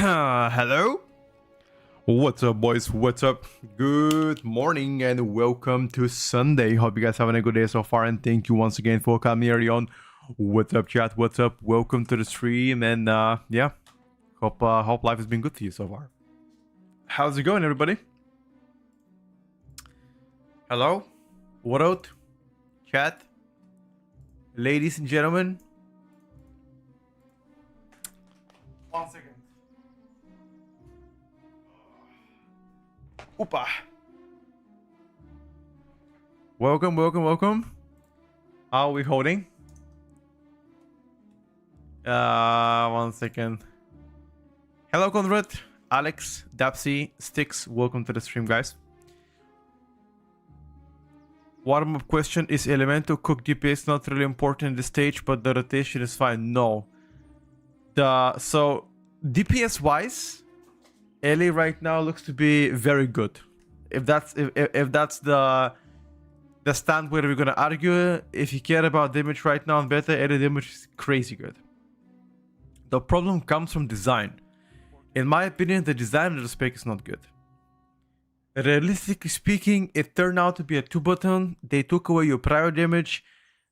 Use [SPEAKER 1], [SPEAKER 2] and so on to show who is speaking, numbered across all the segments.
[SPEAKER 1] Hello? What's up, boys? What's up? Good morning and welcome to Sunday. Hope you guys having a good day so far, and thank you once again for coming here on. What's up, chat? What's up? Welcome to the stream, and yeah, hope life has been good to you so far. How's it going, everybody? Hello? What out? Chat? Ladies and gentlemen? 1 second. Opa. Welcome, welcome, welcome. How are we holding? 1 second. Hello, Conrad, Alex, Dapsy, Sticks. Welcome to the stream, guys. Warm-up question: is elemental cook DPS not really important in this stage, but the rotation is fine? No. So DPS wise, Ellie right now looks to be very good. If that's the stand where we're gonna argue, if you care about damage right now in beta, Ellie damage is crazy good. The problem comes from design. In my opinion, the design of the spec is not good. Realistically speaking, it turned out to be a 2-button. They took away your prior damage.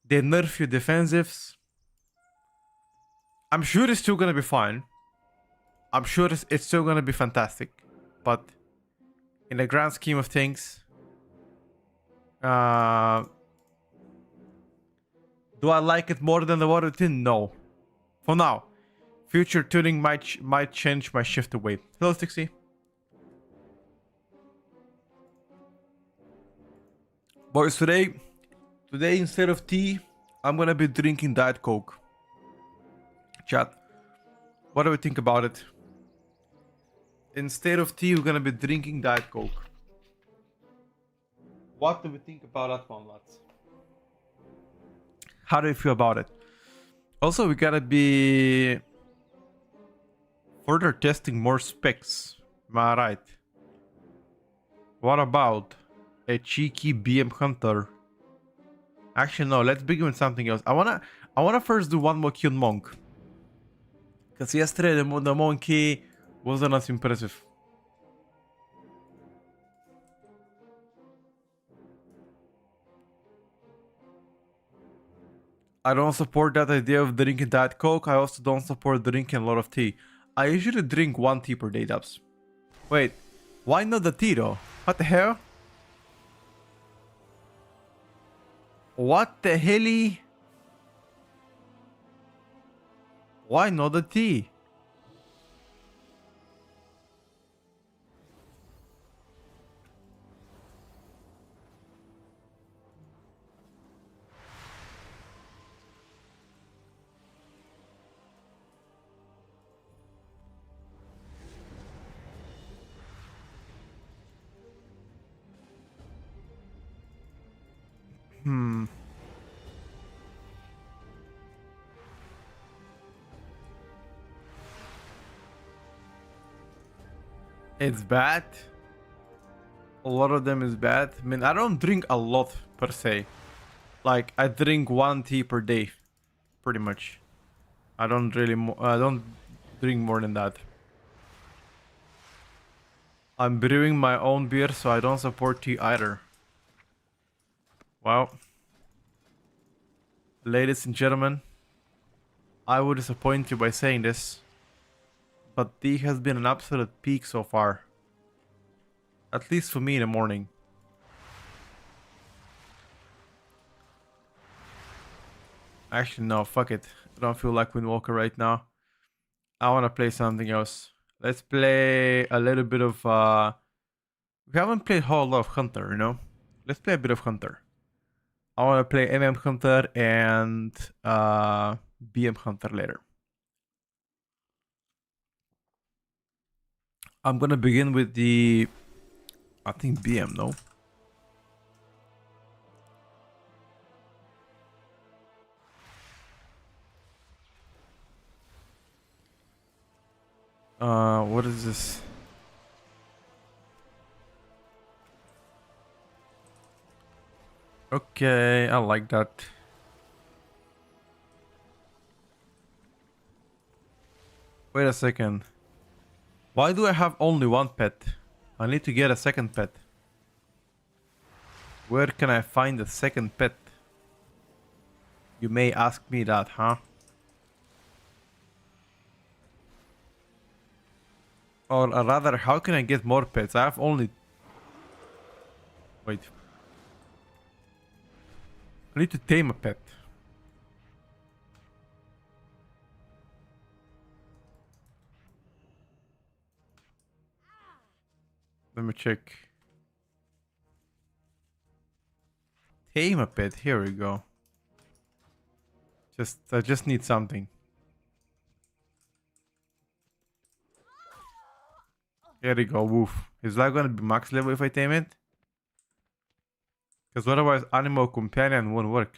[SPEAKER 1] They nerf your defensives. I'm sure it's still gonna be fine. I'm sure it's still gonna be fantastic. But in the grand scheme of things, do I like it more than the water tin? No. For now. Future tuning might change my shift away. Hello, Stixie. Boys, today instead of tea, I'm gonna be drinking Diet Coke. Chat, what do we think about it? Instead of tea, we're gonna be drinking Diet Coke. What do we think about that one, lads? How do you feel about it? Also, we gotta be further testing more specs. Am I right? What about a cheeky BM hunter? Actually, no. Let's begin with something else. I wanna first do one more kill monk. Because yesterday the monkey wasn't as impressive. I don't support that idea of drinking Diet Coke. I also don't support drinking a lot of tea. I usually drink 1 tea per day, Dubs. Wait, why not the tea though? What the hell? What the helly? Why not the tea? It's bad. A lot of them is bad. I mean, I don't drink a lot per se. Like, I drink 1 tea per day, pretty much. I don't drink more than that. I'm brewing my own beer, so I don't support tea either. Well, ladies and gentlemen, I will disappoint you by saying this, but tea has been an absolute peak so far. At least for me in the morning. Actually, no, fuck it. I don't feel like Windwalker right now. I want to play something else. Let's play a little bit of... We haven't played a whole lot of Hunter, you know? Let's play a bit of Hunter. I want to play MM Hunter and BM Hunter later. I'm gonna begin with the... I think BM, no? What is this? Okay, I like that. Wait a second. Why do I have only one pet? I need to get a second pet. Where can I find a second pet? You may ask me that, huh? Or rather, how can I get more pets? I have only... Wait. I need to tame a pet. Let me check. Tame a pet. Here we go. I just need something. Here we go. Woof. Is that gonna be max level if I tame it? Because otherwise animal companion won't work.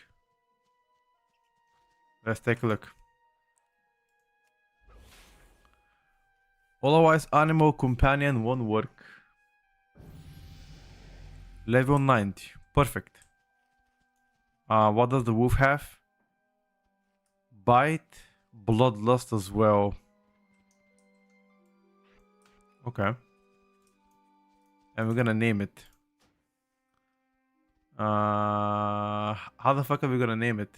[SPEAKER 1] Let's take a look. Otherwise animal companion won't work. Level 90. Perfect. What does the wolf have? Bite, bloodlust as well. Okay. And we're gonna name it. How the fuck are we gonna name it?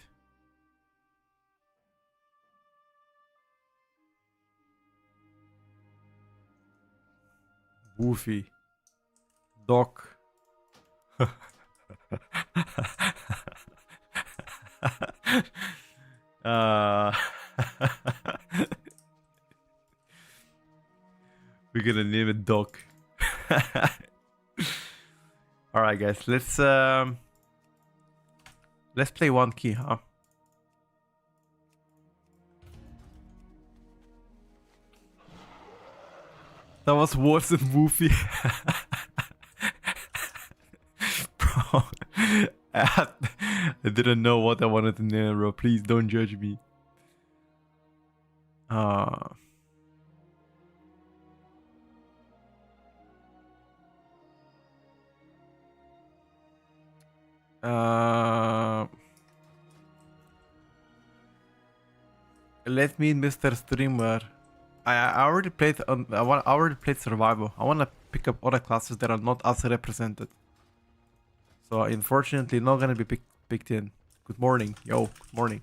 [SPEAKER 1] Woofy. Doc. We're gonna name it Doc. Alright guys, let's play one key, huh? That was worse than Woofy. Bro, I didn't know what I wanted to name, bro. Please don't judge me. Let me, Mr. Streamer. I already played I already played survival. I wanna pick up other classes that are not as represented. So unfortunately, not gonna be picked in. Good morning, yo. Good morning.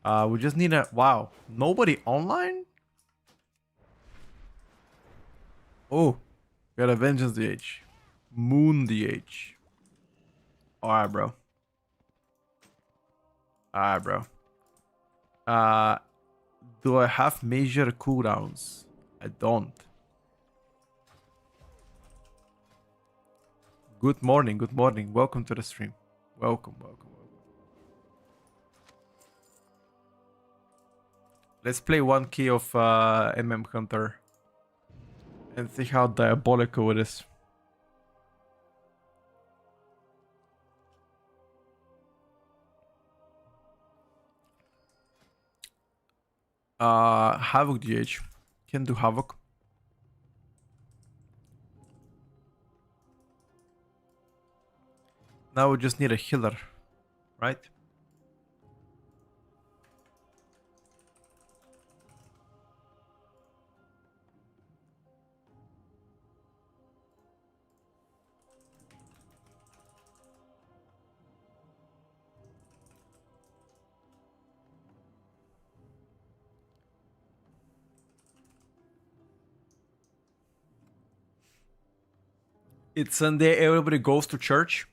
[SPEAKER 1] We just need a wow. Nobody online? Oh, we got a Vengeance DH, Moon DH. Alright, bro. Alright, bro. Do I have major cooldowns? I don't. Good morning, good morning. Welcome to the stream. Welcome, welcome, welcome. Let's play one key of MM Hunter and see how diabolical it is. Havoc DH. Can do Havoc. Now we just need a healer, right? It's Sunday, everybody goes to church.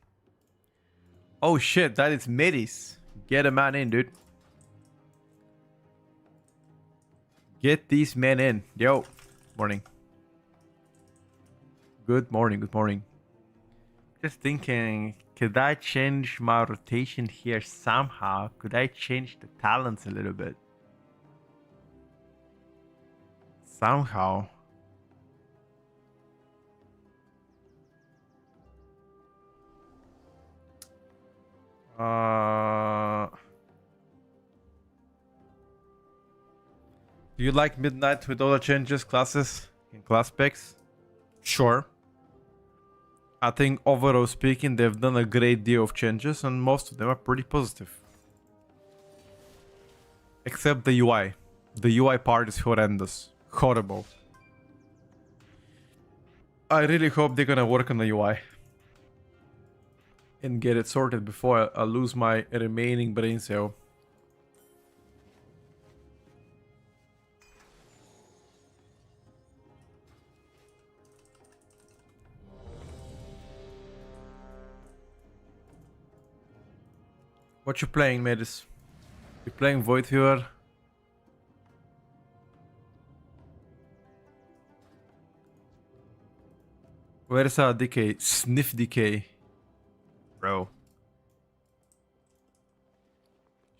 [SPEAKER 1] Oh shit, that is Medis. Get a man in, dude. Get these men in. Yo. Morning. Good morning, good morning. Just thinking, could I change my rotation here somehow? Could I change the talents a little bit? Somehow. Do you like Midnight with all the changes, classes, and class specs? Sure. I think overall speaking, they've done a great deal of changes, and most of them are pretty positive. Except the UI. The UI part is horrendous. Horrible. I really hope they're gonna work on the UI. And get it sorted before I lose my remaining brain cell. What you playing, Medis? You playing Void Viewer? Where's our decay? Sniff decay. Bro.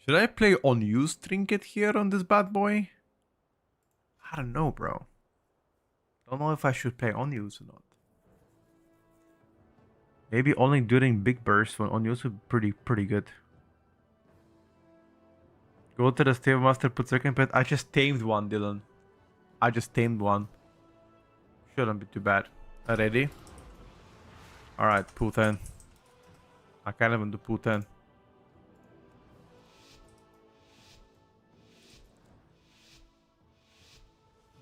[SPEAKER 1] Should I play unused trinket here on this bad boy? I don't know, bro. Don't know if I should play unused or not. Maybe only during big bursts when unused would be pretty good. Go to the stable master, put second pet. I just tamed one, Dylan. I just tamed one. Shouldn't be too bad. Ready? Alright, pool 10. I can't even do pool 10.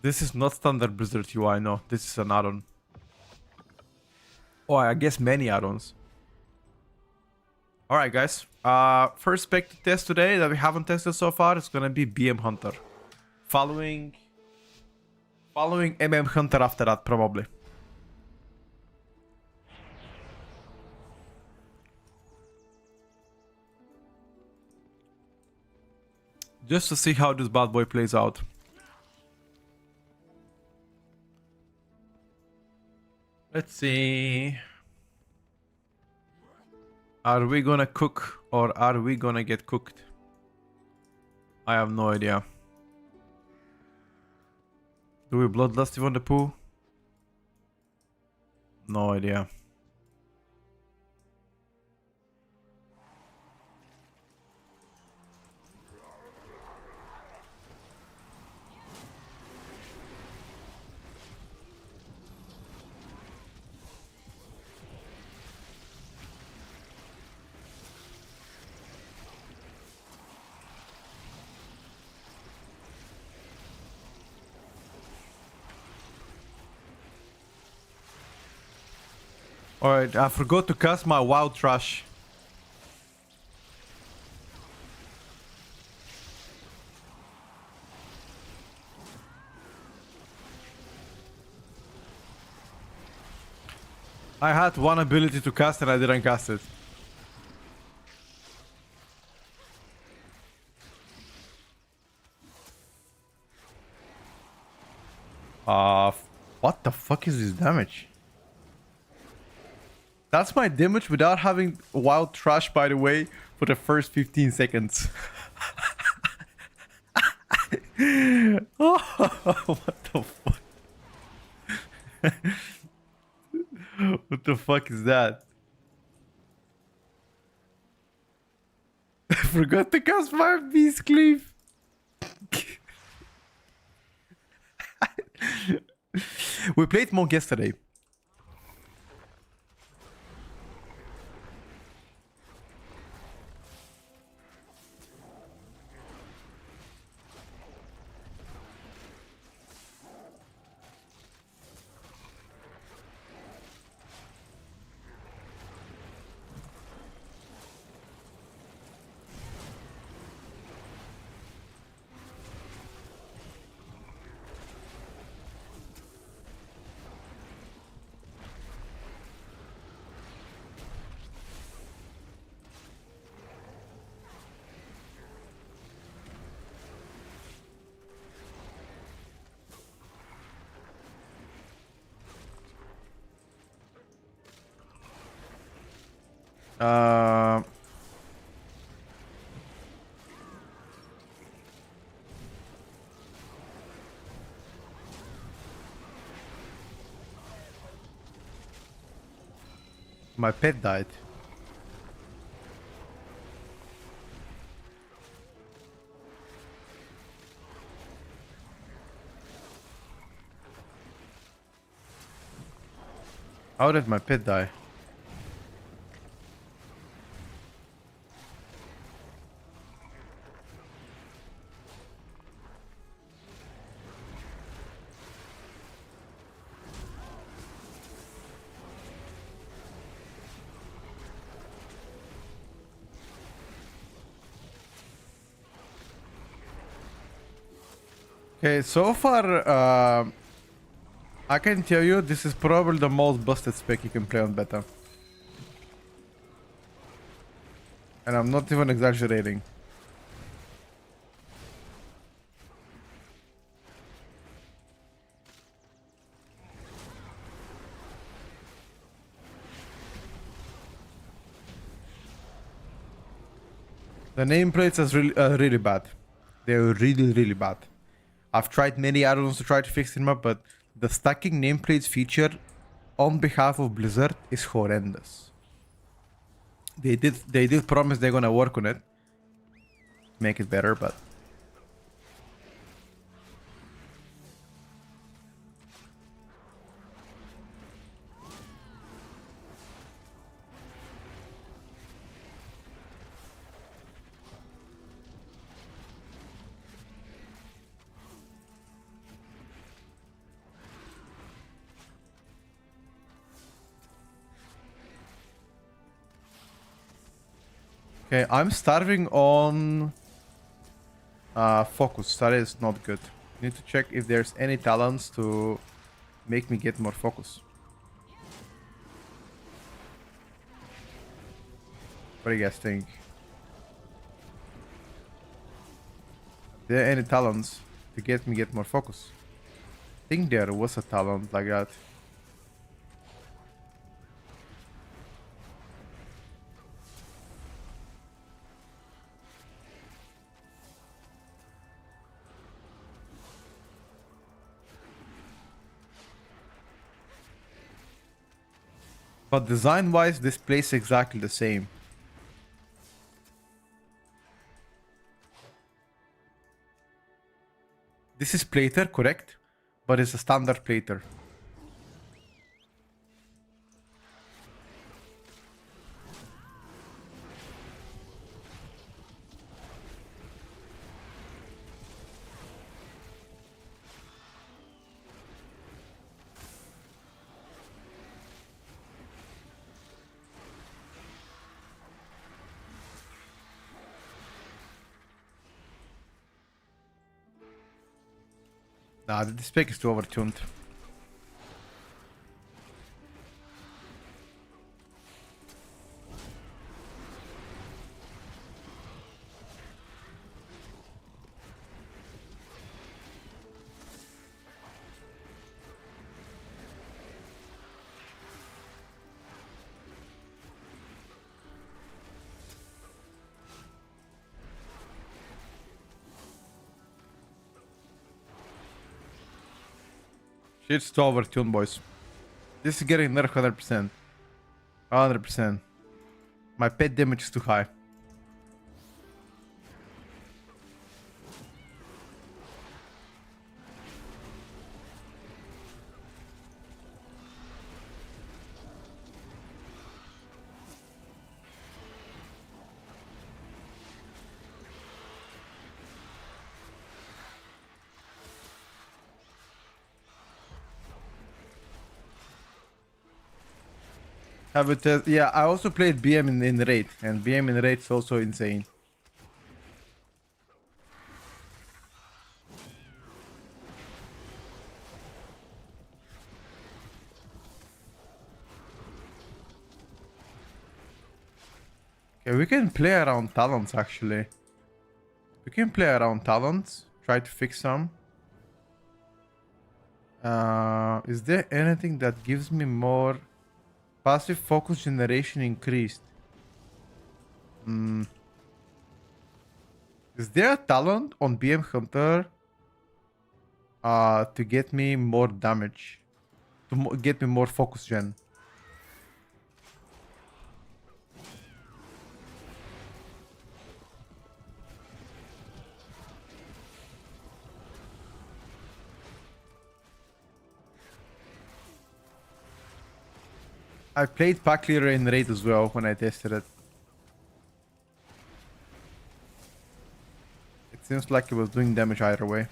[SPEAKER 1] This is not standard Blizzard UI, no. This is an add-on. Oh, I guess many add-ons. Alright, guys. First spec to test today that we haven't tested so far is gonna be BM Hunter. Following MM Hunter after that, probably. Just to see how this bad boy plays out. Let's see. Are we gonna cook or are we gonna get cooked? I have no idea. Do we bloodlust even the poo? No idea. Alright, I forgot to cast my wild trash. I had one ability to cast and I didn't cast it. What the fuck is this damage? That's my damage without having wild trash, by the way, for the first 15 seconds. Oh, what the fuck? What the fuck is that? I forgot to cast Fire Beast Cleave. We played Monk yesterday. My pet died. How did my pet die? Okay, so far, I can tell you this is probably the most busted spec you can play on beta. And I'm not even exaggerating. The nameplates are really bad. They're really bad. I've tried many add-ons to try to fix them up, but the stacking nameplates feature on behalf of Blizzard is horrendous. They did promise they're gonna work on it, make it better, but okay, I'm starving on focus. That is not good. Need to check if there's any talents to make me get more focus. What do you guys think? Are there any talents to get more focus? I think there was a talent like that. But design-wise, this plays exactly the same. This is plater, correct? But it's a standard plater. Nah, this spec is too overtuned. Shit's too overtuned, boys. This is getting nerfed 100%. 100%. My pet damage is too high. Have it yeah, I also played BM in raid, and BM in raid is also insane. Okay, we can play around talents actually. We can play around talents, try to fix some. Is there anything that gives me more passive focus generation increased? Is there a talent on BM Hunter to get me more damage? To get me more focus gen? I played pack leader in raid as well when I tested it. It seems like it was doing damage either way.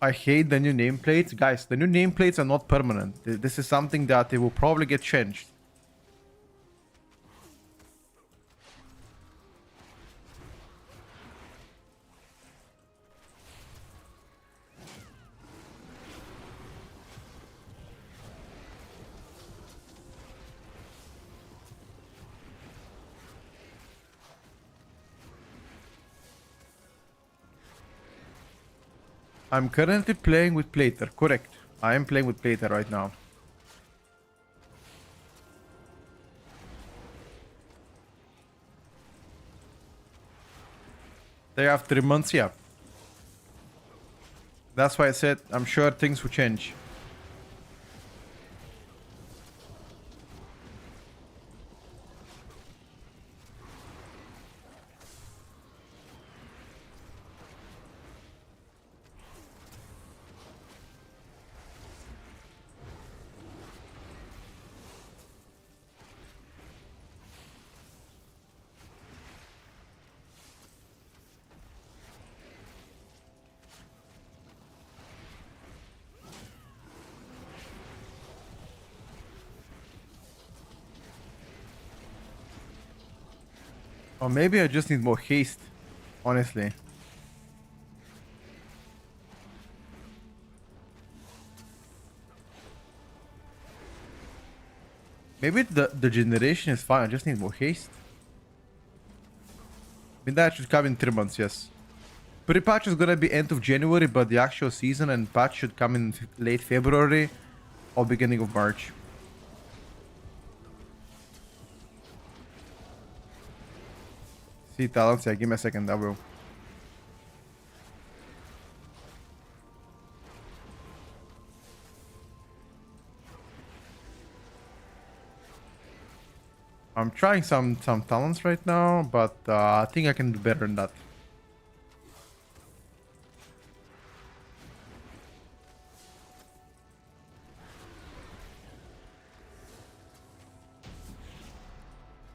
[SPEAKER 1] I hate the new nameplates. Guys, the new nameplates are not permanent. This is something that they will probably get changed. I'm currently playing with Plater, correct. I am playing with Plater right now. They have 3 months, yeah. That's why I said I'm sure things will change. Or maybe I just need more haste, honestly. Maybe the generation is fine, I just need more haste. I mean, that should come in 3 months, yes. Pre-patch is gonna be end of January, but the actual season and patch should come in late February or beginning of March. See talents, yeah, give me a second, I will. I'm trying some talents right now, but I think I can do better than that.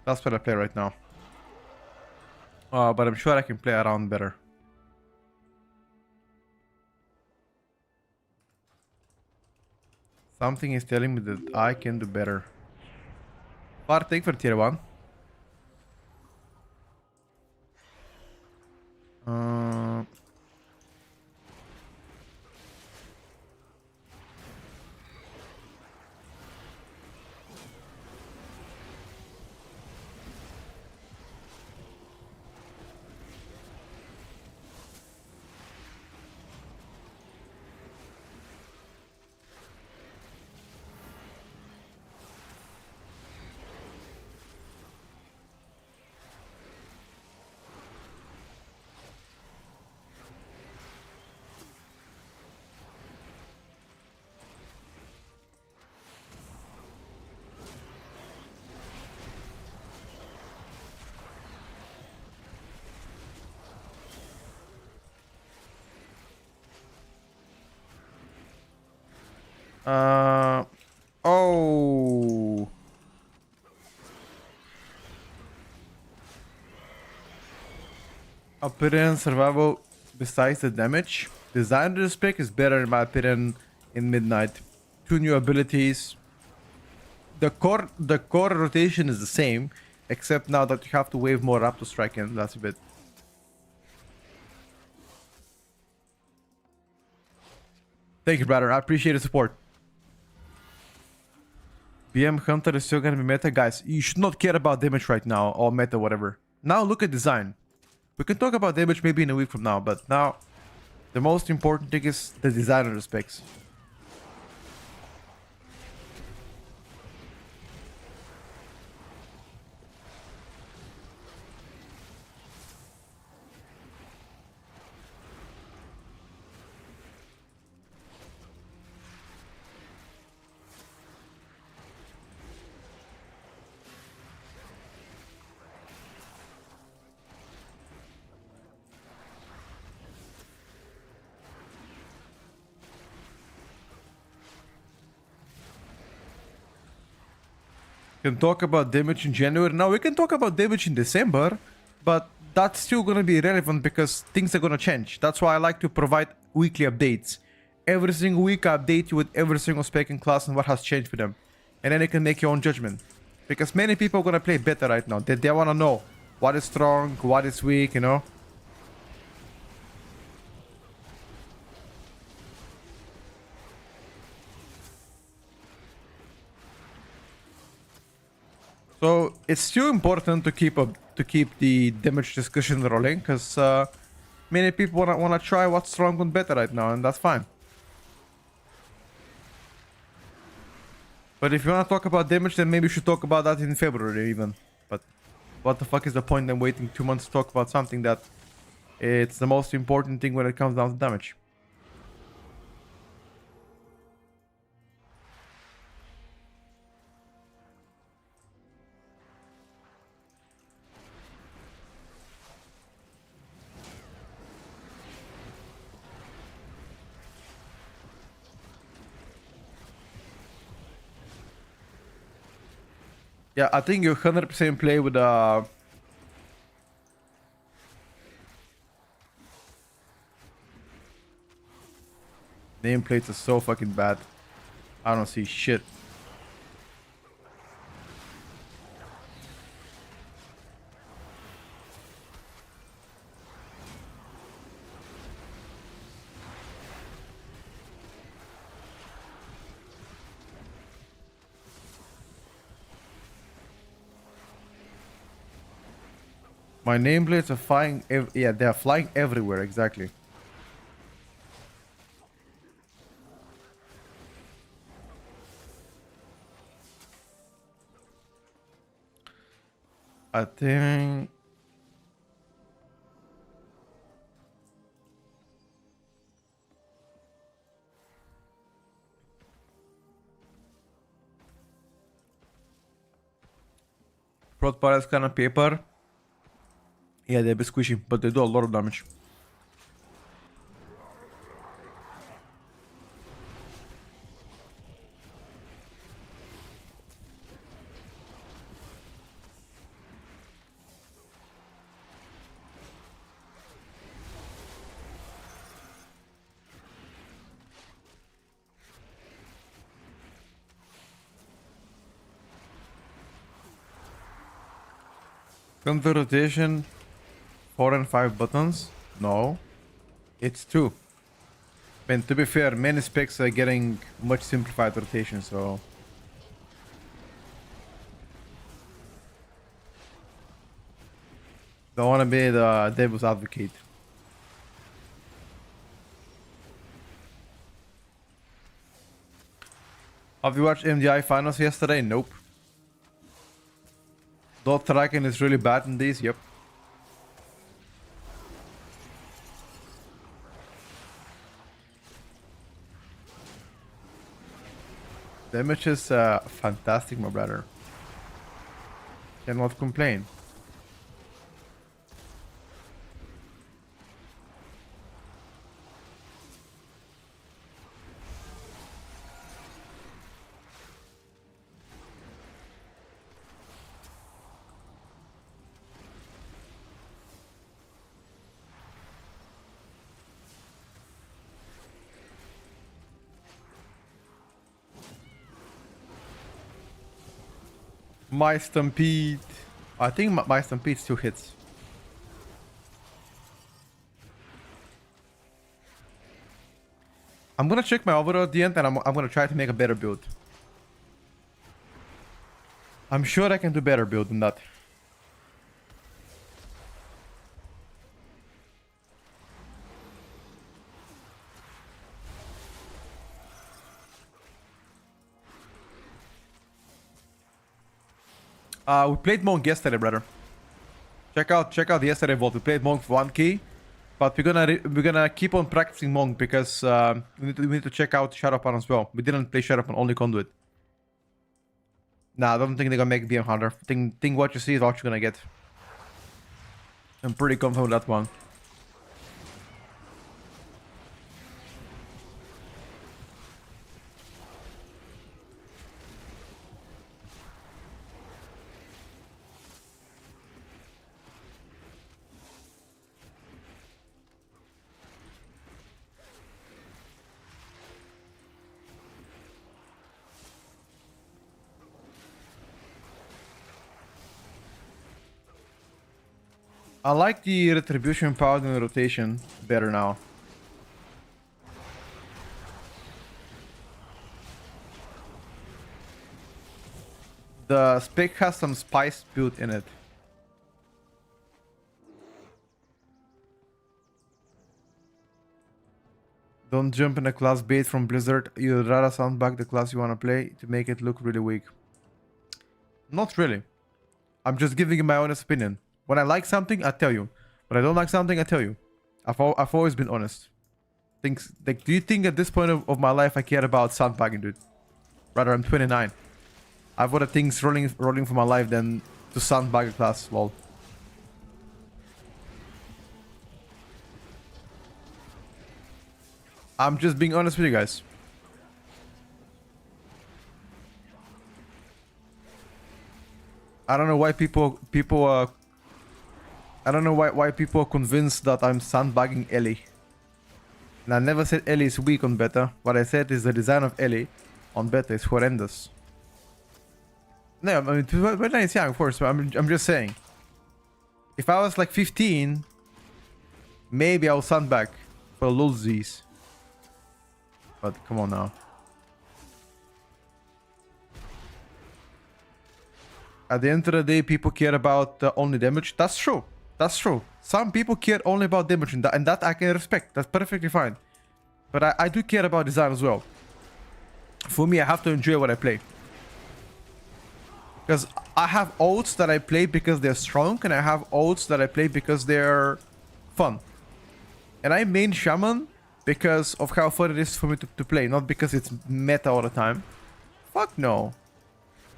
[SPEAKER 1] That's what I play right now. But I'm sure I can play around better. Something is telling me that I can do better. Take for tier 1. Oh. Appearance, survival, besides the damage. Designer spec is better in my opinion in Midnight. 2 new abilities. The core rotation is the same, except now that you have to wave more up to strike in. That's a bit. Thank you, brother. I appreciate the support. BM Hunter is still gonna be meta. Guys, you should not care about damage right now, or meta, whatever. Now look at design. We can talk about damage maybe in a week from now, but now the most important thing is the designer specs. Can talk about damage in January. Now we can talk about damage in December, but that's still gonna be irrelevant because things are gonna change. That's why I like to provide weekly updates. every single week I update you with every single spec in class and what has changed for them. And then you can make your own judgment. Because many people are gonna play better right now. They wanna know what is strong, what is weak, you know. So it's still important to keep the damage discussion rolling, because many people wanna try what's strong and better right now, and that's fine. But if you wanna talk about damage, then maybe we should talk about that in February even. But what the fuck is the point in waiting 2 months to talk about something that it's the most important thing when it comes down to damage? Yeah, I think you 100% play with nameplates are so fucking bad. I don't see shit. My nameplates are flying. Yeah, they are flying everywhere. Exactly. I think. Prot pallets kind of paper. Yeah, they're a bit squishy, but they do a lot of damage. Come to rotation, 4 and 5 buttons. No, it's 2. And to be fair, many specs are getting much simplified rotation, so don't want to be the devil's advocate. Have you watched MDI finals yesterday? Nope. Dot tracking is really bad in these. Yep. Damage is fantastic, my brother. Cannot complain. My Stampede. I think my Stampede still hits. I'm gonna check my overall at the end, and I'm gonna try to make a better build. I'm sure I can do better build than that. We played Monk yesterday, brother. Check out yesterday vault. We played Monk for 1 key, but we're gonna keep on practicing Monk because we need to check out Shadowpan as well. We didn't play Shadowpan, only Conduit. Nah, I don't think they're gonna make BM Hunter. Think what you see is what you're gonna get. I'm pretty confident with that one. I like the retribution power and rotation better now. The spec has some spice built in it. Don't jump in a class bait from Blizzard. You'd rather sandbag the class you want to play to make it look really weak. Not really. I'm just giving you my honest opinion. When I like something, I tell you. When I don't like something, I tell you. I've always been honest. Things like, do you think at this point of my life I care about sandbagging, dude? Rather, I'm 29. I've other things rolling for my life than to sandbag a class. Lol. I'm just being honest with you guys. I don't know why people I don't know why people are convinced that I'm sandbagging Ellie. And I never said Ellie is weak on beta. What I said is the design of Ellie on beta is horrendous. No, I mean, when I was young, of course, but I'm just saying. If I was like 15, maybe I'll sandbag for lulsies. But come on now. At the end of the day, people care about only damage. That's true. That's true. Some people care only about damage, and that I can respect. That's perfectly fine. But I do care about design as well. For me, I have to enjoy what I play. Because I have ults that I play because they're strong, and I have ults that I play because they're fun. And I main Shaman because of how fun it is for me to play, not because it's meta all the time. Fuck no.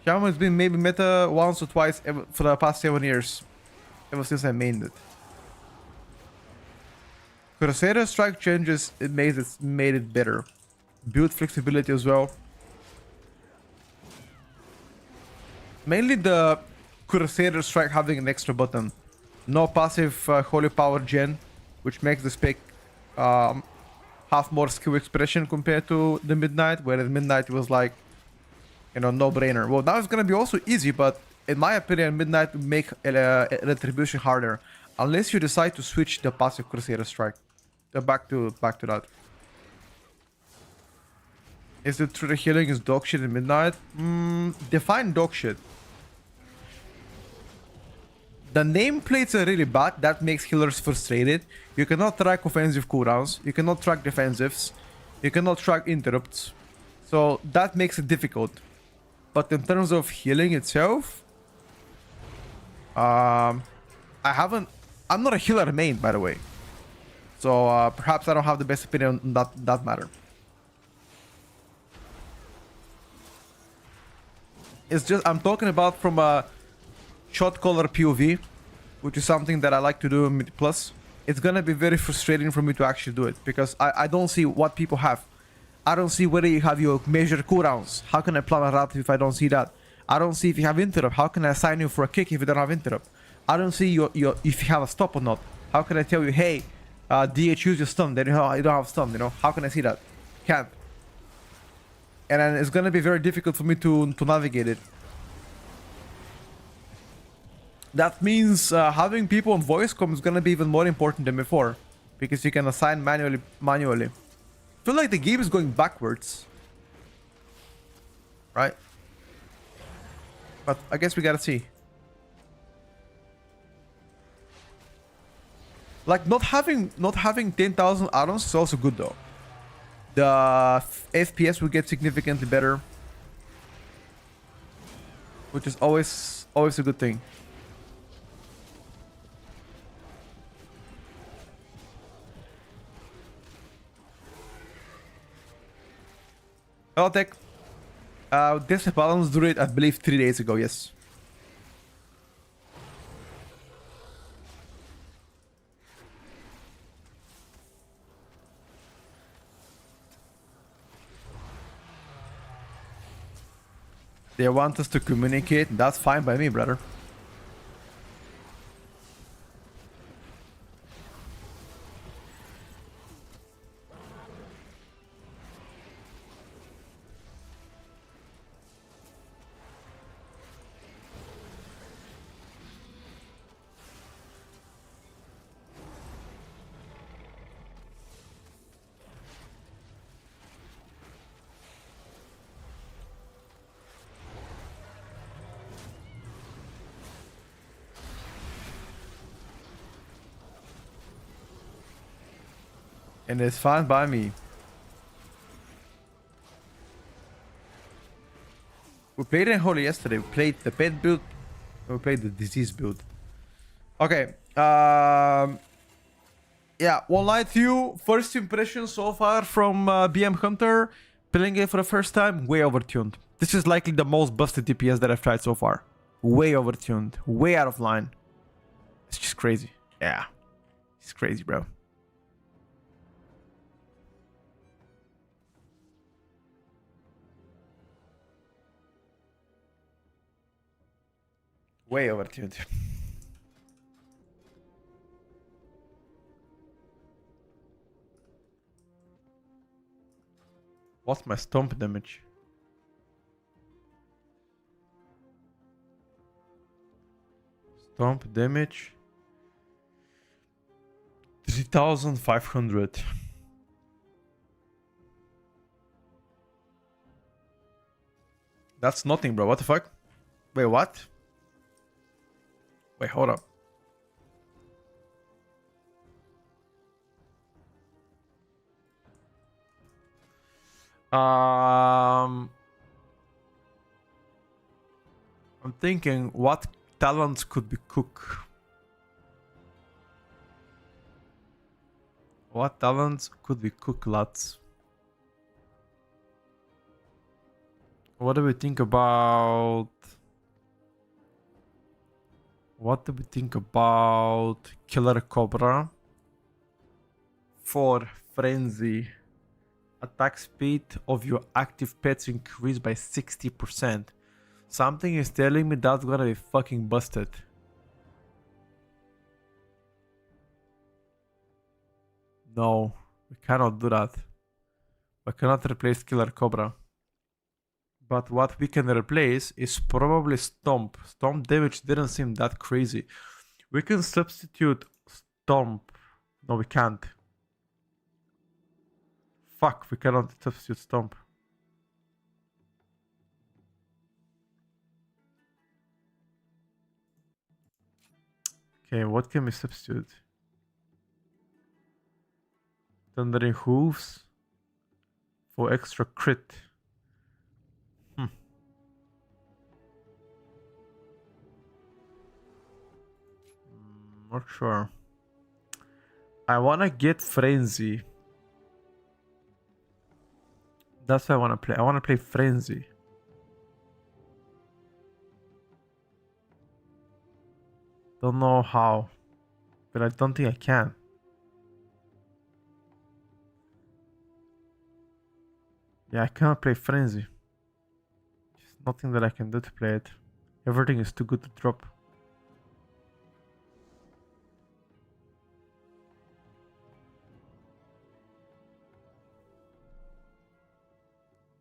[SPEAKER 1] Shaman has been maybe meta once or twice for the past 7 years. Ever since I mained it. Crusader strike changes, it made it better. Build flexibility as well. Mainly the Crusader strike having an extra button. No passive holy power gen, which makes the spec have more skill expression compared to the Midnight, whereas Midnight was like, you know, no-brainer. Well, now it's gonna be also easy, but in my opinion, Midnight would make retribution harder, unless you decide to switch the passive Crusader strike. Back to that. Is it true that healing is dog shit in Midnight? Define dog shit. The nameplates are really bad. That makes healers frustrated. You cannot track offensive cooldowns. You cannot track defensives. You cannot track interrupts. So that makes it difficult. But in terms of healing itself, I'm not a healer main, by the way. So perhaps I don't have the best opinion on that matter. It's just, I'm talking about from a shot caller POV, which is something that I like to do in Mid Plus. It's gonna be very frustrating for me to actually do it, because I don't see what people have. I don't see whether you have your measured cooldowns. How can I plan a route if I don't see that? I don't see if you have interrupt. How can I assign you for a kick if you don't have interrupt? I don't see your if you have a stop or not. How can I tell you, hey, DH use your stun, then you don't have stun, you know? How can I see that? Can't. And then it's gonna be very difficult for me to navigate it. That means having people on voice comm is gonna be even more important than before, because you can assign manually. I feel like the game is going backwards, right? But I guess we gotta see. Like not having 10,000 atoms is also good though. The FPS will get significantly better, which is always a good thing. Hello, Tech. This balance drew it, I believe, 3 days ago, yes. They want us to communicate, that's fine by me, brother. And it's fine by me. We played in Holy yesterday. We played the pet build. We played the disease build. Okay. Yeah, one lie to you. First impression so far from BM Hunter. Playing it for the first time. Way overtuned. This is likely the most busted DPS that I've tried so far. Way overtuned. Way out of line. It's just crazy. Yeah. It's crazy, bro. Way overtuned. What's my stomp damage? Stomp damage 3,500. That's nothing, bro. What the fuck? Wait, what? Wait, hold up. I'm thinking what talents could be cook. What talents could be cook, lads? What do we think about? What do we think about Killer Cobra for Frenzy? Attack speed of your active pets increased by 60%. Something is telling me that's gonna be fucking busted. No, we cannot do that. We cannot replace Killer Cobra. But what we can replace is probably Stomp. Stomp damage didn't seem that crazy. We can substitute Stomp. No, we can't. Fuck, we cannot substitute Stomp. Okay, what can we substitute? Thundering Hooves for extra crit. Not sure. I wanna get Frenzy. That's what I wanna play. I wanna play Frenzy. Don't know how, but I don't think I can. Yeah, I cannot play Frenzy. There's nothing that I can do to play it. Everything is too good to drop.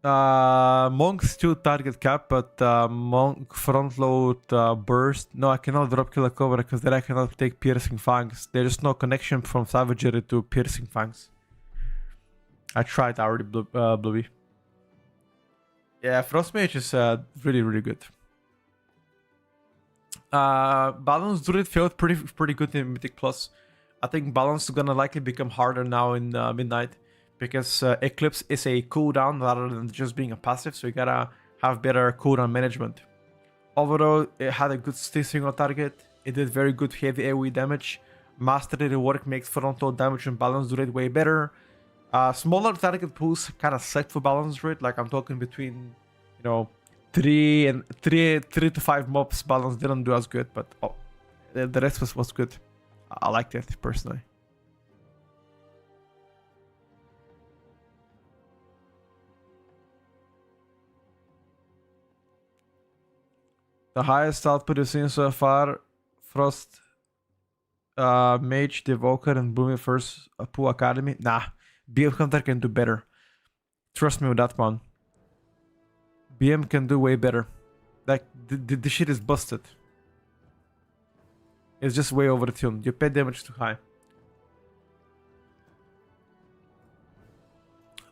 [SPEAKER 1] Monk's still target cap, but Monk front load burst. No, I cannot drop Killer Cobra because then I cannot take Piercing Fangs. There is no connection from Savagery to Piercing Fangs. I tried already, Bluey. Yeah, Frost Mage is really, really good. Balance Druid felt pretty good in Mythic Plus. I think Balance is gonna likely become harder now in Midnight. Because Eclipse is a cooldown rather than just being a passive, so you gotta have better cooldown management. Overall, it had a good single target. It did very good heavy AoE damage. Mastery rework makes frontal damage and balance rate way better. Smaller target pools kind of suck for balance rate. Like I'm talking between, you know, 3 to 5 mobs. Balance didn't do as good, but the rest was good. I liked it personally. The highest output you've seen so far, Frost, Mage, the Evoker, and Boomy first Pool Academy. Nah, BM Hunter can do better. Trust me with that one. BM can do way better. Like, the shit is busted. It's just way overtuned. Your pet damage is too high.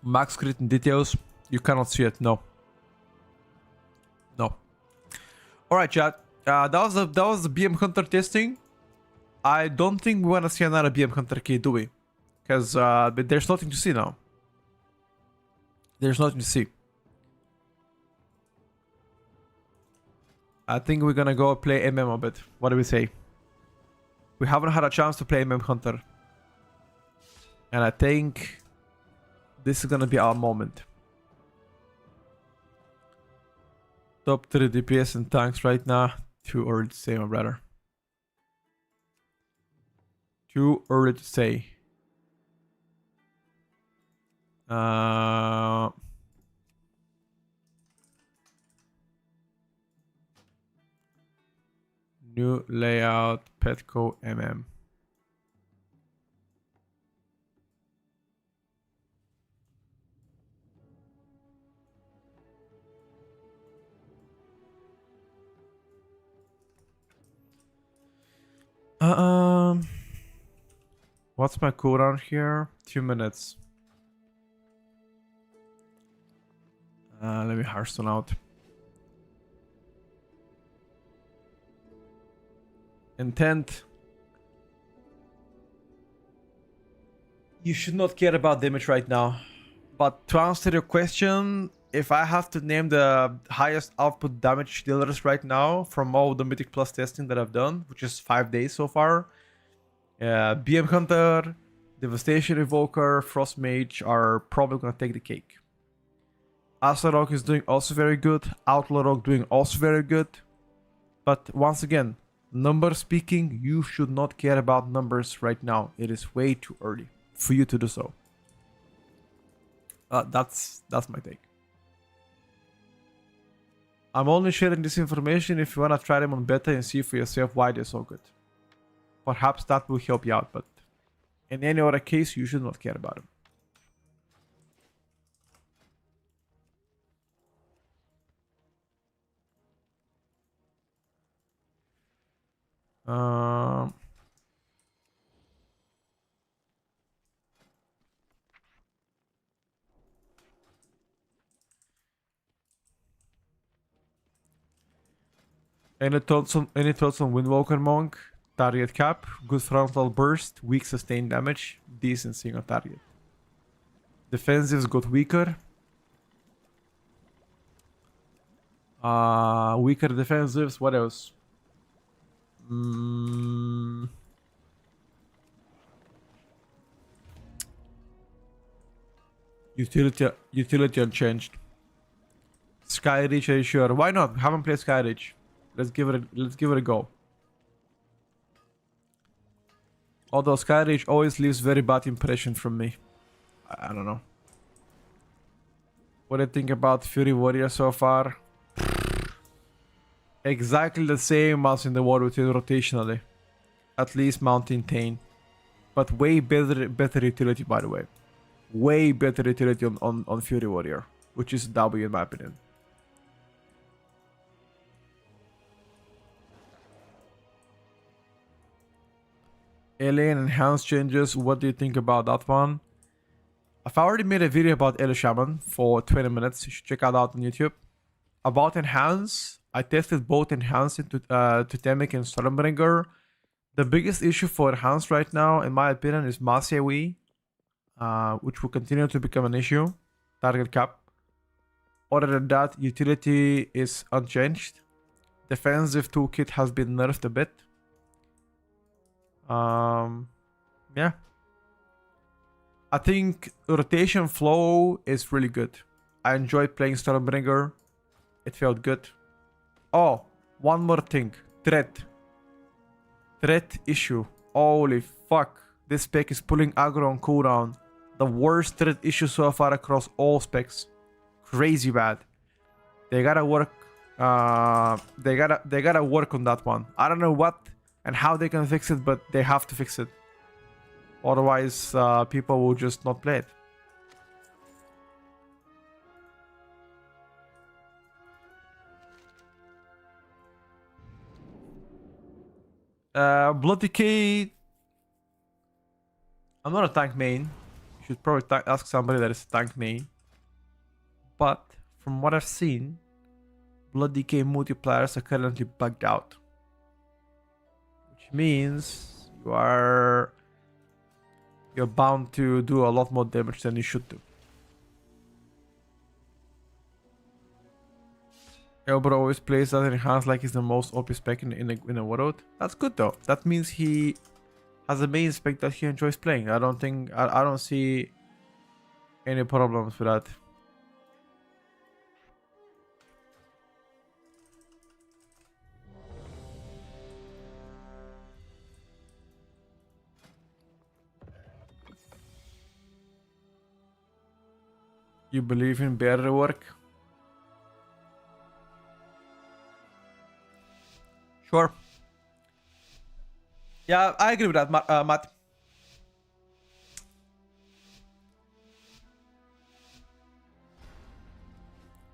[SPEAKER 1] Max crit in details, you cannot see it, no. No. Alright, chat. That was the BM Hunter testing. I don't think we want to see another BM Hunter key, do we? Because but there's nothing to see now. There's nothing to see. I think we're gonna go play MM a bit. What do we say? We haven't had a chance to play MM Hunter. And I think this is gonna be our moment. Top 3 DPS and tanks right now. Too early to say, my brother. Too early to say. New layout, Petco MM. What's my cooldown here? 2 minutes. Let me Hearthstone out. Intent. You should not care about damage right now. But to answer your question, if I have to name the highest output damage dealers right now from all the Mythic Plus testing that I've done, which is 5 days so far, BM Hunter, Devastation Evoker, Frost Mage are probably gonna take the cake. Asa Rock is doing also very good, Outlaw Rock doing also very good. But once again, numbers speaking, you should not care about numbers right now. It is way too early for you to do so. That's my take. I'm only sharing this information if you wanna try them on beta and see for yourself why they're so good. Perhaps that will help you out, but in any other case, you should not care about them. Any thoughts on Windwalker Monk? Target cap, good frontal burst, weak sustained damage, decent single target. Defensives got weaker. Weaker defensives, what else? Utility unchanged. Skyreach, are you sure? Why not? We haven't played Skyreach. Let's give it a go. Although Skyreach always leaves very bad impression from me. I don't know. What do you think about Fury Warrior so far? Exactly the same as in the War Within rotationally. At least Mountain Tane. But way better utility, by the way. Way better utility on Fury Warrior. Which is W in my opinion. Alien Enhanced changes, what do you think about that one? I've already made a video about Ele Shaman for 20 minutes. You should check it out on YouTube. About Enhance, I tested both Enhance into Totemic and Stormbringer. The biggest issue for Enhance right now, in my opinion, is Mass AoE, which will continue to become an issue. Target cap. Other than that, utility is unchanged. Defensive toolkit has been nerfed a bit. Yeah. I think rotation flow is really good. I enjoyed playing Stormbringer. It felt good. Oh, one more thing. Threat issue. Holy fuck. This spec is pulling aggro on cooldown. The worst threat issue so far across all specs. Crazy bad. They gotta work. They gotta work on that one. I don't know what and how they can fix it, but they have to fix it. Otherwise, people will just not play it. Blood Decay. I'm not a tank main. You should probably ask somebody that is a tank main. But from what I've seen, Blood Decay multipliers are currently bugged out. Which means you're bound to do a lot more damage than you should do. Elbro always plays that enhanced like he's the most OP spec in a world. That's good though. That means he has a main spec that he enjoys playing. I don't see any problems with that. You believe in bear rework? Sure. Yeah, I agree with that, Matt.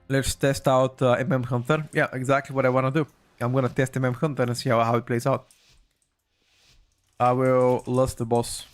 [SPEAKER 1] Let's test out MM Hunter. Yeah, exactly what I want to do. I'm gonna test MM Hunter and see how it plays out. I will lose the boss.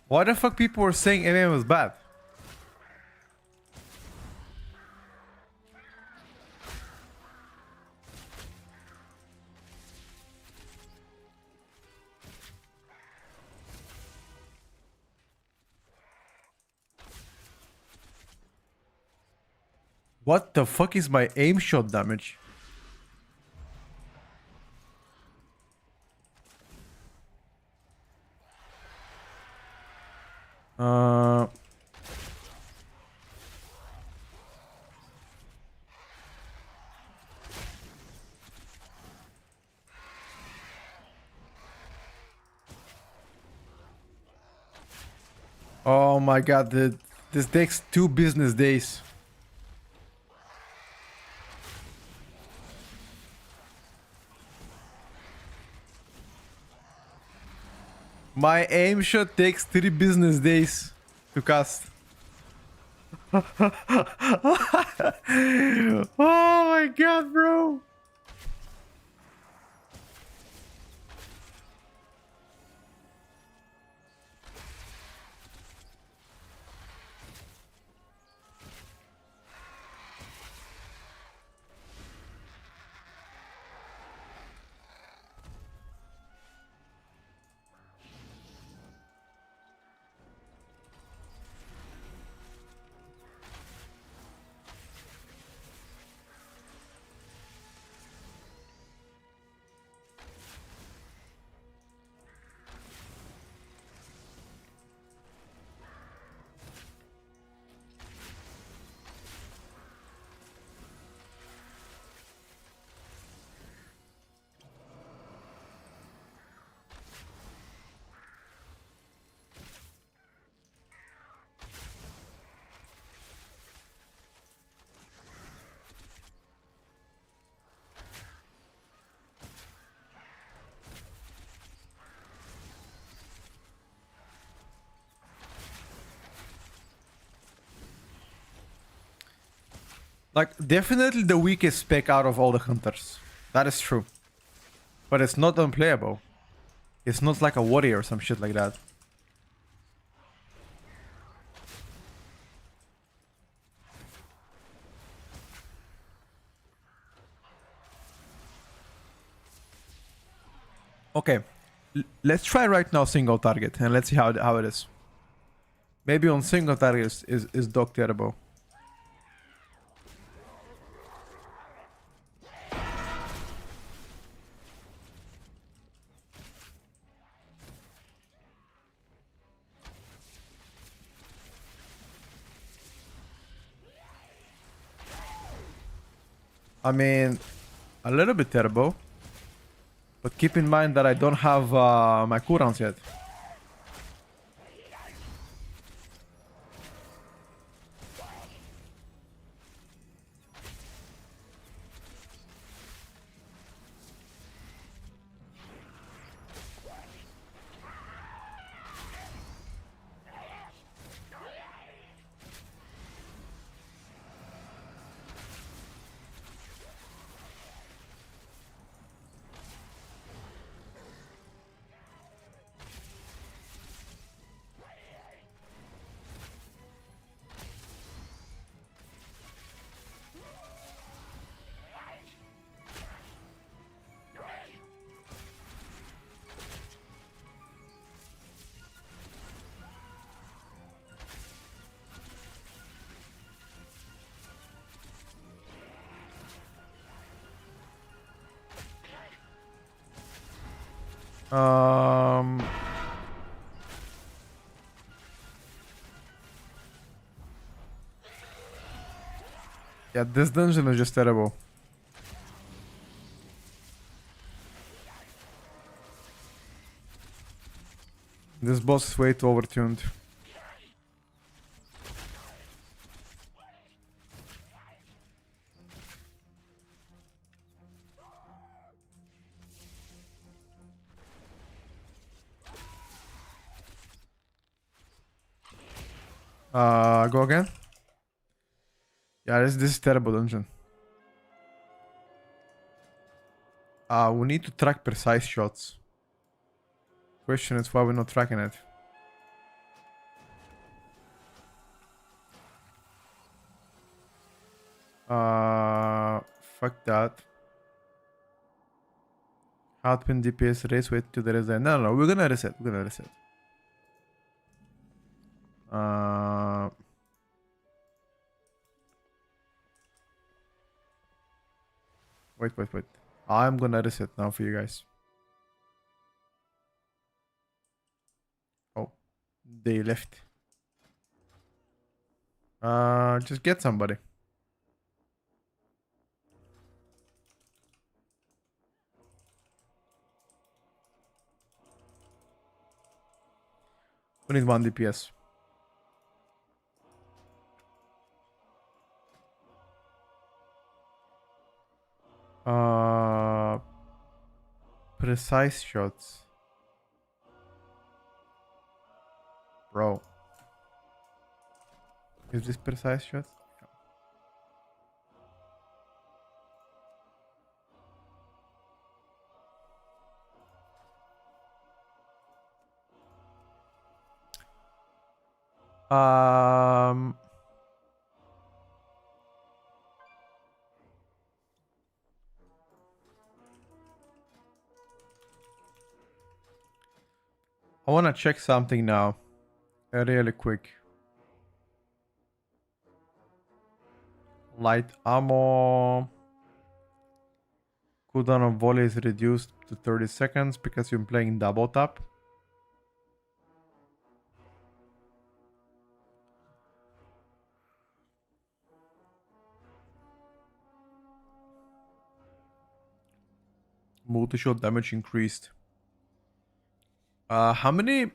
[SPEAKER 1] Why the fuck people were saying MM was bad? What the fuck is my aim shot damage? Oh my god, this takes 2 business days. My aim shot takes 3 business days to cast. Oh my god, bro. Like, definitely the weakest spec out of all the hunters. That is true. But it's not unplayable. It's not like a warrior or some shit like that. Okay. Let's try right now single target and let's see how it is. Maybe on single target is dog terrible. I mean, A little bit terrible. But keep in mind that I don't have my cooldowns yet. Yeah, this dungeon is just terrible. This boss is way too overtuned. Go again? Yeah, this is terrible dungeon. We need to track precise shots. Question is why we're not tracking it. Fuck that. Hardpin DPS race, wait to the reset. No, we're gonna reset. We're gonna reset. Wait. I'm gonna reset now for you guys. Oh, they left. Just get somebody. We need 1 DPS. Precise shots. Bro. Is this precise shots? I want to check something now. Really quick. Light ammo. Cooldown on volley is reduced to 30 seconds because you're playing double tap. Multi-shot damage increased. How many...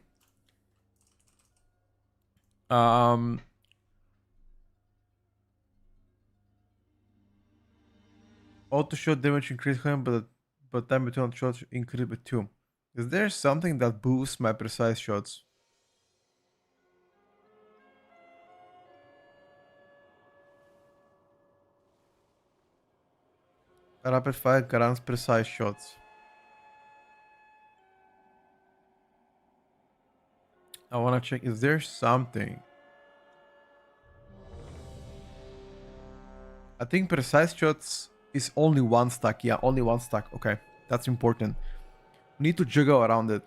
[SPEAKER 1] auto shot damage increased, but time between shots increased by 2. Is there something that boosts my precise shots? Rapid fire grants precise shots. I wanna check, is there something? I think precise shots is only 1 stack. Yeah, only 1 stack. Okay, that's important. We need to juggle around it.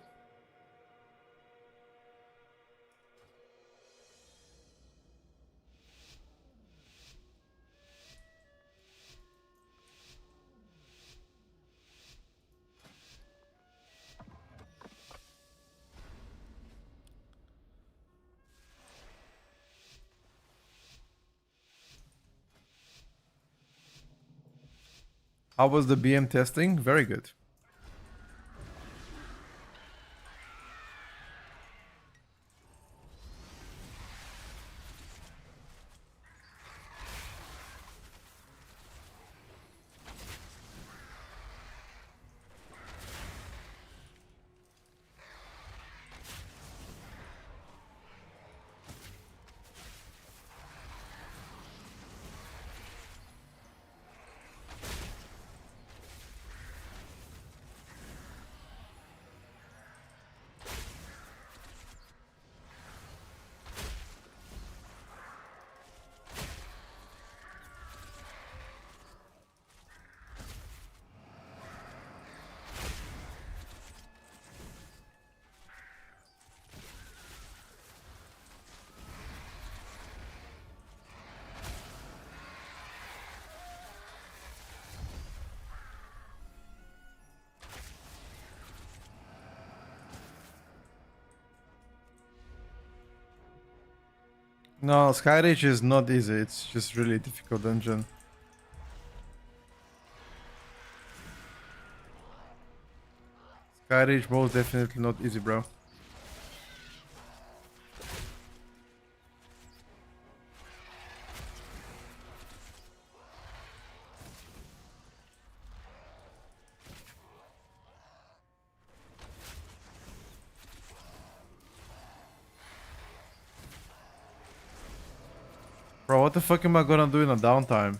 [SPEAKER 1] How was the BM testing? Very good. No, Skyreach is not easy. It's just really difficult dungeon. Skyreach most definitely not easy, bro. Bro, what the fuck am I gonna do in a downtime?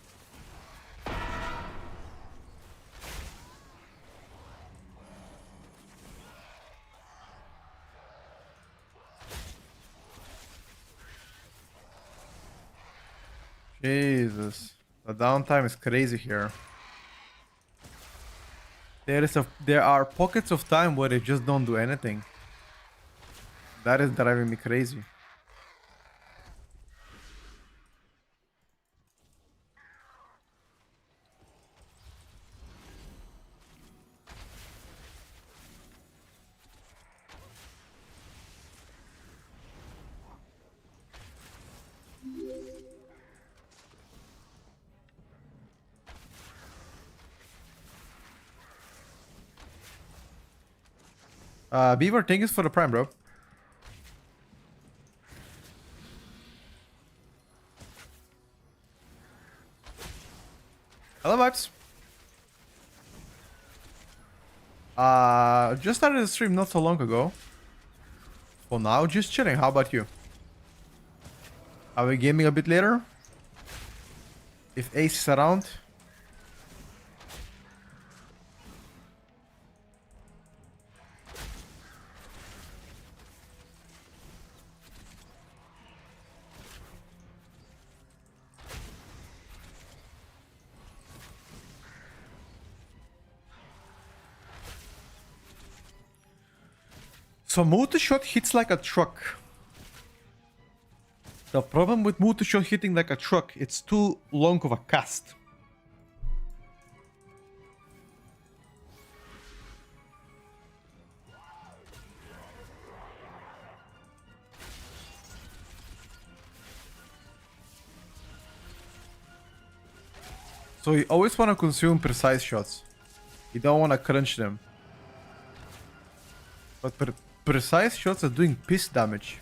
[SPEAKER 1] Jesus. The downtime is crazy here. There are pockets of time where they just don't do anything. That is driving me crazy. Beaver, thank you for the prime, bro. Hello, vibes. Just started the stream not so long ago. For now, just chilling. How about you? Are we gaming a bit later? If Ace is around. So multi-shot hits like a truck. The problem with multi-shot hitting like a truck, it's too long of a cast. So you always want to consume precise shots. You don't want to crunch them. But precise shots are doing piss damage.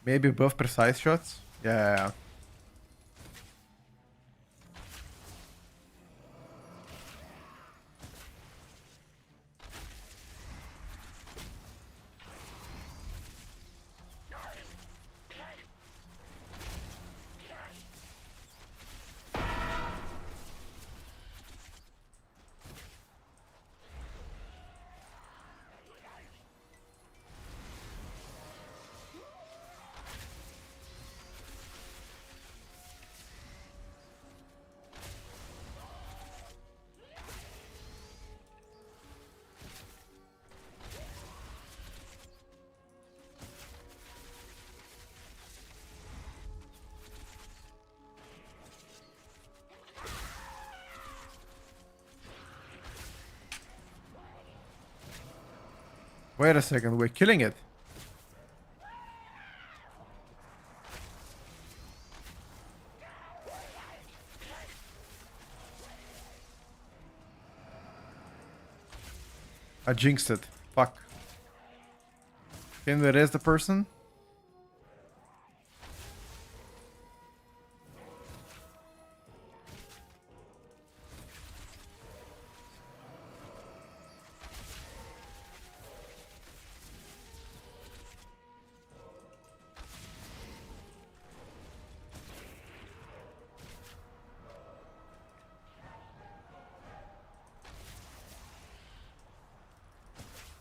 [SPEAKER 1] Maybe buff precise shots? Yeah. Wait a second, we're killing it. I jinxed it. Fuck. Can we raise the person?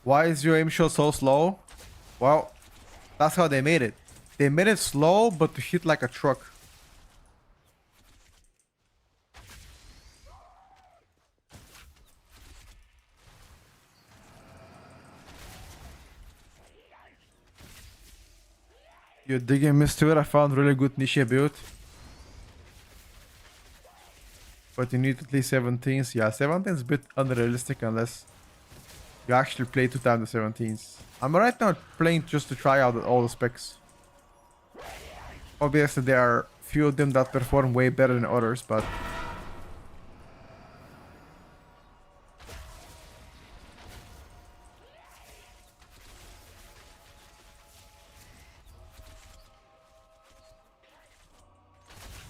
[SPEAKER 1] Why is your aim shot so slow? Well, that's how they made it. They made it slow, but to hit like a truck. You're digging Mr. I found really good niche build. But you need at least 17s. Yeah, 17 is a bit unrealistic unless you actually play 2 times the 17s. I'm right now playing just to try out all the specs. Obviously there are few of them that perform way better than others, but...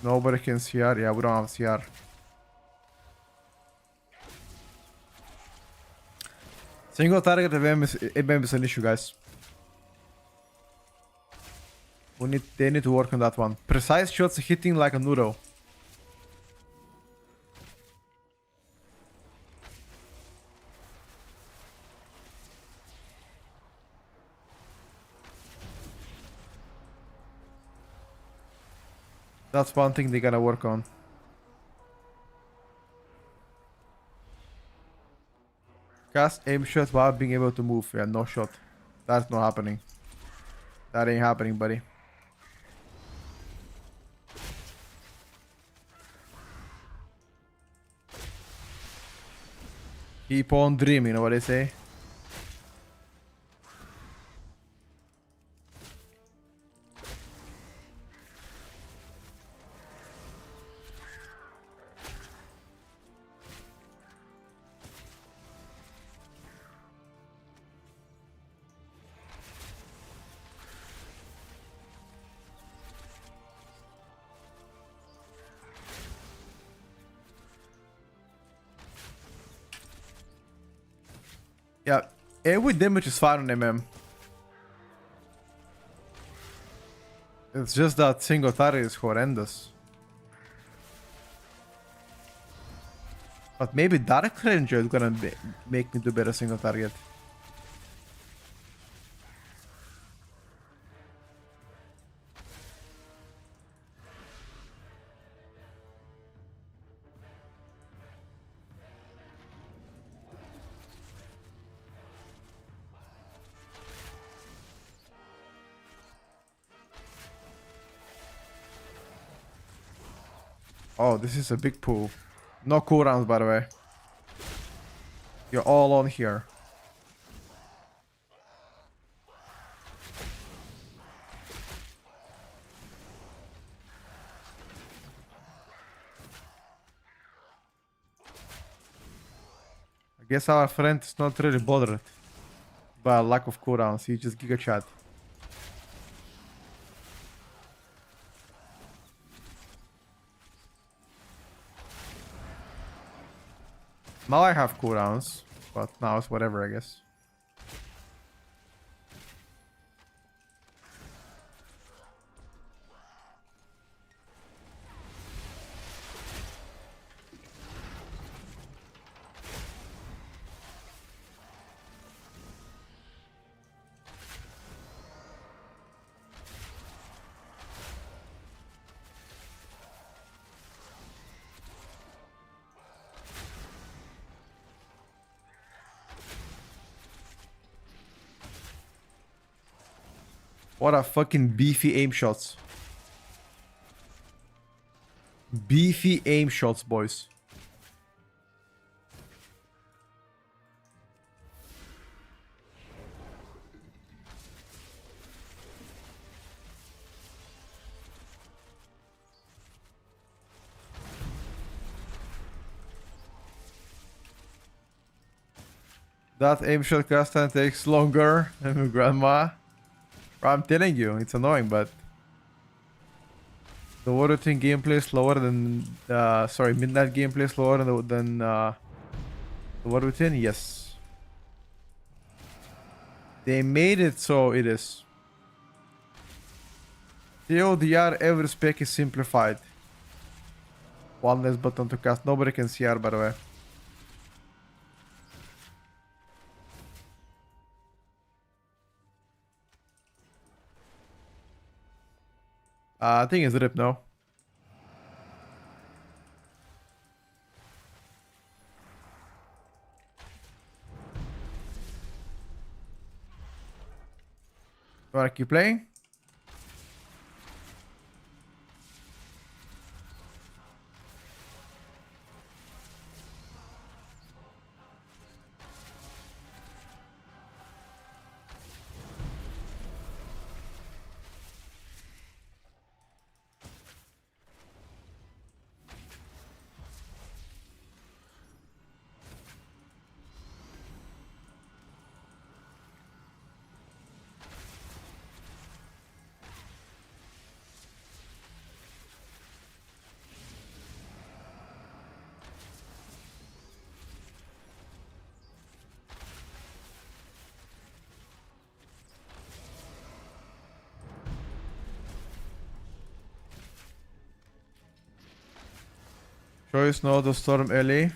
[SPEAKER 1] Nobody can CR. Yeah, we don't have CR. Single target event is an issue, guys. They need to work on that one. Precise shots hitting like a noodle. That's one thing they gotta work on. Cast aim shot while being able to move. Yeah, no shot. That's not happening. That ain't happening, buddy. Keep on dreaming, you know what they say? Yeah, every damage is fine on MM. It's just that single target is horrendous. But maybe Dark Ranger is gonna make me do better single target. Oh, this is a big pool. No cooldowns, by the way. You're all on here. I guess our friend is not really bothered by a lack of cooldowns. He just giga chat. Now I have cooldowns, but now it's whatever, I guess. What a fucking beefy aim shots. Beefy aim shots, boys. That aim shot cast time takes longer than grandma. I'm telling you, it's annoying, but the war routine gameplay is slower than sorry, midnight gameplay is slower than the war routine. Yes, they made it so it is. TODR, every spec is simplified. One less button to cast. Nobody can CR, by the way. I think it's rip now. Wanna keep playing? Choice node of Storm Ellie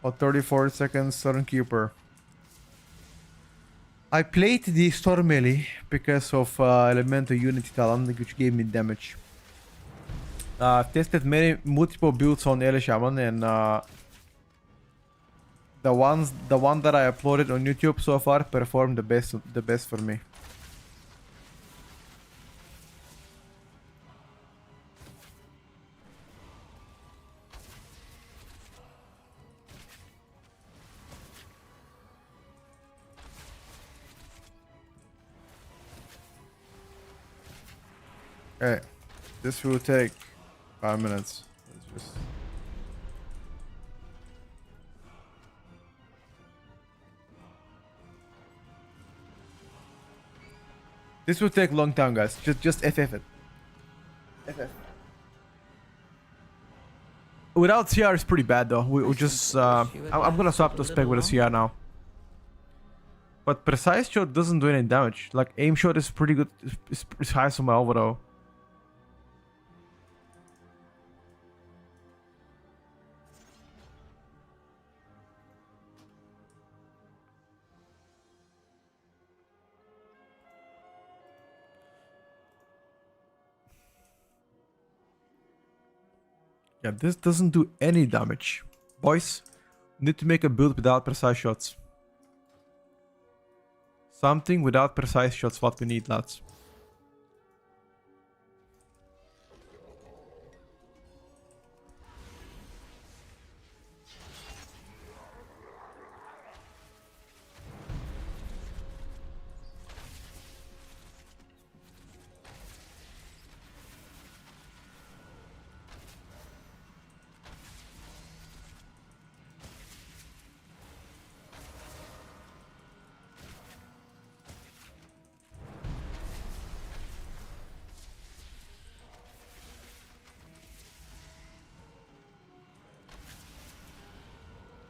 [SPEAKER 1] or 34 seconds Stormkeeper. I played the Storm Ellie because of Elemental Unity talent, which gave me damage. I've tested multiple builds on Ellie Shaman, and the one that I uploaded on YouTube so far performed the best for me. Okay, this will take 5 minutes. Let's just... This will take a long time, guys. Just FF it. FF. Without CR is pretty bad though. We just I'm gonna swap the spec with a CR now. But precise shot doesn't do any damage. Like aim shot is pretty good. It's high on my overall. Yeah, this doesn't do any damage. Boys, need to make a build without precise shots. Something without precise shots, what we need, lads.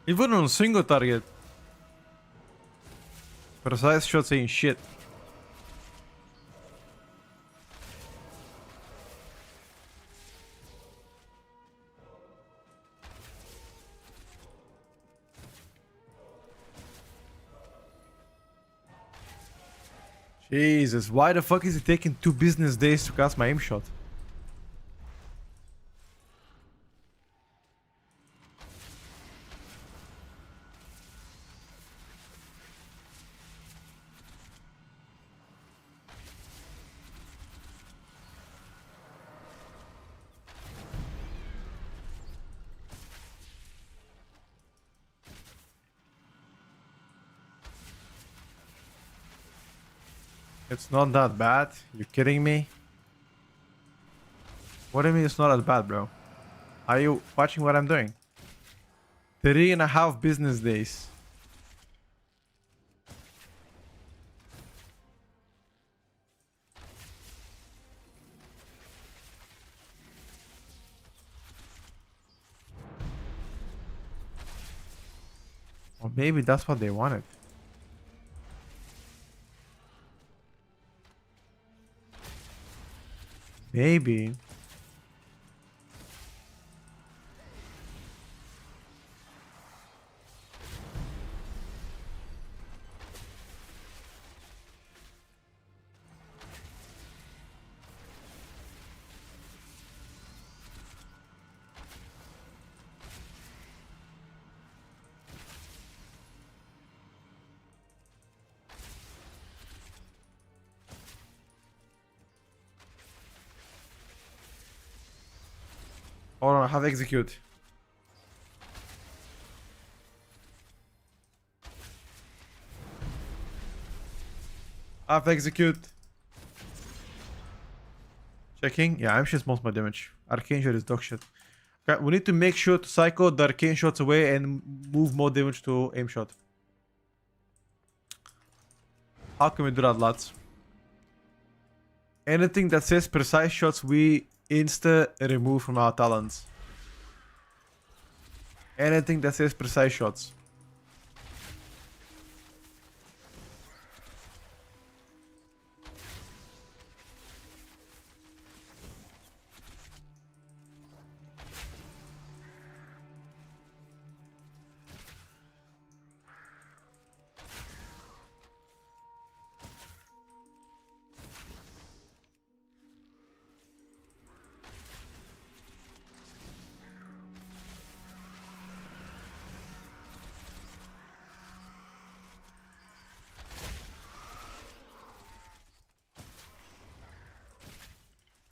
[SPEAKER 1] Even on single target, precise shots ain't shit. Jesus, why the fuck is it taking 2 business days to cast my aim shot? It's not that bad. You kidding me? What do you mean it's not that bad, bro? Are you watching what I'm doing? 3.5 business days. Maybe that's what they wanted. Maybe. Hold on, I have to execute. I have to execute. Checking. Yeah, I'm just most my damage. Arcane shot is dog shit. Okay, we need to make sure to cycle the arcane shots away and move more damage to aim shot. How can we do that, lads? Anything that says precise shots, we insta remove from our talents. Anything that says precise shots.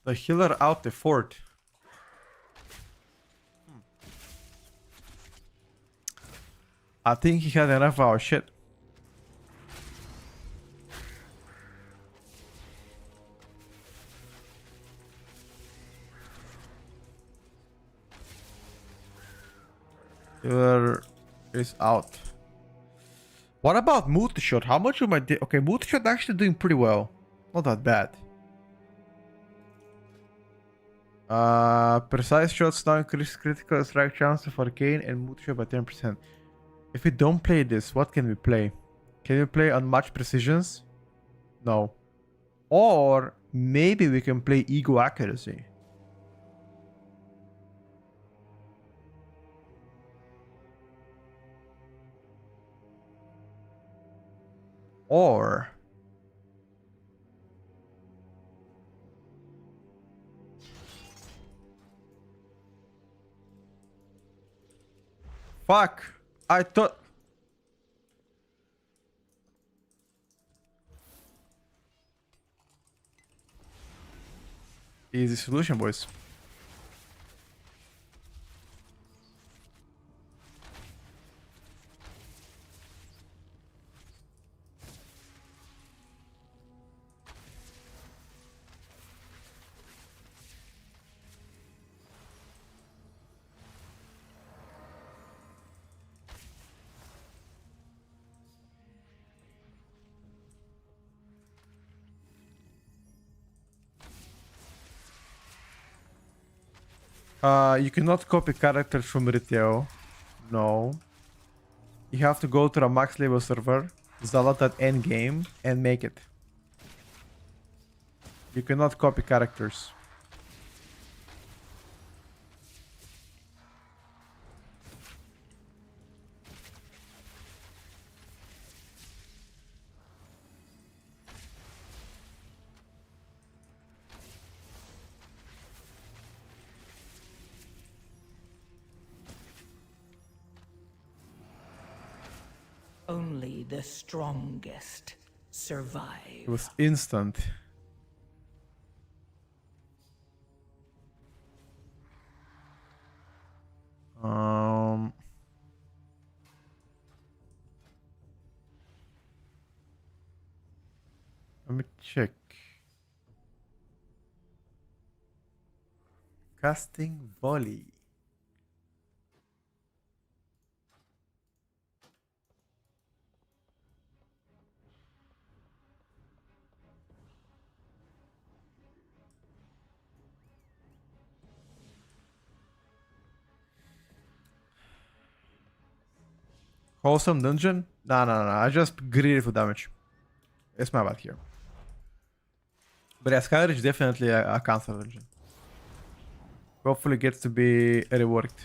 [SPEAKER 1] The healer out the fort. I think he had enough of our shit. Healer is out. What about multi-shot? How much of my... Okay, multi-shot actually doing pretty well. Not that bad. Precise shots now increase critical strike chance of arcane and multi-shot by 10%. If we don't play this, what can we play? Can we play unmatched precisions? No. Or maybe we can play ego accuracy. Or... Fuck! I thought... Easy solution, boys. You cannot copy characters from retail. No. You have to go to a max level server, Zalat at endgame, and make it. You cannot copy characters.
[SPEAKER 2] Only the strongest survive.
[SPEAKER 1] It was instant. Let me check. Casting volley. Wholesome dungeon? No. I just greedy for damage. It's my bad here. But yeah, Skyrim is definitely a cancer dungeon. Hopefully gets to be reworked.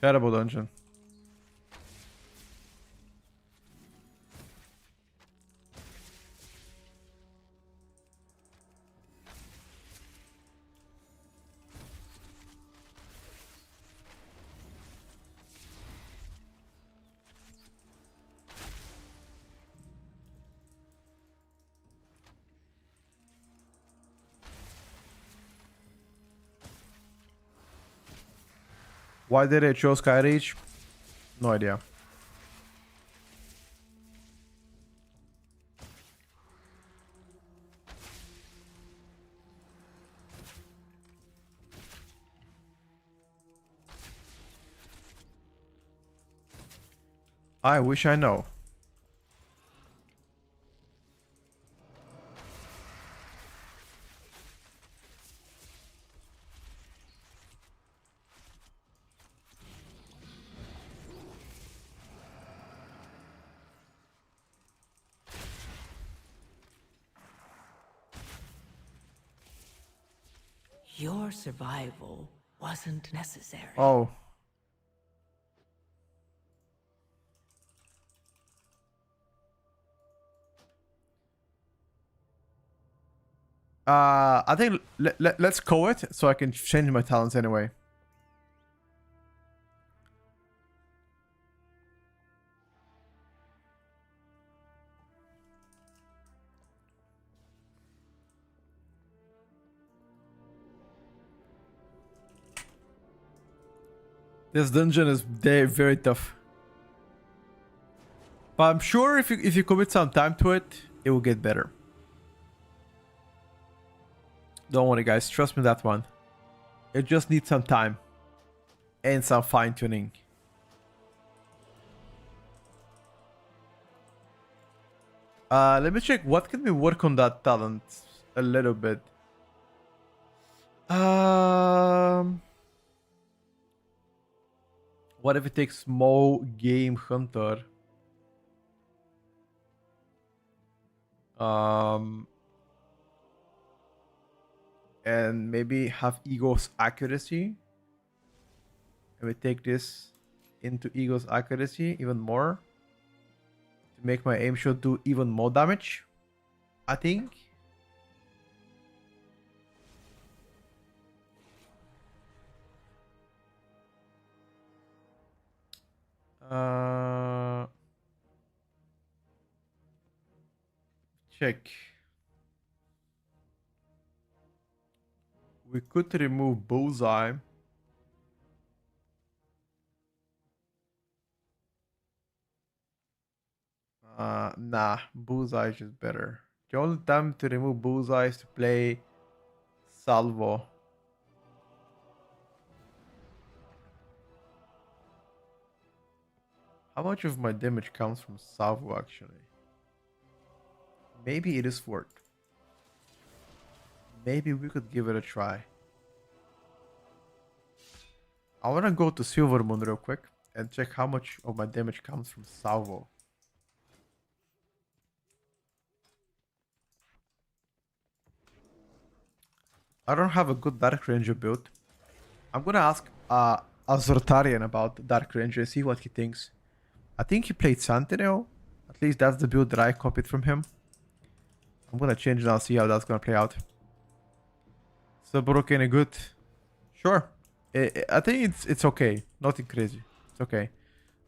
[SPEAKER 1] Terrible dungeon. Why did I choose Skyreach? No idea. I wish I know.
[SPEAKER 2] Your survival wasn't necessary.
[SPEAKER 1] Oh. I think let's call it so I can change my talents anyway. This dungeon is very tough. But I'm sure if you commit some time to it, it will get better. Don't worry guys, trust me that one. It just needs some time. And some fine tuning. Let me check what can we work on that talent a little bit. What if it takes small game hunter? And maybe have Ego's accuracy. And we take this into Ego's accuracy even more. To make my aim shot do even more damage. I think. Check. We could remove Bullseye. Nah, Bullseye is just better. The only time to remove Bullseye is to play Salvo. How much of my damage comes from Salvo actually? Maybe it is worth. Maybe we could give it a try. I wanna go to Silvermoon real quick and check how much of my damage comes from Salvo. I don't have a good Dark Ranger build. I'm gonna ask a Zortarian about Dark Ranger and see what he thinks. I think he played Sentinel. At least that's the build that I copied from him. I'm gonna change now, see how that's gonna play out. Subrok any good? Sure. I think it's okay. Nothing crazy. It's okay.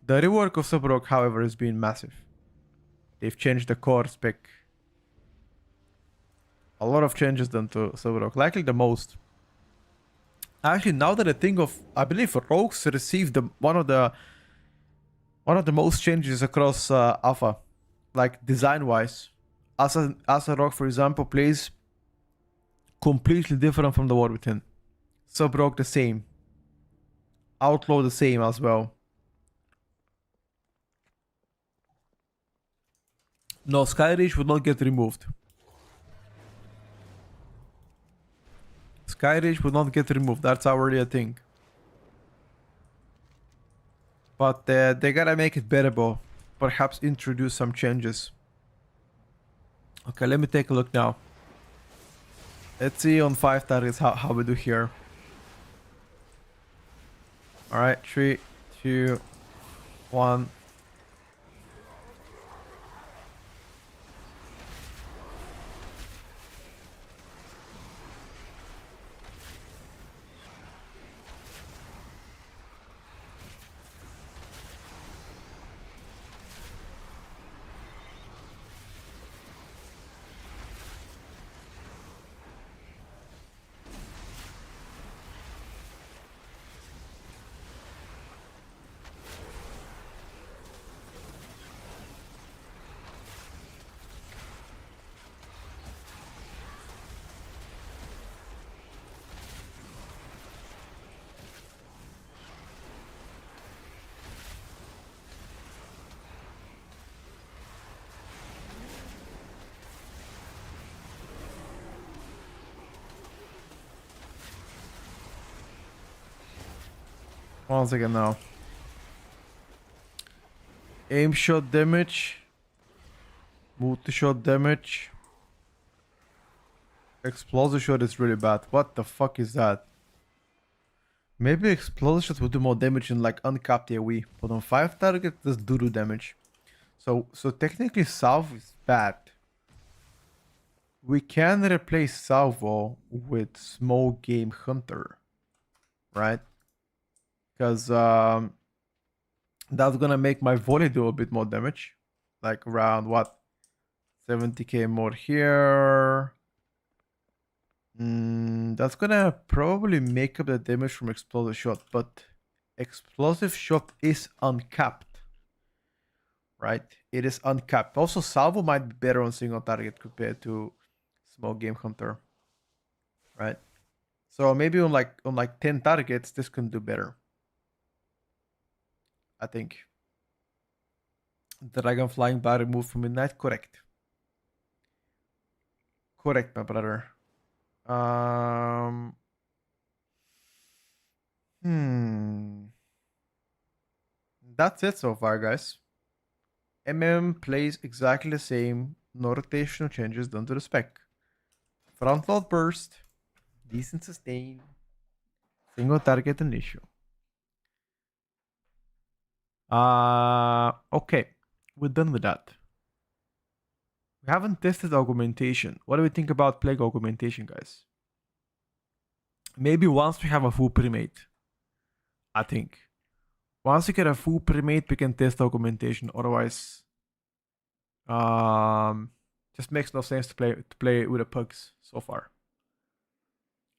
[SPEAKER 1] The rework of Subrok, however, has been massive. They've changed the core spec. A lot of changes done to Subrok. Likely the most. Actually, now that I think of, I believe Rogues received one of the most changes across Alpha, like design-wise. Rock, for example, plays completely different from the War Within. Sub Rock the same. Outlaw the same as well. No, Skyreach would not get removed. Skyreach would not get removed. That's already a thing. But they gotta make it bearable. Perhaps introduce some changes. Okay, let me take a look now. Let's see on 5 targets how we do here. Alright, 3, 2, 1. Once again now. Aim shot damage. Multi-shot damage. Explosive shot is really bad. What the fuck is that? Maybe explosive shot would do more damage in like uncapped AoE. But on 5 targets, it does do damage. So technically salvo is bad. We can replace salvo with small game hunter. Right? Because that's gonna make my volley do a bit more damage. Like around what? 70k more here. That's gonna probably make up the damage from explosive shot, but explosive shot is uncapped. Right? It is uncapped. Also, salvo might be better on single target compared to small game hunter. Right? So maybe on like 10 targets, this can do better. I think. Dragon flying bar removed from midnight. Correct. Correct, my brother. That's it so far, guys. Plays exactly the same. No rotational changes done to the spec. Front load burst. Decent sustain. Single target initial. Okay. We're done with that. We haven't tested augmentation. What do we think about plague augmentation, guys? Maybe once we have a full primate. I think. Once we get a full primate, we can test augmentation. Otherwise, just makes no sense to play with the pugs so far.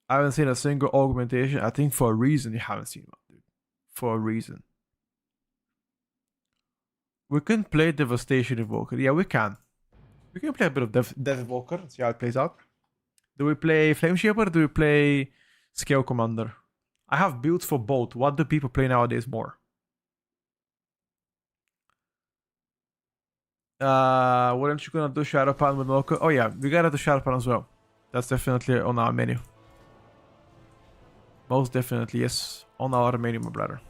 [SPEAKER 1] I haven't seen a single augmentation. I think for a reason you haven't seen one, dude. For a reason. We can play Devastation Evoker. Yeah, we can. We can play a bit of Death Evoker and see how it plays out. Do we play Flame Shaper or do we play Scale Commander? I have builds for both. What do people play nowadays more? Weren't you gonna do Shadowpan with Loco? Oh yeah, we gotta do Shadowpan as well. That's definitely on our menu. Most definitely, yes. On our menu, my brother.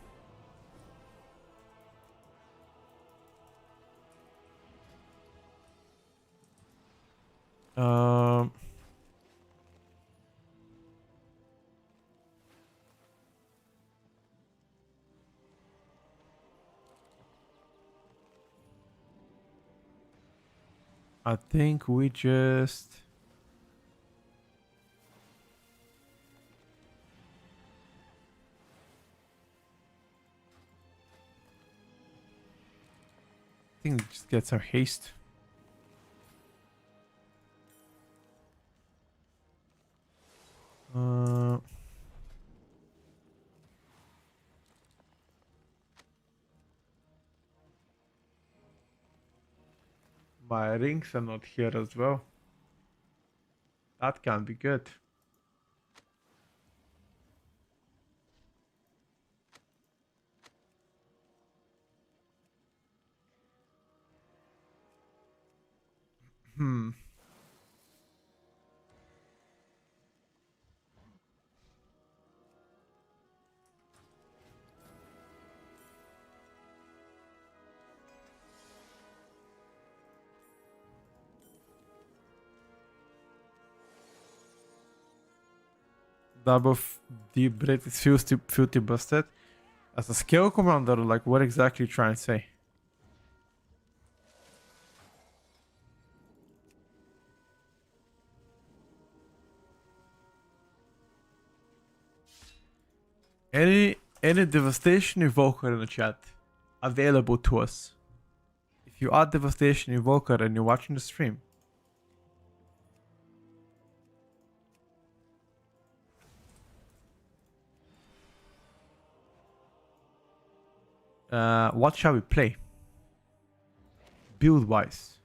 [SPEAKER 1] I think we just... I think we just get some haste. My rings are not here as well. That can be good. Hmm. Double deep breath is filthy busted. As a skill commander, like what exactly you trying to say? Any devastation evoker in the chat available to us. If you are devastation evoker and you're watching the stream, what shall we play? Build wise.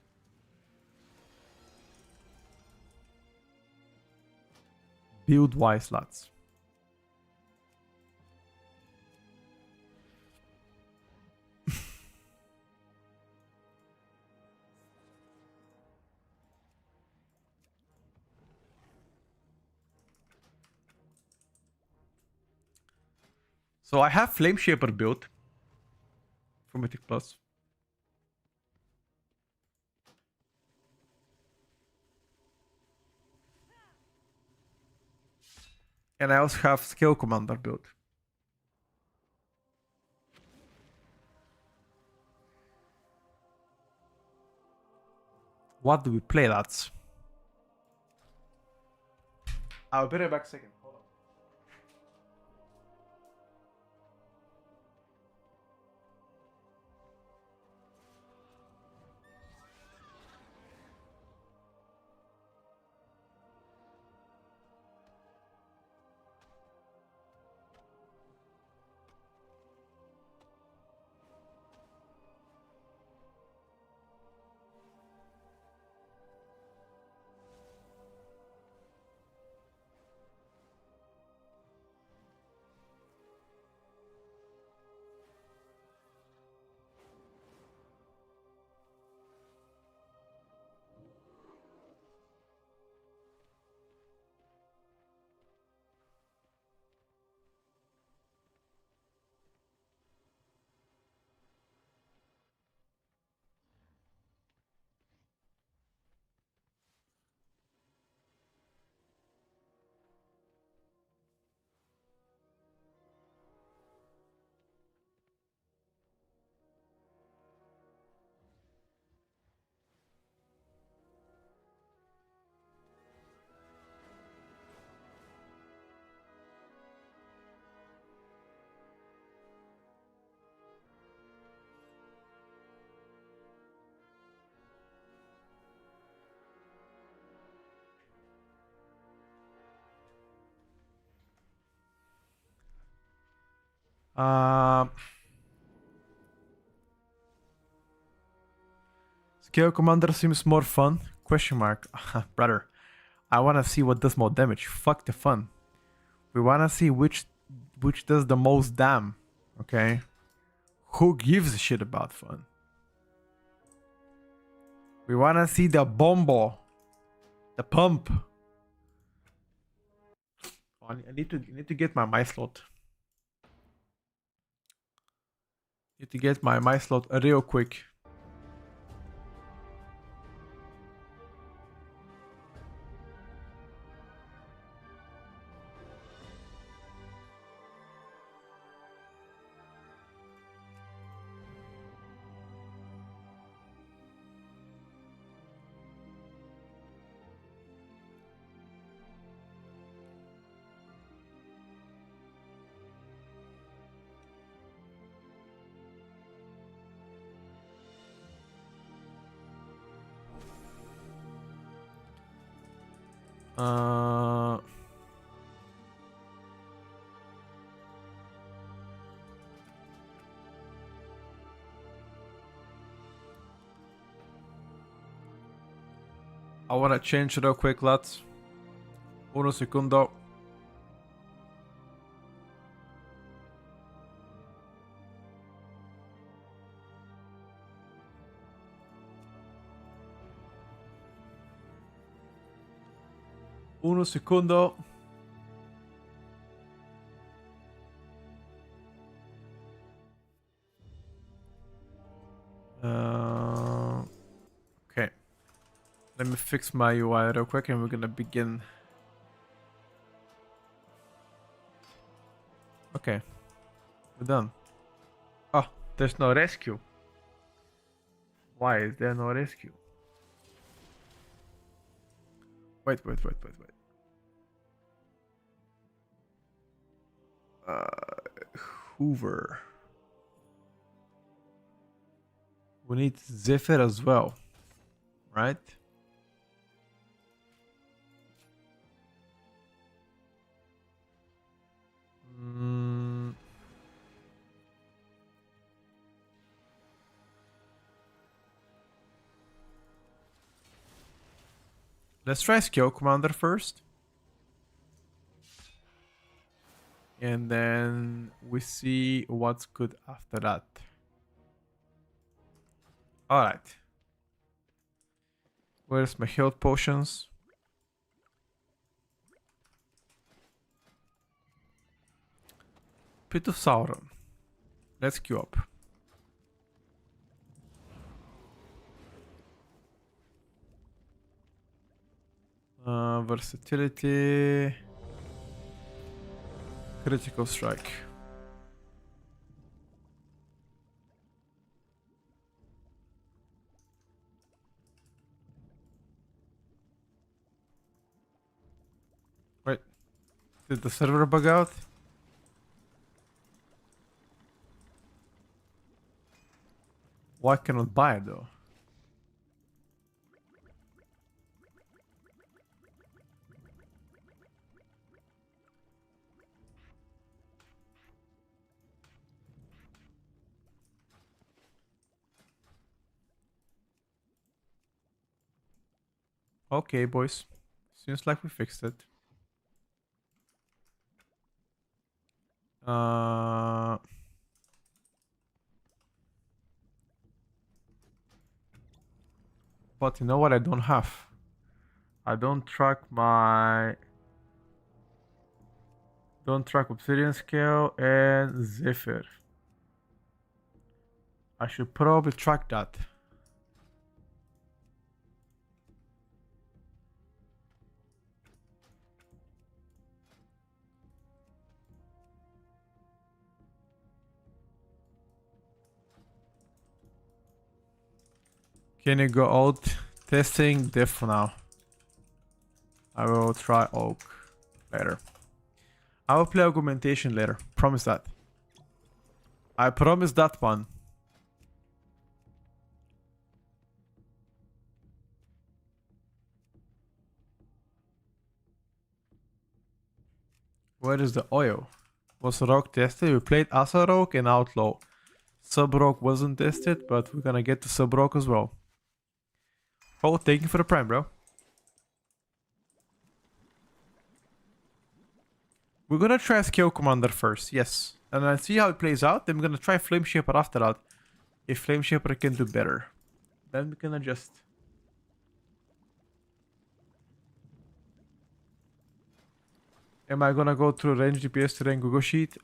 [SPEAKER 1] Build wise, lads. So I have Flame Shaper built for Mythic Plus. And I also have Skill Commander built. What do we play, lads? I'll be right back a second. Hold on. Scale Commander seems more fun. Question mark. Brother, I wanna see what does more damage. Fuck the fun. We wanna see which does the most damn. Okay? Who gives a shit about fun? We wanna see the bombo. The pump. Oh, I need to get my slot. Need to get my slot real quick. Uh I wanna change real quick, lads. Uno segundo. Uno segundo. Okay. Let me fix my UI real quick and we're gonna begin. Okay. We're done. Oh, there's no rescue. Why is there no rescue? Wait. Hoover. We need Zephyr as well, right? Let's try Skill Commander first. And then we see what's good after that. Alright. Where's my health potions? Pit of Sauron. Let's queue up. Versatility. Critical strike. Wait. Did the server bug out? Why cannot buy it though? Okay, boys. Seems like we fixed it. But you know what I don't have? I don't track Obsidian Scale and Zephyr. I should probably track that. Can you go out testing diff for now? I will try Oak later. I will play Augmentation later. Promise that. I promise that one. Where is the oil? Was Rogue tested? We played Asa Rogue and Outlaw. Sub Rogue wasn't tested, but we're gonna get to Sub Rogue as well. Oh, thank you for the prime, bro. We're gonna try Skill Commander first, yes. And then see how it plays out. Then we're gonna try Flame Shaper after that. If Flame Shaper can do better, then we can adjust. Am I gonna go through range DPS to rank Google Sheet?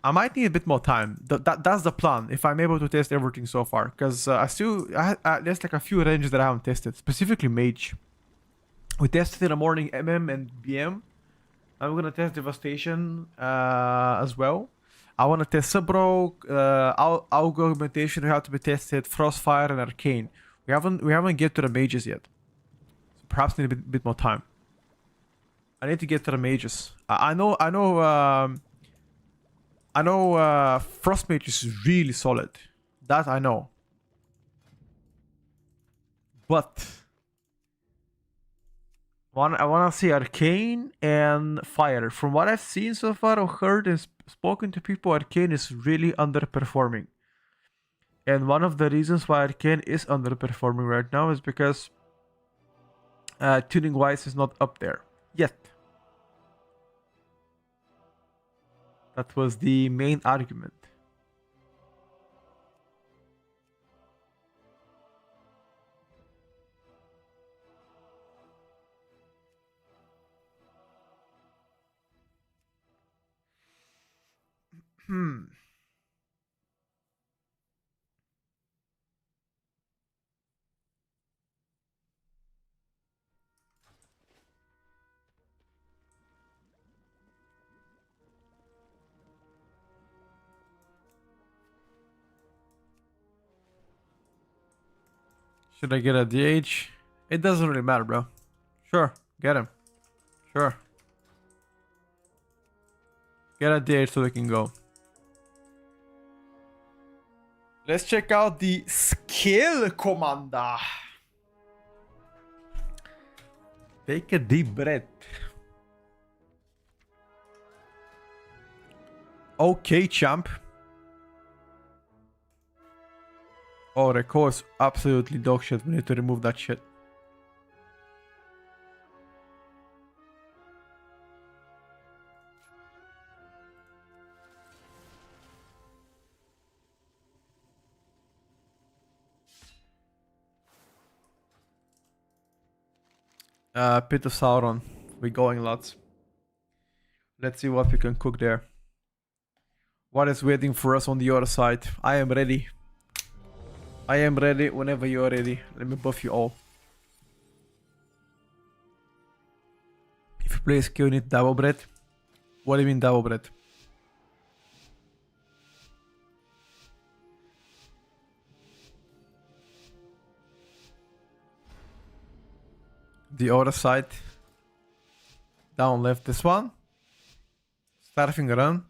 [SPEAKER 1] I might need a bit more time. That's the plan. If I'm able to test everything so far, because there's like a few ranges that I haven't tested, specifically Mage. We tested in the morning MM and BM. I'm gonna test Devastation as well. I wanna test Sub-Rogue, Augmentation have to be tested, Frostfire and Arcane. We haven't get to the Mages yet. So perhaps need a bit more time. I need to get to the Mages. I know Frost Mage is really solid. That I know. But I wanna see Arcane and Fire. From what I've seen so far or heard and spoken to people, Arcane is really underperforming. And one of the reasons why Arcane is underperforming right now is because tuning wise is not up there yet. That was the main argument. Should I get a DH? It doesn't really matter, bro. Sure, get him. Sure. Get a DH so we can go. Let's check out the skill commander. Take a deep breath. Okay, champ. Oh, Reco is absolutely dog shit. We need to remove that shit. Pit of Sauron. We're going lots. Let's see what we can cook there. What is waiting for us on the other side? I am ready. I am ready whenever you are ready. Let me buff you all. If you play skill, you need double bread. What do you mean double bread? The other side. Down left, this one. Starving around.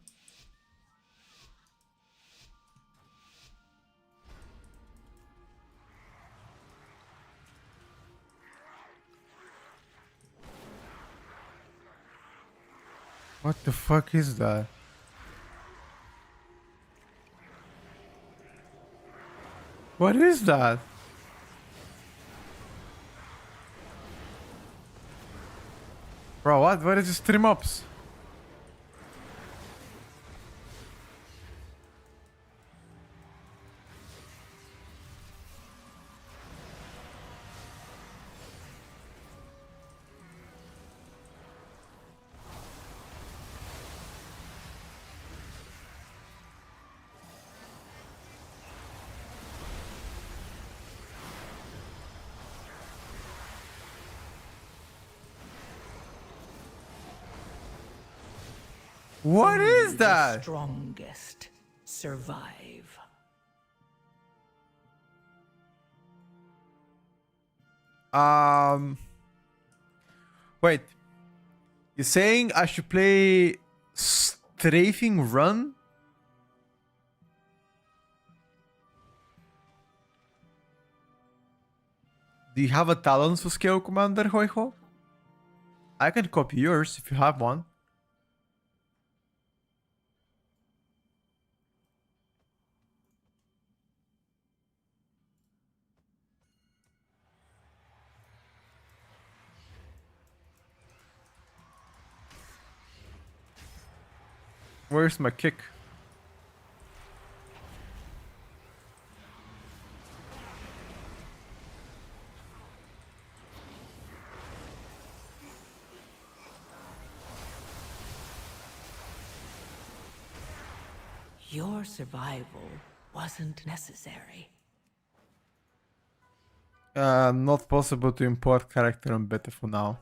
[SPEAKER 1] What the fuck is that? What is that? Bro, what is this stream ups? What is
[SPEAKER 2] The
[SPEAKER 1] that?
[SPEAKER 2] strongest survive.
[SPEAKER 1] Wait. You're saying I should play strafing run? Do you have a talent for skill commander, Hoiho? I can copy yours if you have one. Where's my kick?
[SPEAKER 2] Your survival wasn't necessary.
[SPEAKER 1] Not possible to import character on beta for now.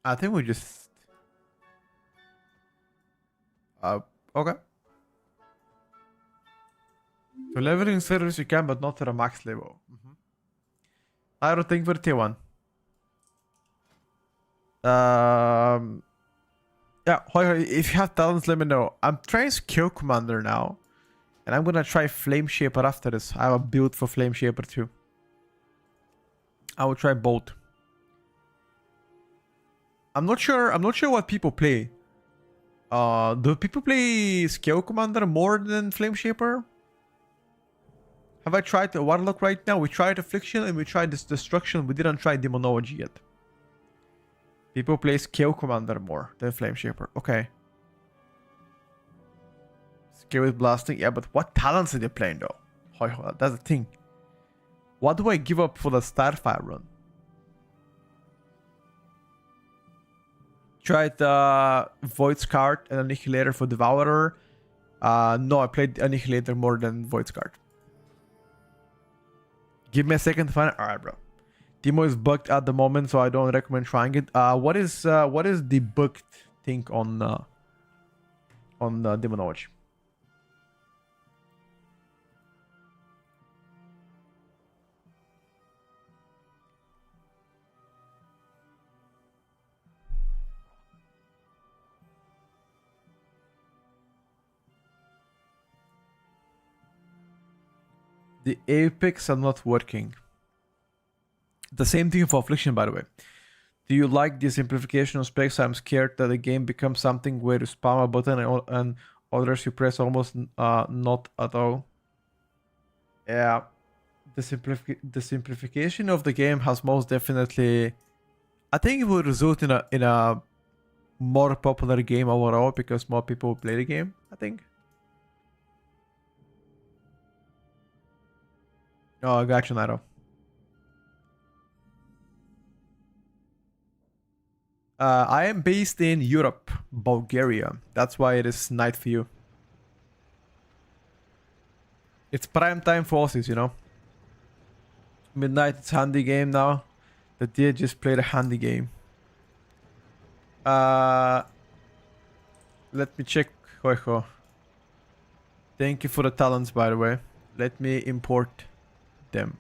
[SPEAKER 1] I think we just... okay. To leveling service you can, but not to a max level. I don't think we're tier 1. Yeah, if you have talents, let me know. I'm trying skill commander now. And I'm gonna try Flame Shaper after this. I have a build for Flame Shaper too. I will try both. I'm not sure what people play. Do people play Scale Commander more than Flame Shaper? Have I tried the Warlock right now? We tried Affliction and we tried this Destruction. We didn't try Demonology yet. People play Scale Commander more than Flame Shaper. Okay. Scale with Blasting. Yeah, but what talents are they playing though? That's the thing. What do I give up for the Starfire run? Tried Void's card and Annihilator for Devourer. No, I played Annihilator more than Void's card. Give me a second to find it. Alright, bro. Demo is bugged at the moment, so I don't recommend trying it. What is the bugged thing on Demonology? The Apex are not working. The same thing for Affliction, by the way. Do you like the simplification of specs? I'm scared that the game becomes something where you spam a button and others you press almost not at all. Yeah, the simplification of the game has most definitely. I think it will result in a more popular game overall because more people play the game. I think. Oh, I got you, Nairo. I am based in Europe, Bulgaria. That's why it is night for you. It's prime time for Aussies, you know. Midnight, it's handy game now. The deer just played a handy game. Let me check. Thank you for the talents, by the way. Let me import them.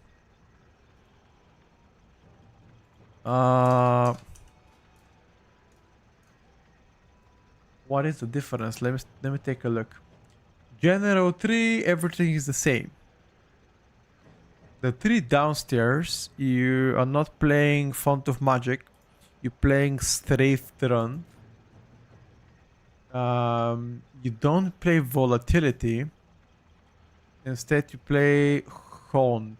[SPEAKER 1] What is the difference? Let me take a look. General 3, everything is the same. The 3 downstairs, you are not playing Font of Magic. You're playing Strafe Run. You don't play Volatility. Instead, you play Hound.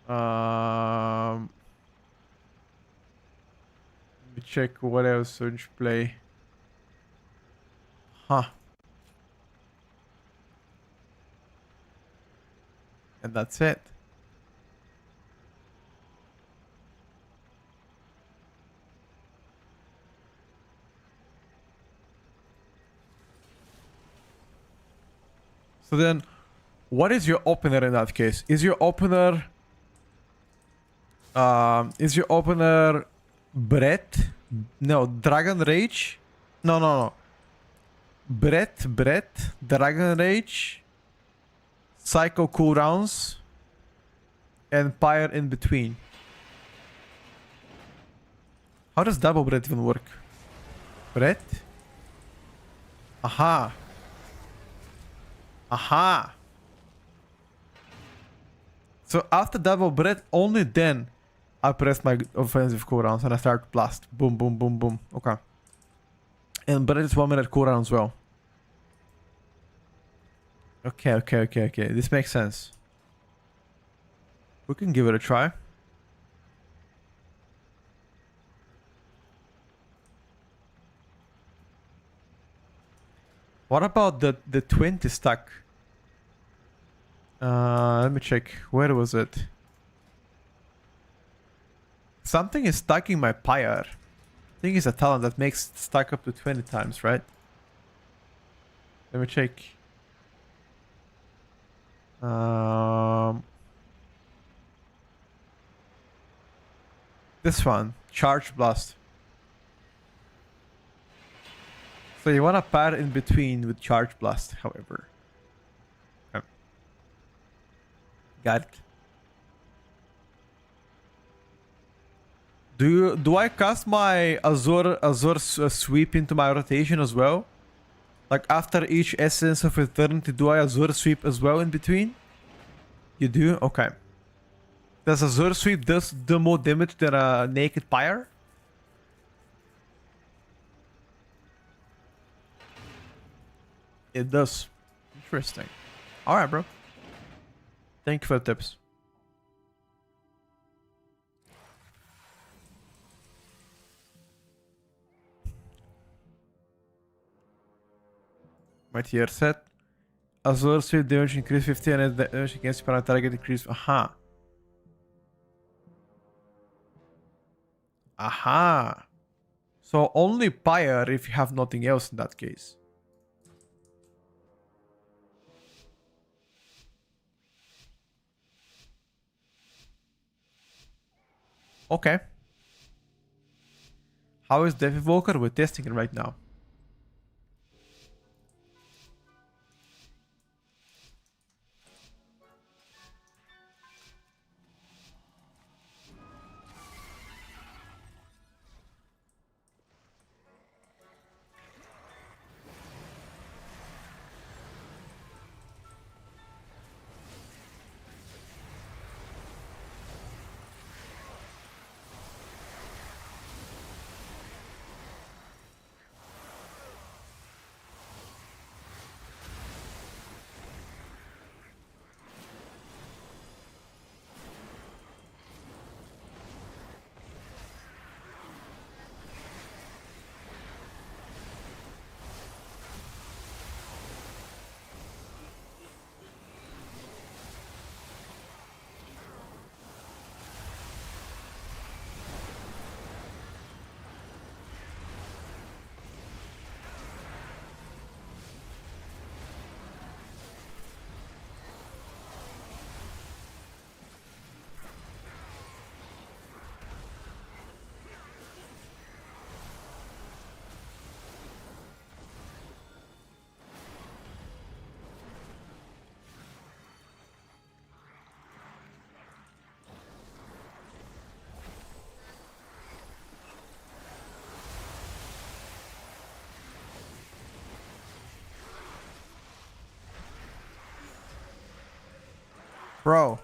[SPEAKER 1] Let me check what else should you play. Huh. And that's it. So then, what is your opener in that case? Is your opener Brett? No, Dragon Rage? No. Brett, Dragon Rage, Psycho cooldowns, and Pyre in between. How does double Brett even work? Brett? Aha. So after double Brett, only then I press my offensive cooldowns and I start blast. Boom, boom, boom, boom. Okay. And Brett is 1 minute cooldown as well. Okay. This makes sense. We can give it a try. What about the 20 stack? Let me check. Where was it? Something is stacking my Pyre. I think it's a talent that makes stack up to 20 times, right? Let me check. This one, Charge Blast. So you want to pair in between with Charge Blast, however. Okay. Got it. Do I cast my Azure sweep into my rotation as well? Like after each Essence of Eternity, do I Azure sweep as well in between? You do? Okay. Does a Azure Sweep does the more damage than a Naked Pyre? It does. Interesting. Alright, bro. Thank you for the tips. My tier set. Azure Sweep damage increase 50 and damage against parent target increase. Aha. Aha. So only Pyre if you have nothing else in that case. Okay. How is Dev Evoker? We're testing it right now. Bro.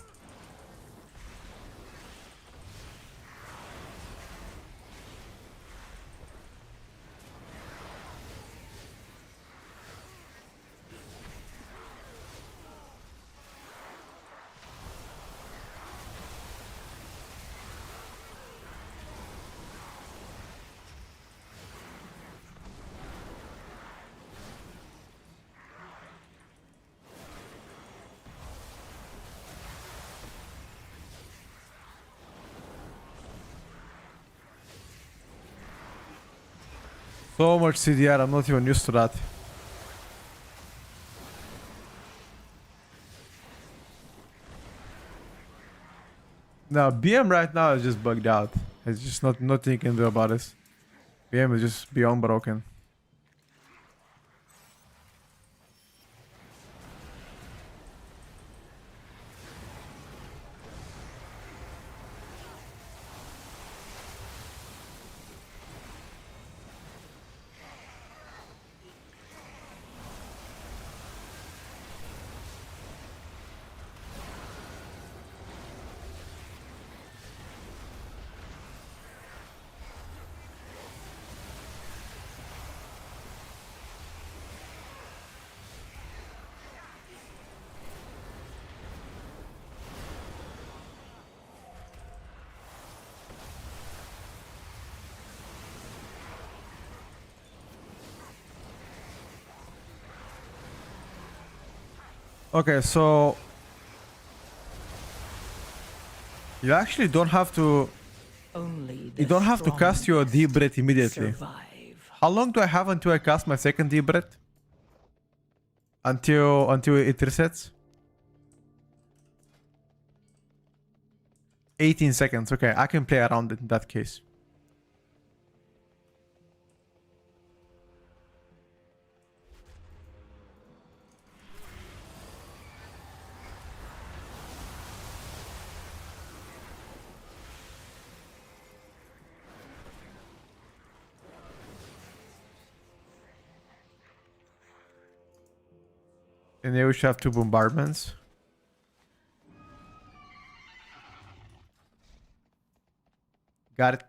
[SPEAKER 1] So much CDR, I'm not even used to that. Now, BM right now is just bugged out. It's just nothing you can do about it. BM is just beyond broken. Okay, so you actually don't have to. You don't have to cast your deep breath immediately.
[SPEAKER 2] Survive.
[SPEAKER 1] How long do I have until I cast my second deep breath? Until it resets? 18 seconds. Okay, I can play around it in that case. And then we should have two bombardments. Got it.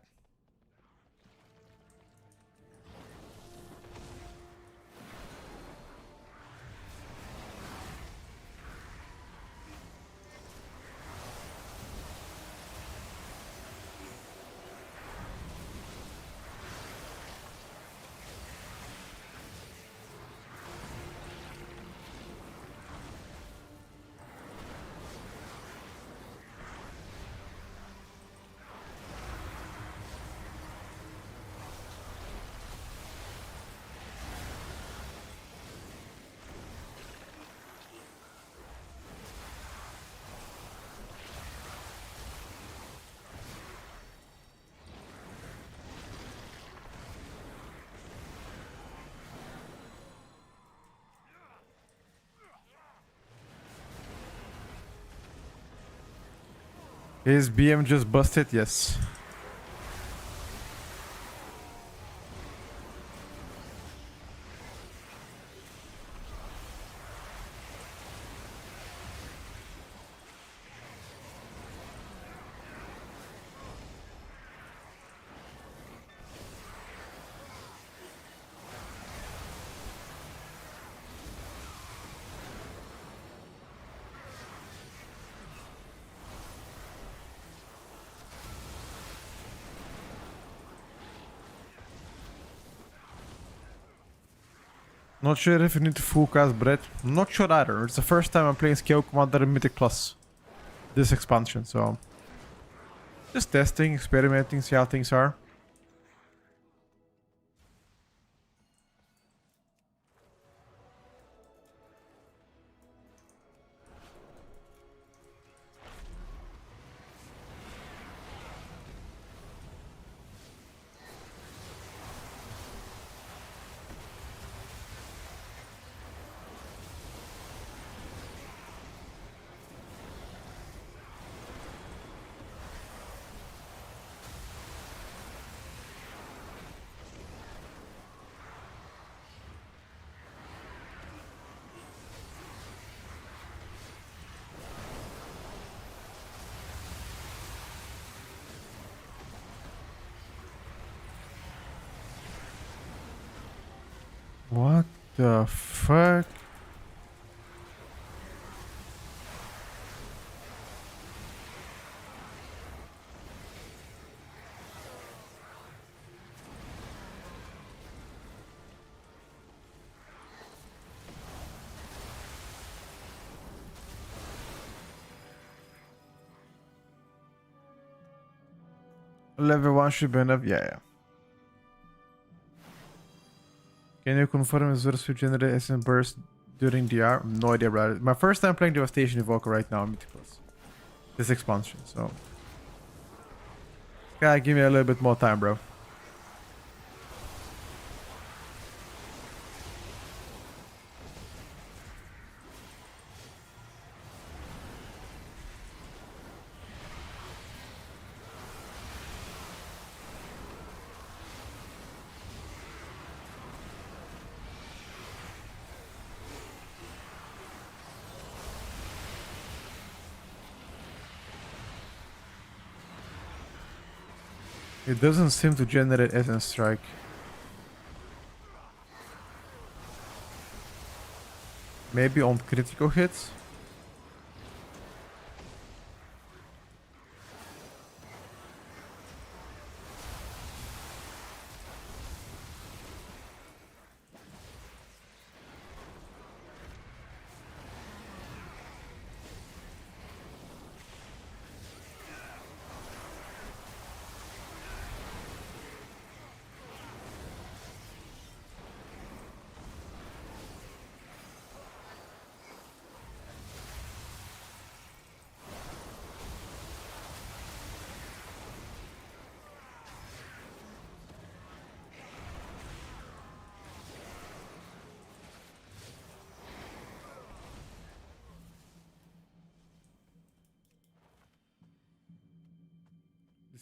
[SPEAKER 1] Is BM just busted? Yes. Not sure if you need to full cast Bread. Not sure either. It's the first time I'm playing Scale Commander in Mythic Plus. This expansion, so... Just testing, experimenting, see how things are. What the fuck? Level 1 should be enough. Yeah. Can you confirm if Zerus will generate SM burst during DR? No idea about it. My first time playing Devastation Evoker right now in Mythic Plus. This expansion, so... Gotta give me a little bit more time, bro. It doesn't seem to generate Essence Strike. Maybe on critical hits?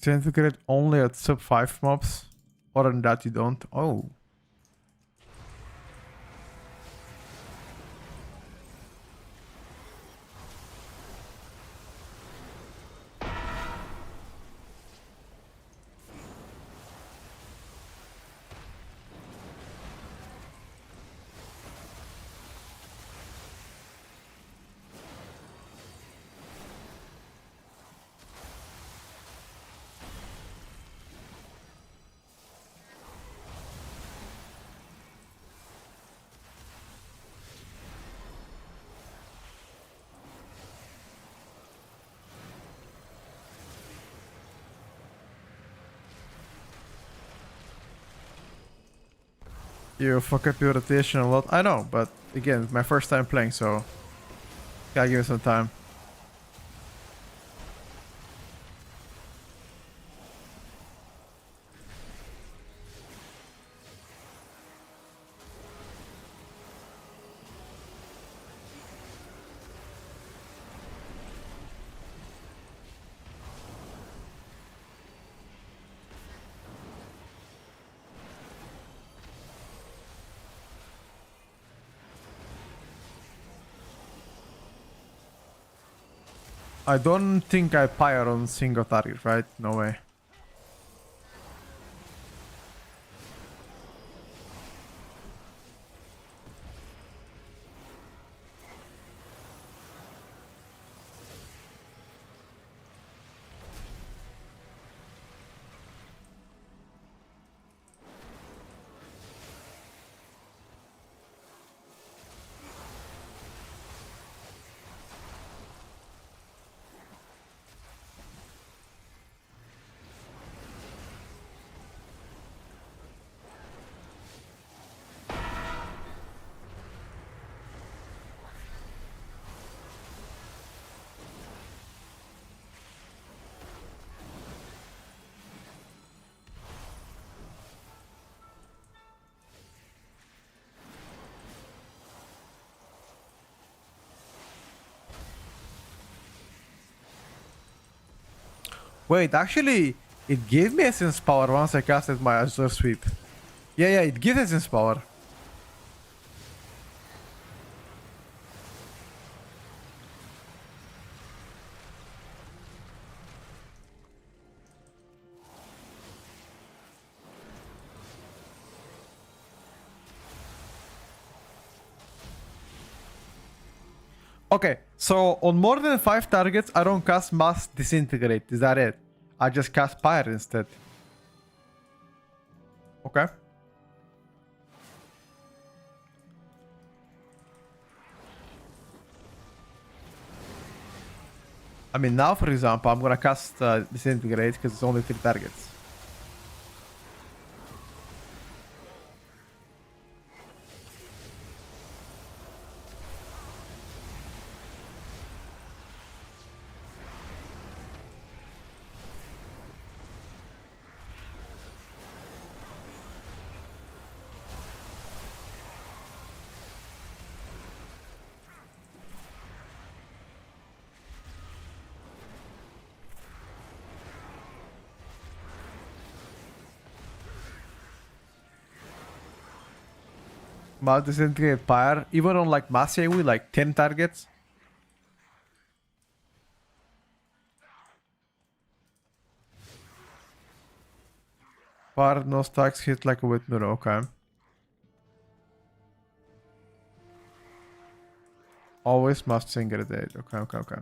[SPEAKER 1] Disintegrate only at sub 5 mobs. Other than that you don't. Oh. You fuck up your rotation a lot. I know, but again, it's my first time playing, so gotta give it some time. I don't think I fire on single target, right? No way. Wait, actually, it gave me essence power once I casted my Azure Sweep. Yeah, it gives essence power. Okay, so on more than 5 targets, I don't cast Mass Disintegrate. Is that it? I just cast Fire instead. Okay. I mean, now, for example, I'm gonna cast Disintegrate because it's only 3 targets. Mass Disintegrate Fire, even on like Mass AoE, like 10 targets. Fire, no stacks, hit like a wet mirror. Okay. Always must Disintegrate. Okay.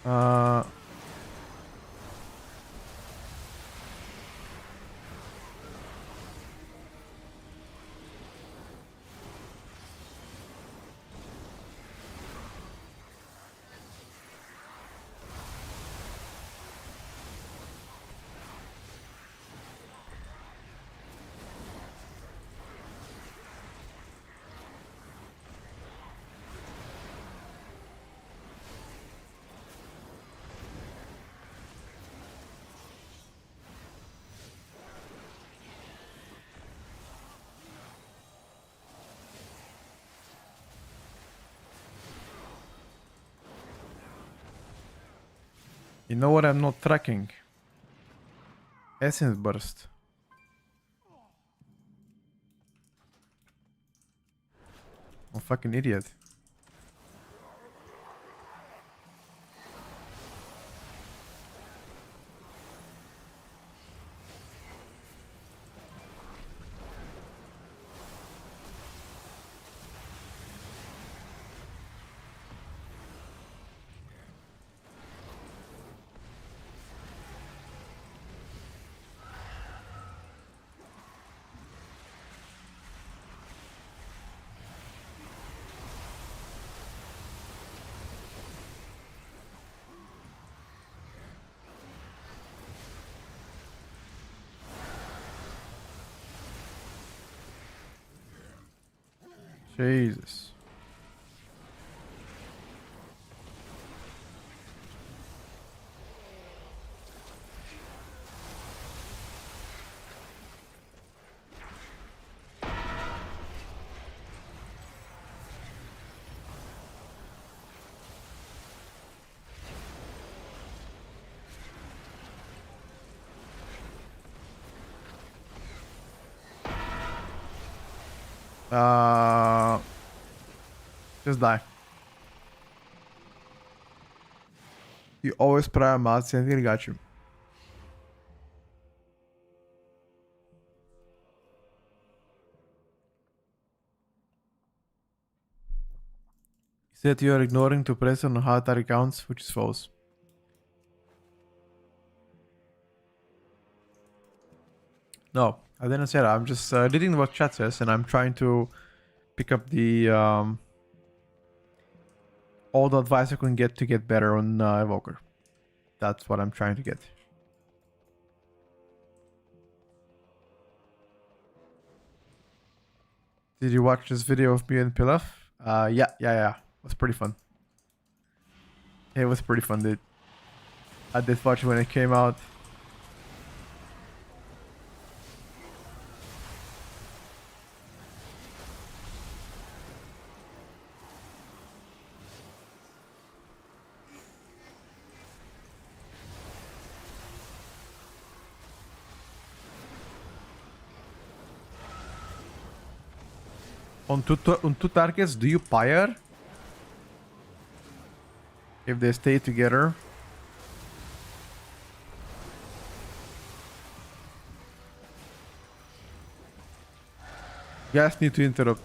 [SPEAKER 1] Uh, you know what I'm not tracking? Essence Burst. I'm a fucking idiot. Jesus. Just die. You always prior mods, I think I got you. You said you are ignoring to press on hard accounts, which is false. No, I didn't say that. I'm just reading what chat says, and I'm trying to pick up the all the advice I can get to get better on evoker. That's what I'm trying to get. Did you watch this video of me and Pilaf? Yeah. It was pretty fun. It was pretty fun, dude. I did watch it when it came out. On two targets, do you pyre? If they stay together. You guys need to interrupt.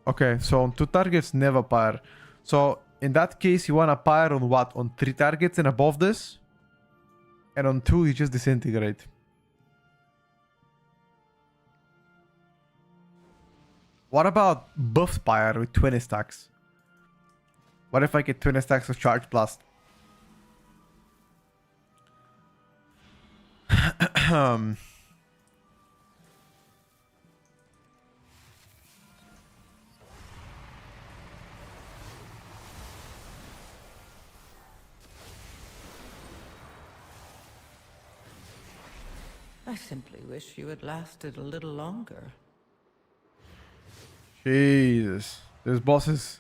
[SPEAKER 1] Okay, so on two targets, never pyre. So in that case, you wanna pyre on what? On 3 targets and above this? And on 2, you just disintegrate. What about buff pyre with 20 stacks? What if I get 20 stacks of charge blast?
[SPEAKER 2] I simply wish you had lasted a little longer.
[SPEAKER 1] Jesus. This boss is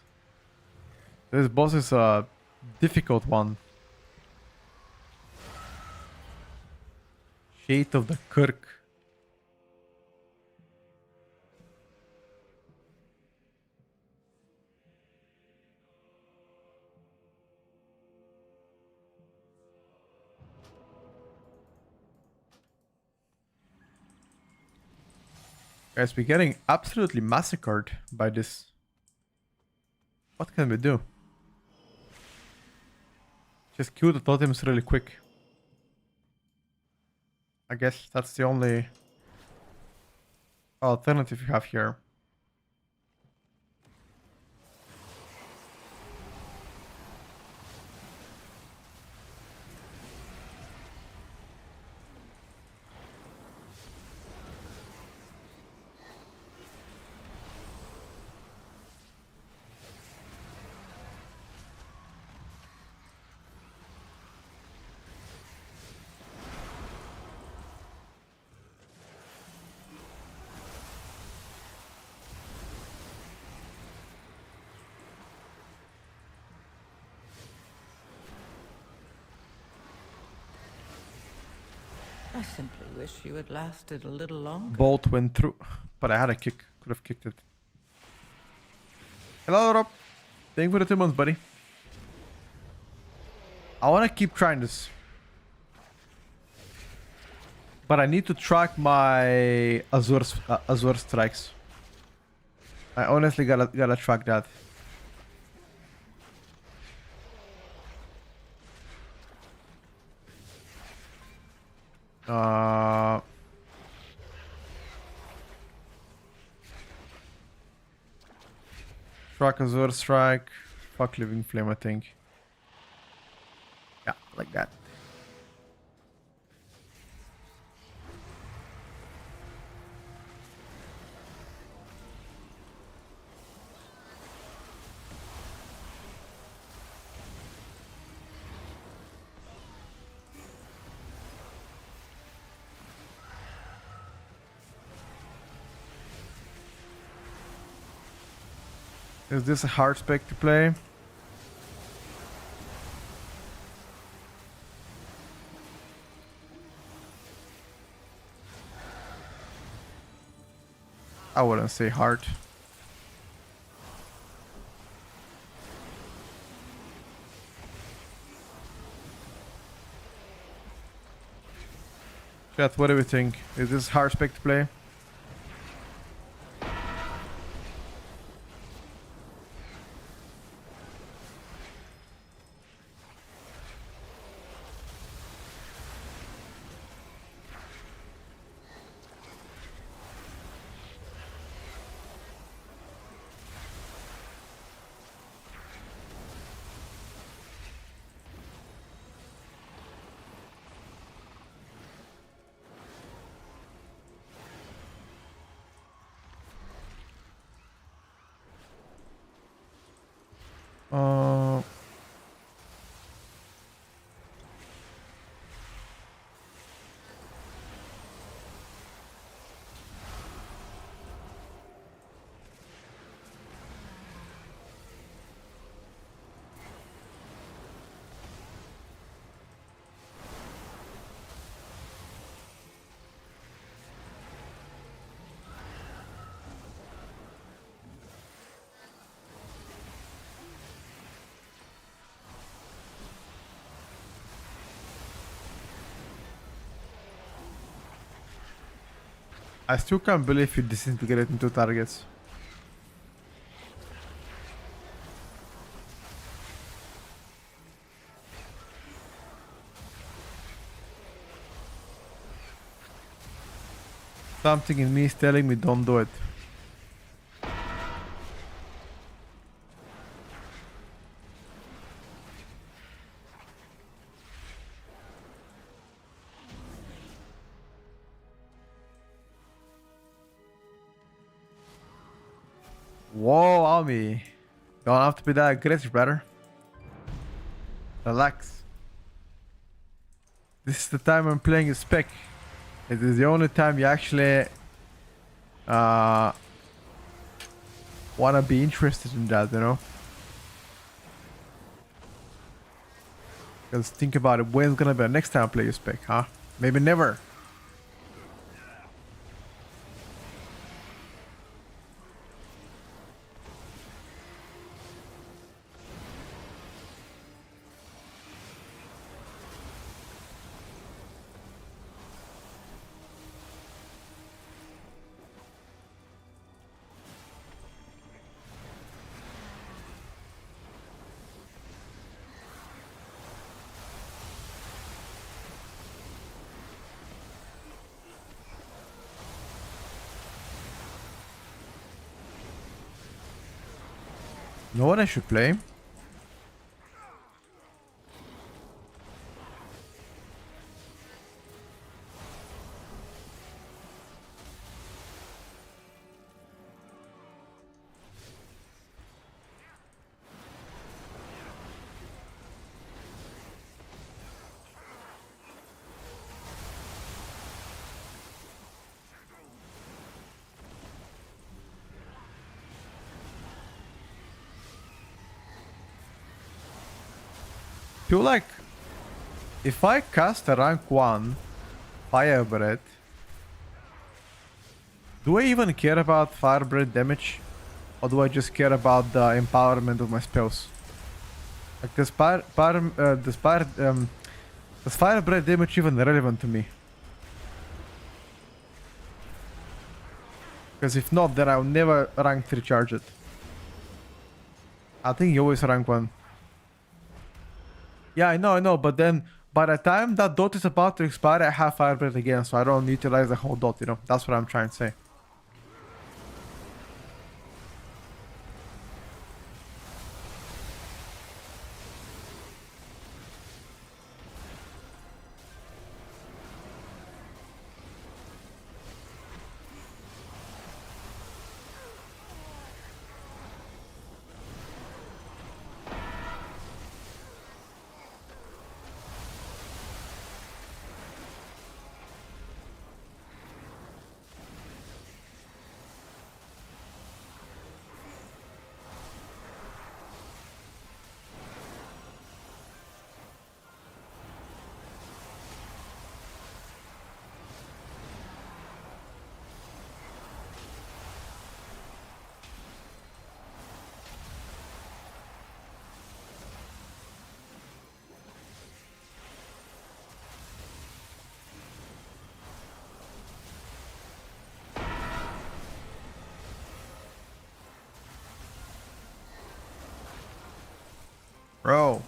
[SPEAKER 1] a difficult one. Shade of the Kirk. Guys, we're getting absolutely massacred by this. What can we do? Just kill the totems really quick. I guess that's the only alternative you have here.
[SPEAKER 2] I simply wish you had lasted a little longer.
[SPEAKER 1] Bolt went through, but I had a kick. Could have kicked it. Hello, Rob. Thank you for the 2 months, buddy. I want to keep trying this. But I need to track my Azure strikes. I honestly gotta track that. Track Azure strike Fuck Living Flame, I think. Yeah, like that. Is this a hard spec to play? I wouldn't say hard. Chat, what do we think? Is this hard spec to play? Uh, I still can't believe you disintegrated into targets. Something in me is telling me don't do it. Whoa, Almi. Don't have to be that aggressive, brother. Relax. This is the time I'm playing a spec. It is the only time you actually wanna be interested in that, you know? Because think about it, when's gonna be the next time I play a spec, huh? Maybe never. Know what I should play? Feel like if I cast a rank 1 fire breath, do I even care about fire breath damage? Or do I just care about the empowerment of my spells? Like does fire breath damage even relevant to me? Because if not, then I'll never rank 3 charge it. I think you always rank 1. Yeah, I know, but then by the time that dot is about to expire, I have fire breath again, so I don't utilize the whole dot, you know? That's what I'm trying to say. Bro.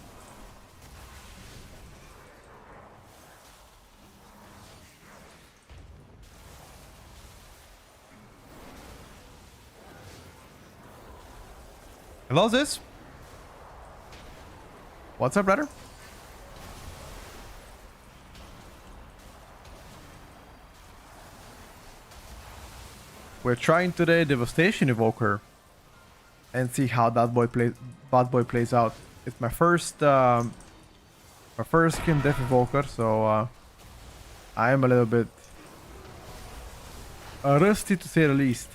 [SPEAKER 1] Hello, this? What's up, brother? We're trying today Devastation evoker and see how that bad boy plays out. It's my first skin death evoker, so I am a little bit rusty to say the least.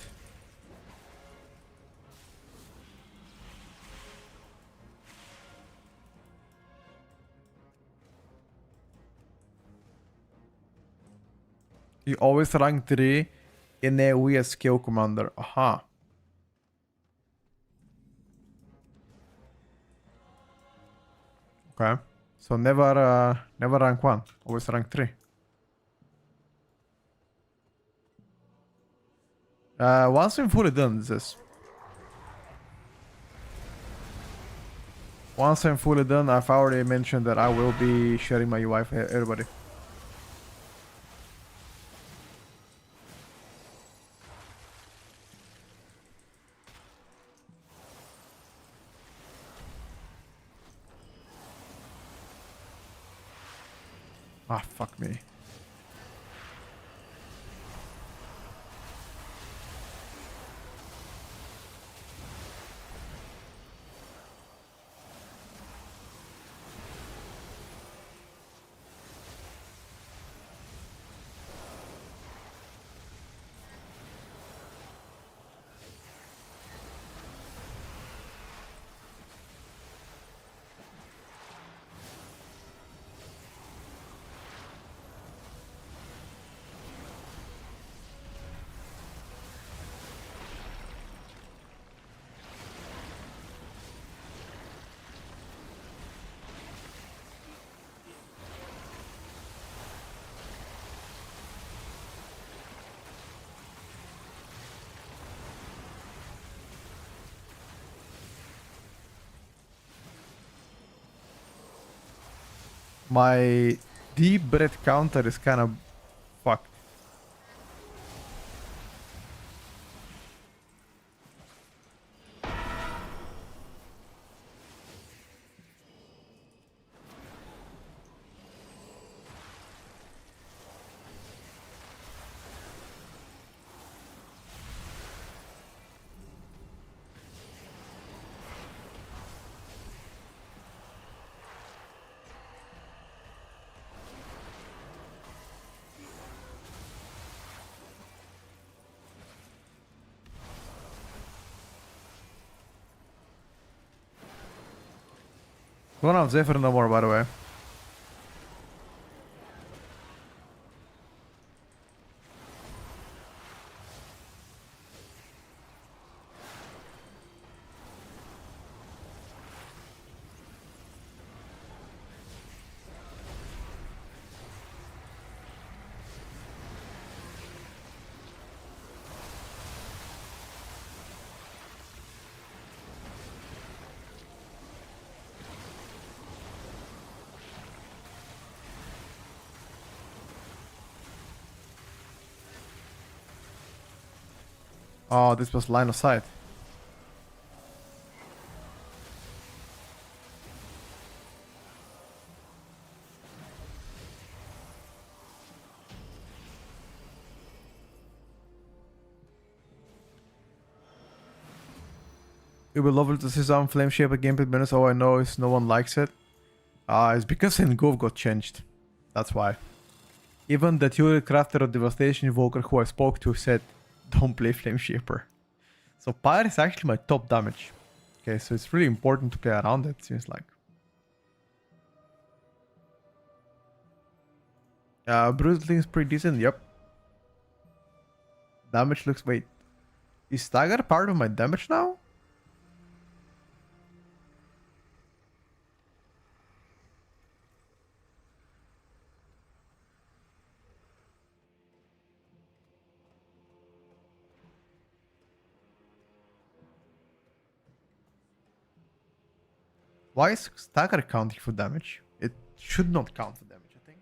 [SPEAKER 1] You always rank 3 in a weird skill commander. Aha. Okay. So never rank 1, always rank 3. Once I'm fully done this. Once I'm fully done, I've already mentioned that I will be sharing my UI for everybody. Ah, fuck me. My deep breath counter is kind of fucked. We don't have Zephyr no more, by the way. Oh, this was line of sight. It would be lovely to see some Flame Shaper gameplay bonus. All I know is no one likes it. It's because Engove got changed. That's why. Even the theory crafter of Devastation Evoker who I spoke to said, don't play Flame Shaper. So Pyre is actually my top damage. Okay, so it's really important to play around it, seems like. Bruising is pretty decent, yep. Damage looks... Wait. Is Stagger part of my damage now? Why is stagger counting for damage? It should not count for damage, I think.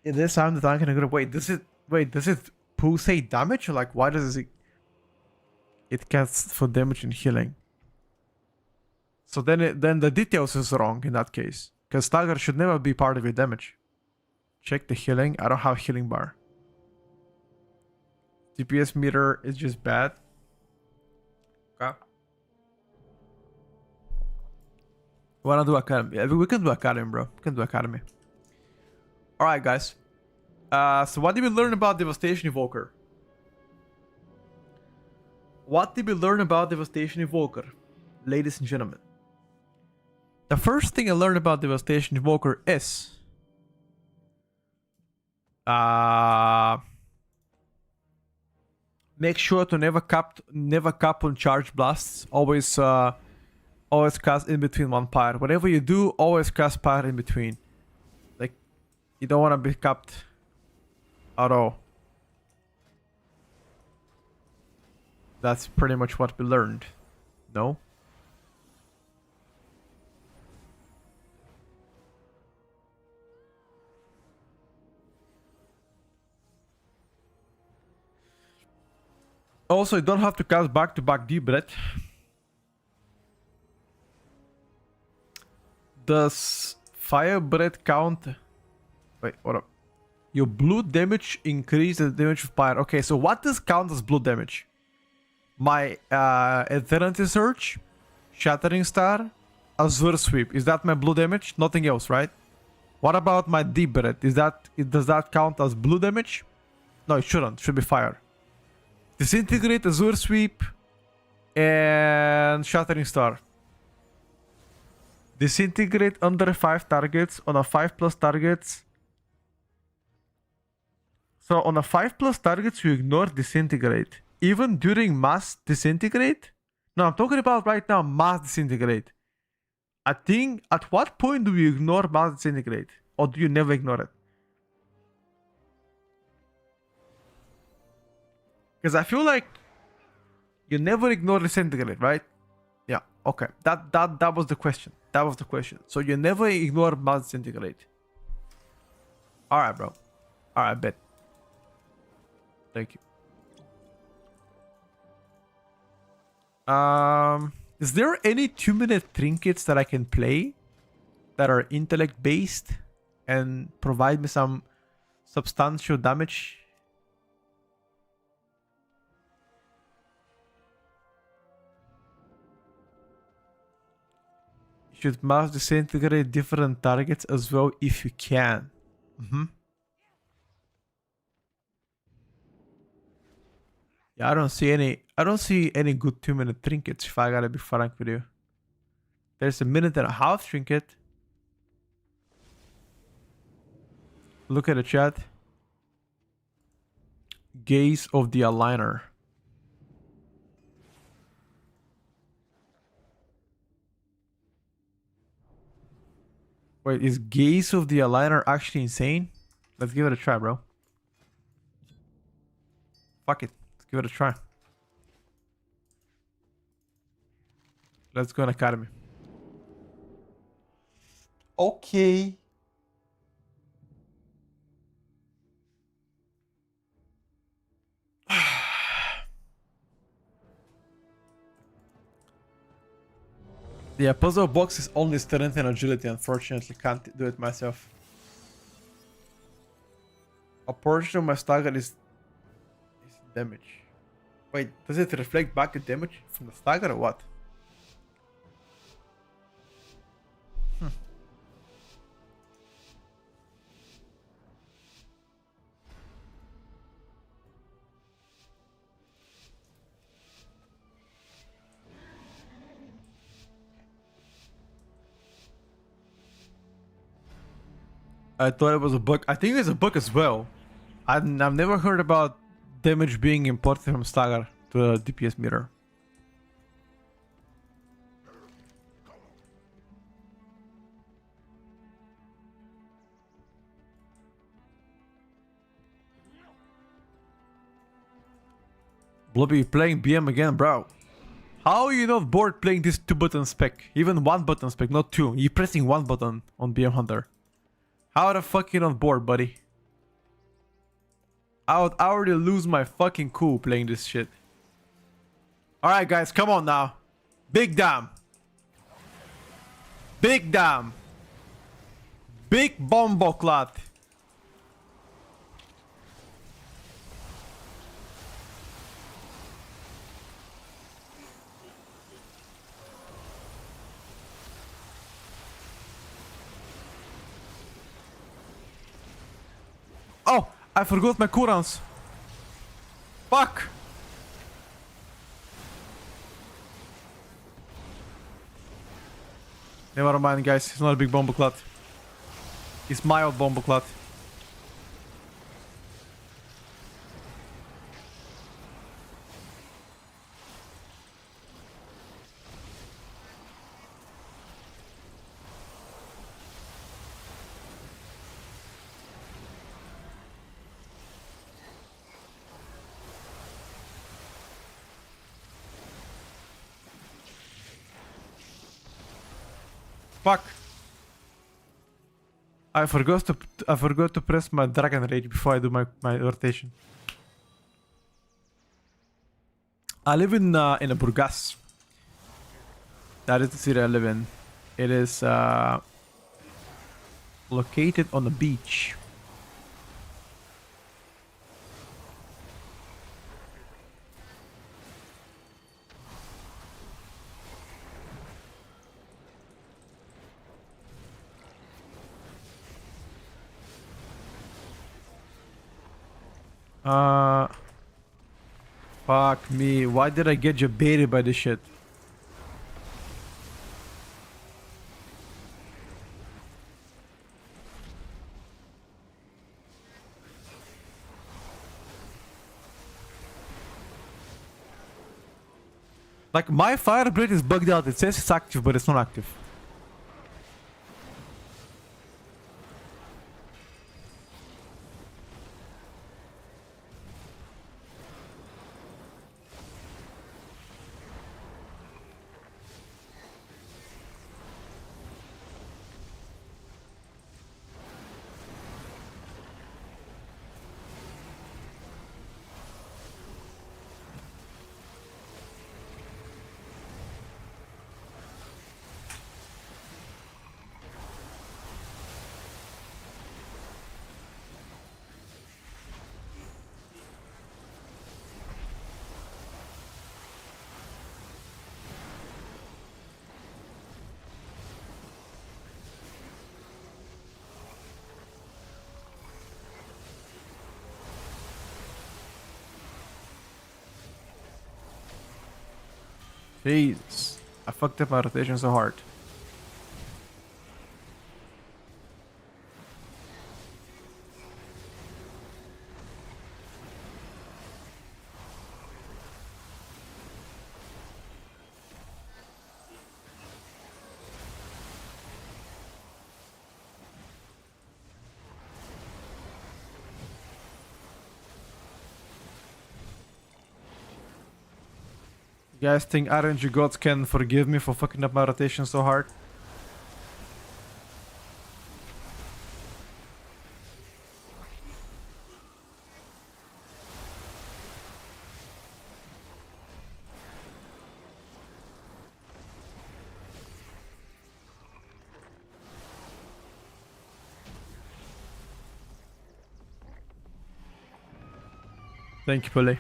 [SPEAKER 1] It is I'm the tank in a group. Wait, does it pulsate damage? Or like why does it casts for damage and healing? So then the details is wrong in that case. Because stagger should never be part of your damage. Check the healing. I don't have healing bar. DPS meter is just bad. Okay. Wanna do academy? Yeah, we can do academy, bro. We can do academy. Alright, guys. So what did we learn about Devastation Evoker? What did we learn about Devastation Evoker? Ladies and gentlemen. The first thing I learned about Devastation Evoker is... make sure to never cap on charge blasts. Always cast in between one pyre. Whatever you do, always cast pyre in between. Like, you don't want to be capped at all. That's pretty much what we learned. No? Also, you don't have to cast back-to-back deep breath. Does fire breath count? Wait, what up? Your blue damage increase the damage of fire. Okay, so what does count as blue damage? My Eternity Surge, Shattering Star, Azure Sweep. Is that my blue damage? Nothing else, right? What about my deep breath? Does that count as blue damage? No, it shouldn't. It should be fire. Disintegrate, Azure Sweep, and Shattering Star. Disintegrate under 5 targets on a 5+ targets. So on a 5+ targets, you ignore Disintegrate. Even during mass Disintegrate? No, I'm talking about right now mass Disintegrate. I think, at what point do you ignore mass Disintegrate? Or do you never ignore it? Because I feel like you never ignore Disintegrate, right? Yeah, okay. That was the question. That was the question. So you never ignore mass Disintegrate. Alright, bro. Alright, bet. Thank you. Is there any 2-minute trinkets that I can play that are intellect based and provide me some substantial damage? You should mass disintegrate different targets as well if you can. Yeah, I don't see any good 2-minute trinkets, if I gotta be frank with you. There's a 1.5-minute trinket. Look at the chat. Gaze of the Aligner. Wait, is Gaze of the Aligner actually insane? Let's give it a try, bro. Fuck it. Let's give it a try. Let's go on Academy. Okay. The puzzle box is only strength and agility. Unfortunately, can't do it myself. A portion of my stagger is damage. Wait, does it reflect back the damage from the stagger or what? I thought it was a bug. I think it's a bug as well. I've never heard about damage being imported from stagger to a DPS meter. Blobby, you playing BM again, bro? How are you not bored playing this 2-button spec? Even 1-button spec, not 2. You're pressing 1 button on BM Hunter. How the fuck you not bored, buddy? I would already lose my fucking cool playing this shit. Alright guys, come on now. Big damn. Big damn. Big bomboclat. Oh, I forgot my cooldowns. Fuck. Never mind, guys. It's not a big bomboclat. It's mild bomboclat. Fuck. I forgot to press my dragon rage before I do my rotation. I live in a Burgas. That is the city I live in. It is located on the beach. Fuck me. Why did I get baited by this shit? Like, my fire blade is bugged out. It says it's active, but it's not active. Jesus. I fucked up my rotation so hard. You guys think RNG gods can forgive me for fucking up my rotation so hard? Thank you, Pele.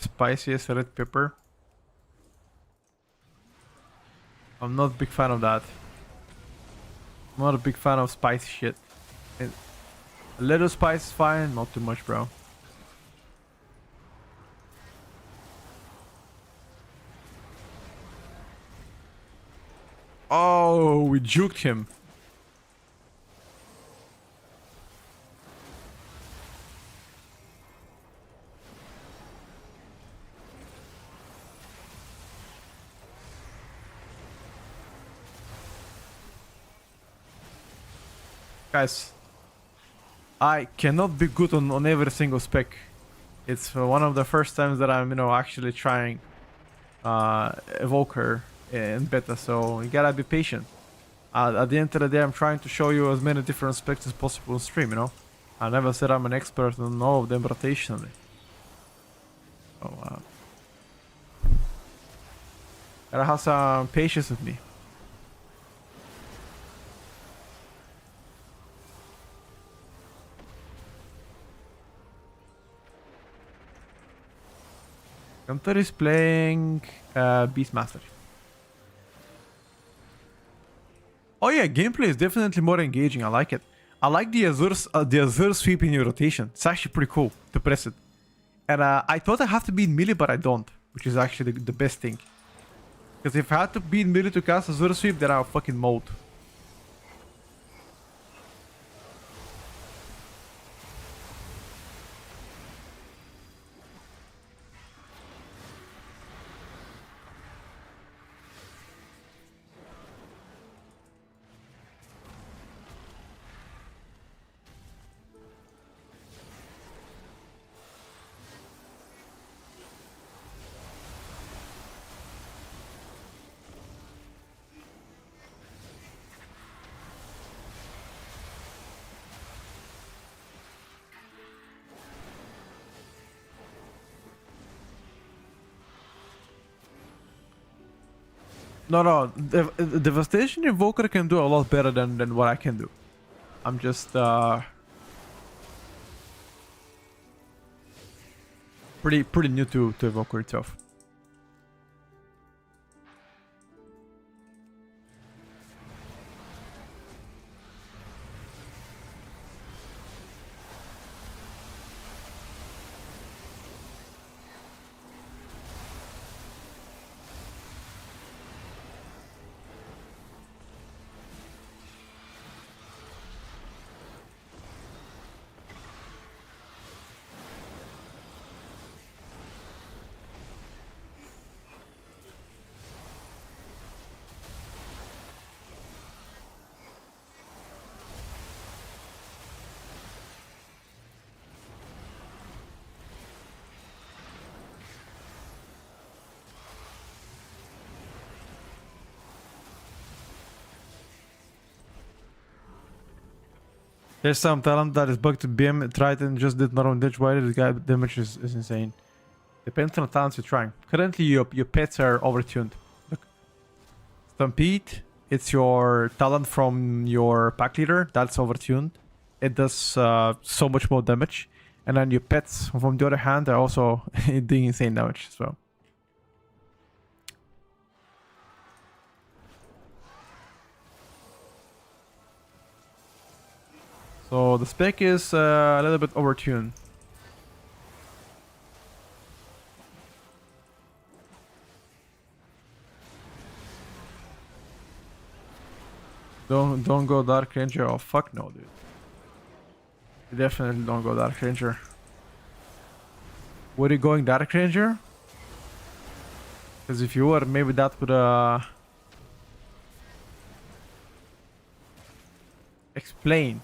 [SPEAKER 1] Spiciest red pepper. I'm not a big fan of that. I'm not a big fan of spicy shit. A little spice is fine, not too much, bro. Oh, we juked him. Guys, I cannot be good on every single spec. It's one of the first times that I'm, actually trying evoker in beta, so you gotta be patient. At the end of the day, I'm trying to show you as many different specs as possible on stream. I never said I'm an expert on all of them rotationally. So, gotta have some patience with me. Hunter is playing Beastmaster. Oh yeah, gameplay is definitely more engaging. I like it. I like the Azure sweep in your rotation. It's actually pretty cool to press it. And I thought I have to be in melee, but I don't, which is actually the best thing. Because if I had to be in melee to cast Azure sweep, then I'll fucking mold. No. Devastation Evoker can do a lot better than what I can do. I'm just pretty new to Evoker itself. There's some talent that is bugged to BM, tried and just did normal damage. Why the guy damage is insane. Depends on the talents you're trying. Currently your pets are overtuned. Look. Stampede, it's your talent from your pack leader, that's overtuned. It does so much more damage. And then your pets, from the other hand, are also doing insane damage as well. So the spec is a little bit overtuned. Don't go Dark Ranger. Oh fuck no, dude. You definitely don't go Dark Ranger. Were you going Dark Ranger? Because if you were, maybe that would explain.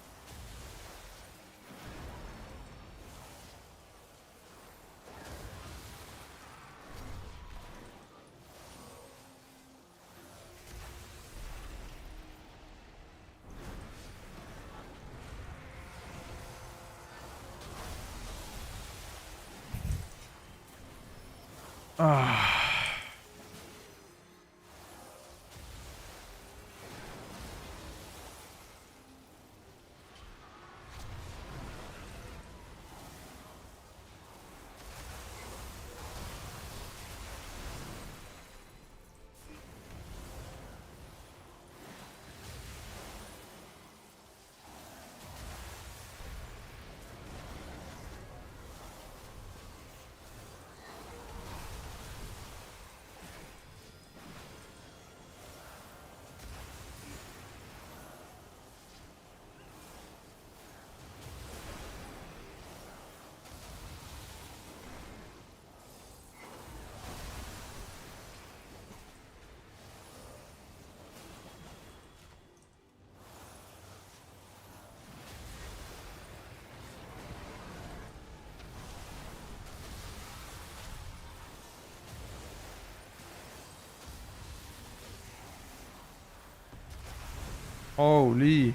[SPEAKER 1] Holy.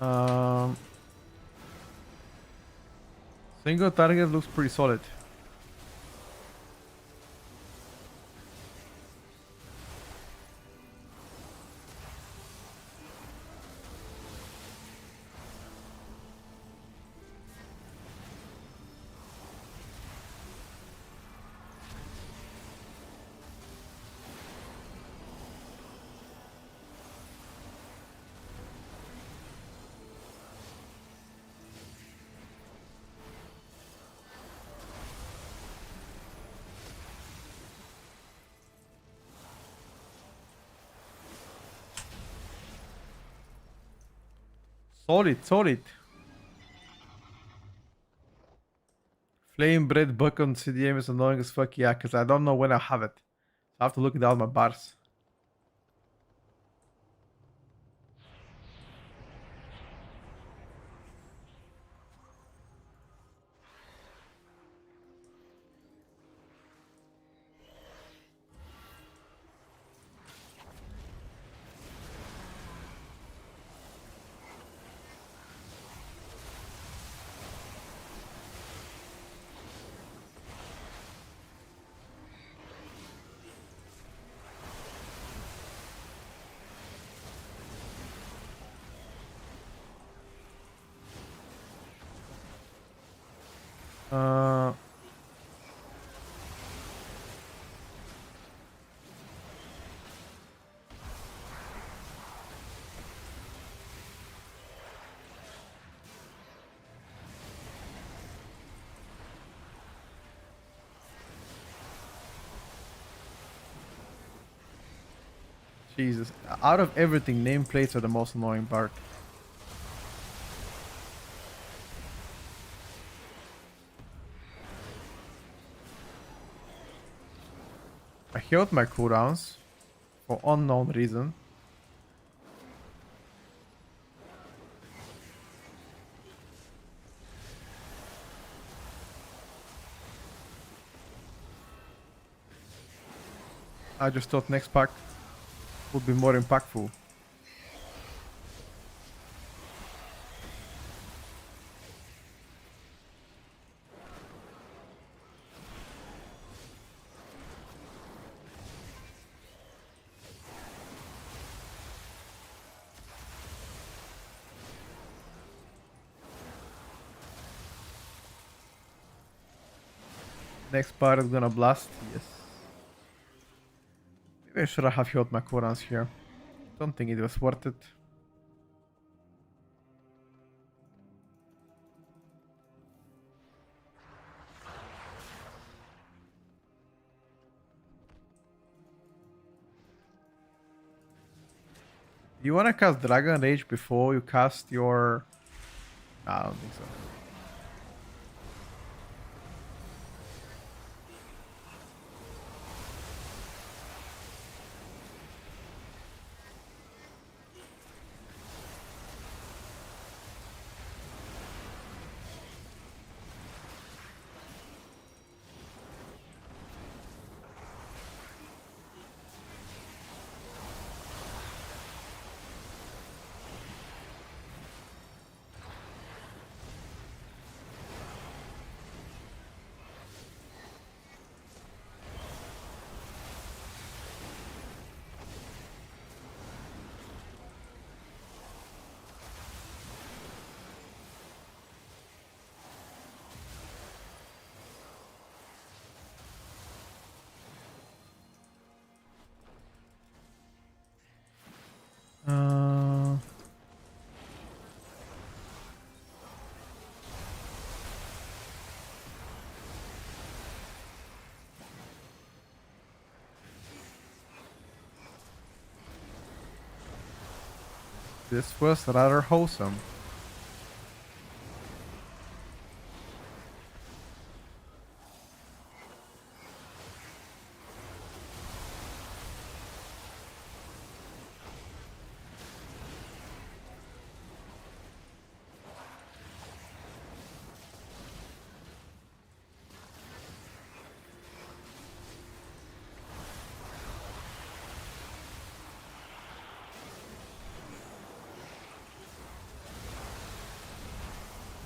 [SPEAKER 1] Um, Single target looks pretty solid. Solid, solid. Flame bread buck on CDM is annoying as fuck. Yeah, because I don't know when I have it. So I have to look at all my bars. Uh, Jesus. Out of everything, nameplates are the most annoying part. I healed my cooldowns for unknown reason. I just thought next pack would be more impactful. Next part is gonna blast. Yes. Maybe I should have healed my cooldowns here. Don't think it was worth it. You wanna cast Dragon Rage before you cast your... Nah, I don't think so. This was rather wholesome.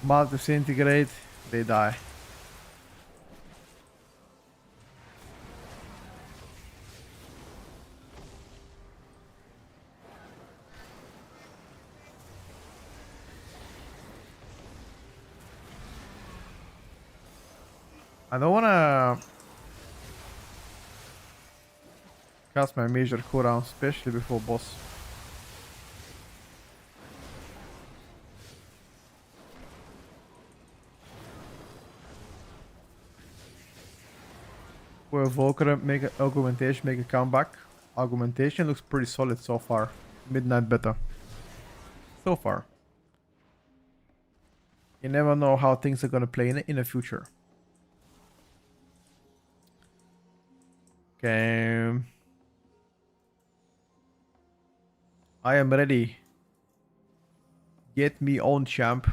[SPEAKER 1] Mods disintegrate, they die. I don't wanna cast my major cooldown, especially before boss. Will evoker make augmentation make a comeback? Augmentation looks pretty solid so far. Midnight beta. So far. You never know how things are gonna play in the future. Okay. I am ready. Get me on, champ.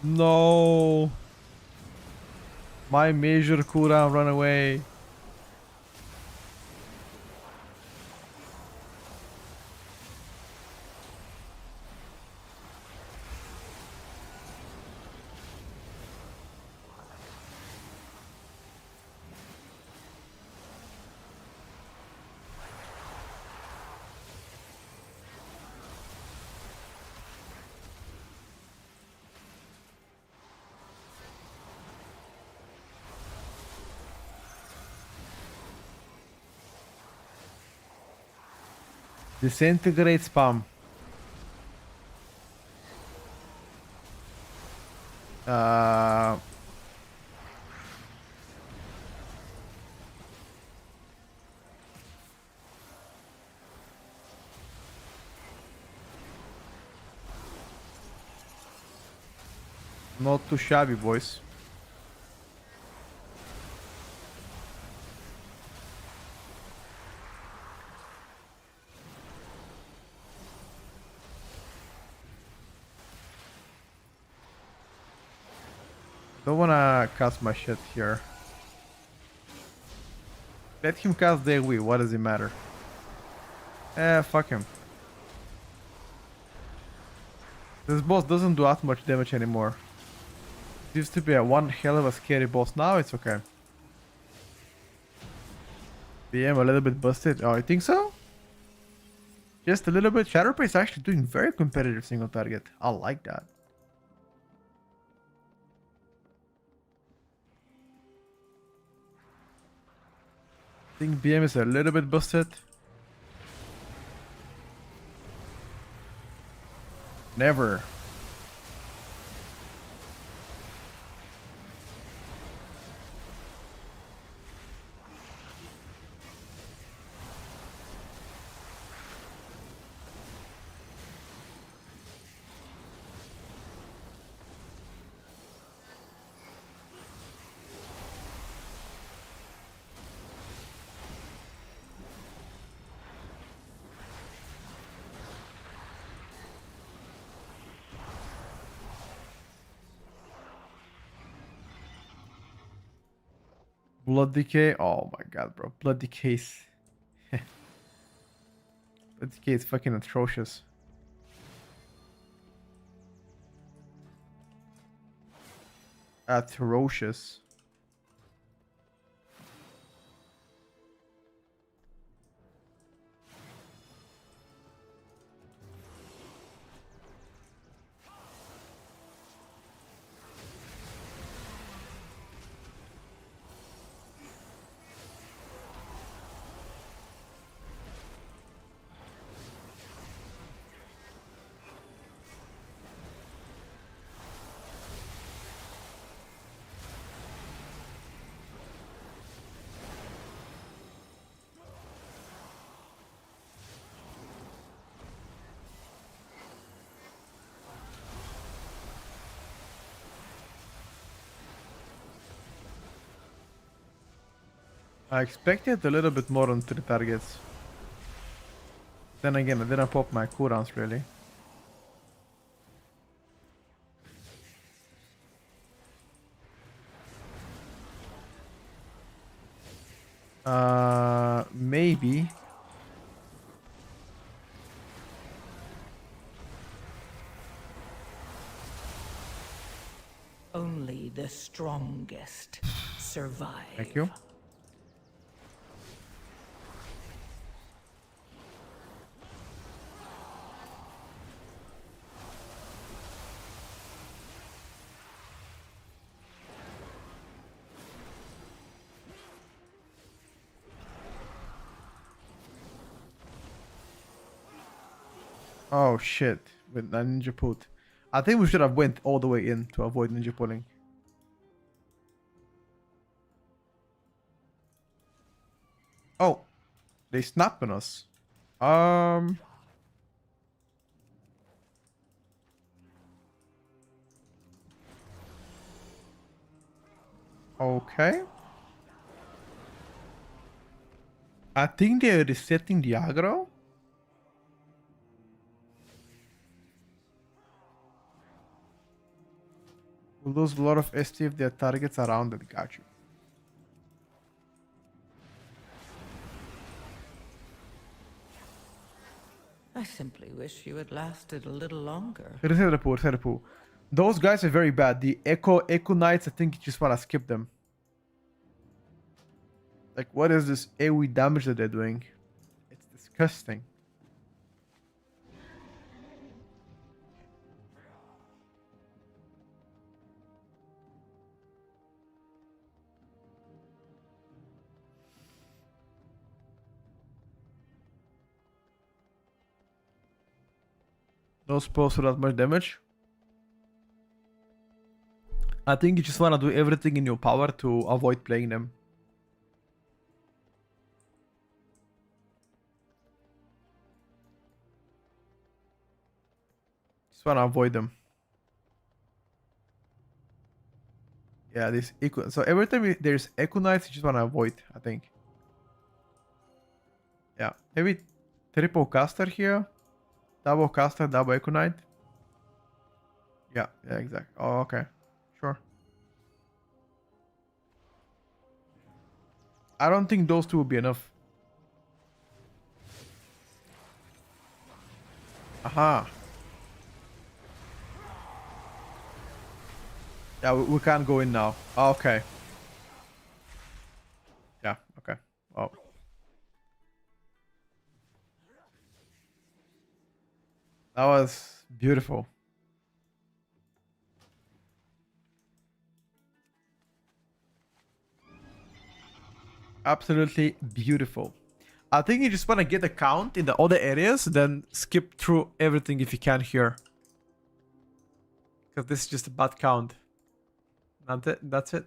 [SPEAKER 1] No. My major cooldown run away. Disintegrate spam. Uh, Not too shabby, boys. Don't wanna cast my shit here. Let him cast their Wii, what does it matter? Fuck him. This boss doesn't do that much damage anymore. It used to be a one hell of a scary boss, now it's okay. BM a little bit busted, oh, I think so? Just a little bit. Shadowprey is actually doing very competitive single target. I like that. I think BM is a little bit busted. Never. Blood decay. Oh my god, bro. Blood decay. Blood decay is fucking atrocious. Atrocious. I expected a little bit more on 3 targets. Then again, I didn't pop my cooldowns really. Maybe.
[SPEAKER 2] Only the strongest survive.
[SPEAKER 1] Thank you. Oh shit, with the ninja put. I think we should have went all the way in to avoid ninja pulling. Oh, they snapped on us. Okay. I think they're resetting the aggro. We'll lose a lot of ST if their targets around it. Got you.
[SPEAKER 2] I simply wish you had lasted a little longer.
[SPEAKER 1] Reset. Those guys are very bad. The Echo Knights, I think you just wanna skip them. Like, what is this AoE damage that they're doing? It's disgusting. No spells without much damage. I think you just wanna do everything in your power to avoid playing them. Just wanna avoid them. Yeah, this echo. So every time there's Echo Knights, you just wanna avoid, I think. Yeah, maybe triple caster here. Double caster, double Echo Knight. Yeah, exactly. Oh, okay. Sure. I don't think those two will be enough. Aha. Yeah, we can't go in now. Oh, okay. Yeah, okay. Oh. That was beautiful. Absolutely beautiful. I think you just want to get a count in the other areas, then skip through everything if you can here. Because this is just a bad count. That's it.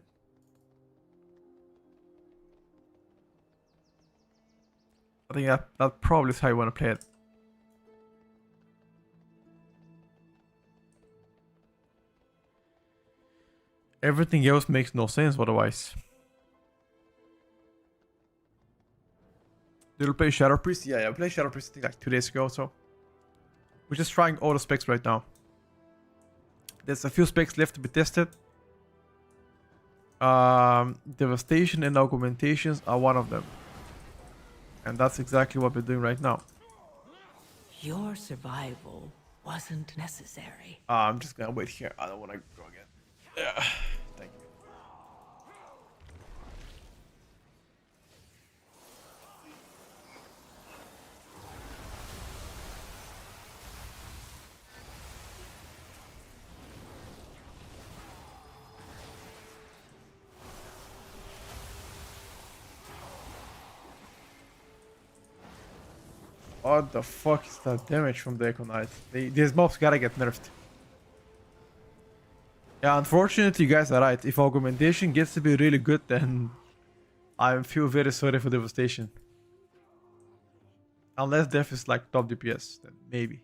[SPEAKER 1] I think that probably is how you want to play it. Everything else makes no sense otherwise. Did you play Shadow Priest? Yeah, I played Shadow Priest I think like 2 days ago, so we're just trying all the specs right now. There's a few specs left to be tested. Devastation and augmentations are one of them. And that's exactly what we're doing right now.
[SPEAKER 2] Your survival wasn't necessary.
[SPEAKER 1] I'm just gonna wait here. I don't want to go again. Yeah, thank you. What the fuck is that damage from the Echo Knight? These mobs gotta get nerfed. Yeah, unfortunately, you guys are right. If augmentation gets to be really good, then I feel very sorry for Devastation. Unless Def is like top DPS, then maybe.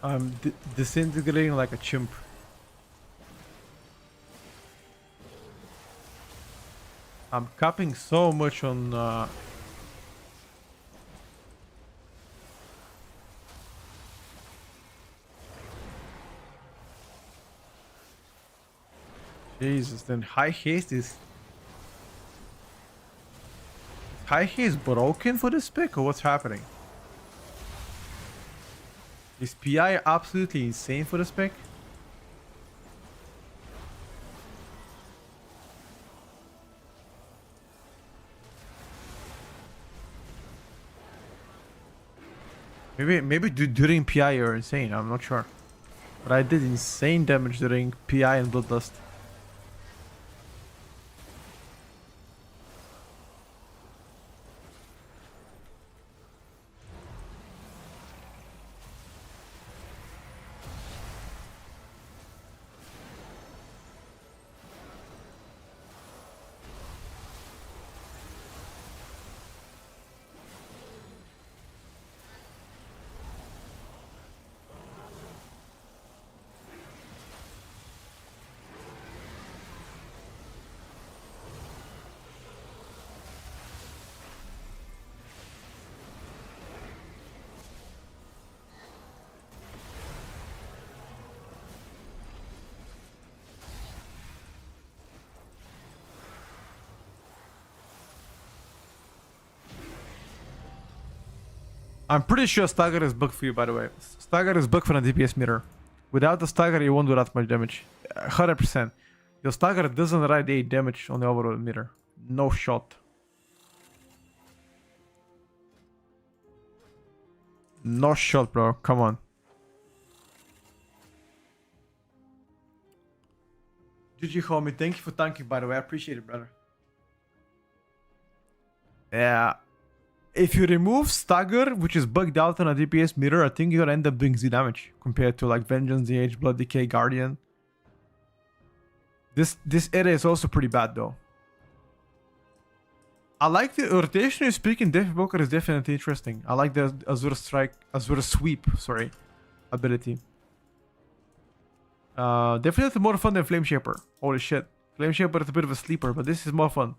[SPEAKER 1] I'm disintegrating like a chimp. I'm capping so much on Jesus, then high haste is high haste broken for this pick, or what's happening? Is PI absolutely insane for this pick? Maybe during PI you're insane, I'm not sure. But I did insane damage during PI and Bloodlust. I'm pretty sure Stagger is bugged for you, by the way. Stagger is bugged for the DPS meter. Without the Stagger, you won't do that much damage. 100%. Your Stagger doesn't write 8 damage on the overall meter. No shot. No shot, bro. Come on. GG, homie. Thank you for tanking, by the way. I appreciate it, brother. Yeah. If you remove Stagger, which is bugged out on a DPS meter, I think you're gonna end up doing Z damage compared to like Vengeance, DH, Blood Decay, Guardian. This area is also pretty bad though. I like the rotationally speaking, Death Evoker is definitely interesting. I like the Azure Sweep, sorry, ability. Definitely more fun than Flame Shaper. Holy shit. Flame Shaper is a bit of a sleeper, but this is more fun.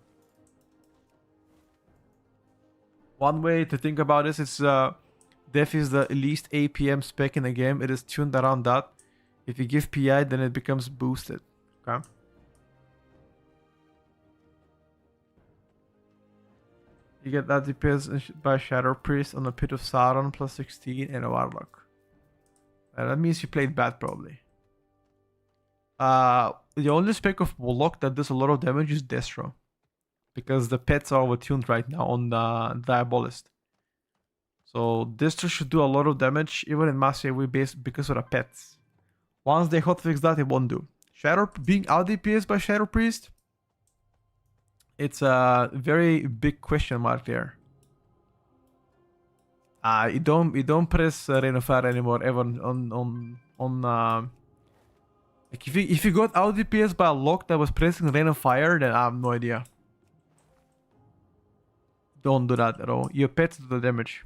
[SPEAKER 1] One way to think about this is Def is the least APM spec in the game. It is tuned around that. If you give PI, then it becomes boosted. Okay. You get that DPS by Shadow Priest on a Pit of Sauron plus 16 and a Warlock. That means you played bad probably. The only spec of Warlock that does a lot of damage is Destro. Because the pets are overtuned right now on the Diabolist. So Destro should do a lot of damage even in Mass AoE base because of the pets. Once they hotfix that, it won't do. Shadow being out DPS by Shadow Priest, it's a very big question mark there. You don't press Rain of Fire anymore ever on like if you got out DPS by a lock that was pressing Rain of Fire, then I have no idea. Don't do that at all. Your pets do the damage.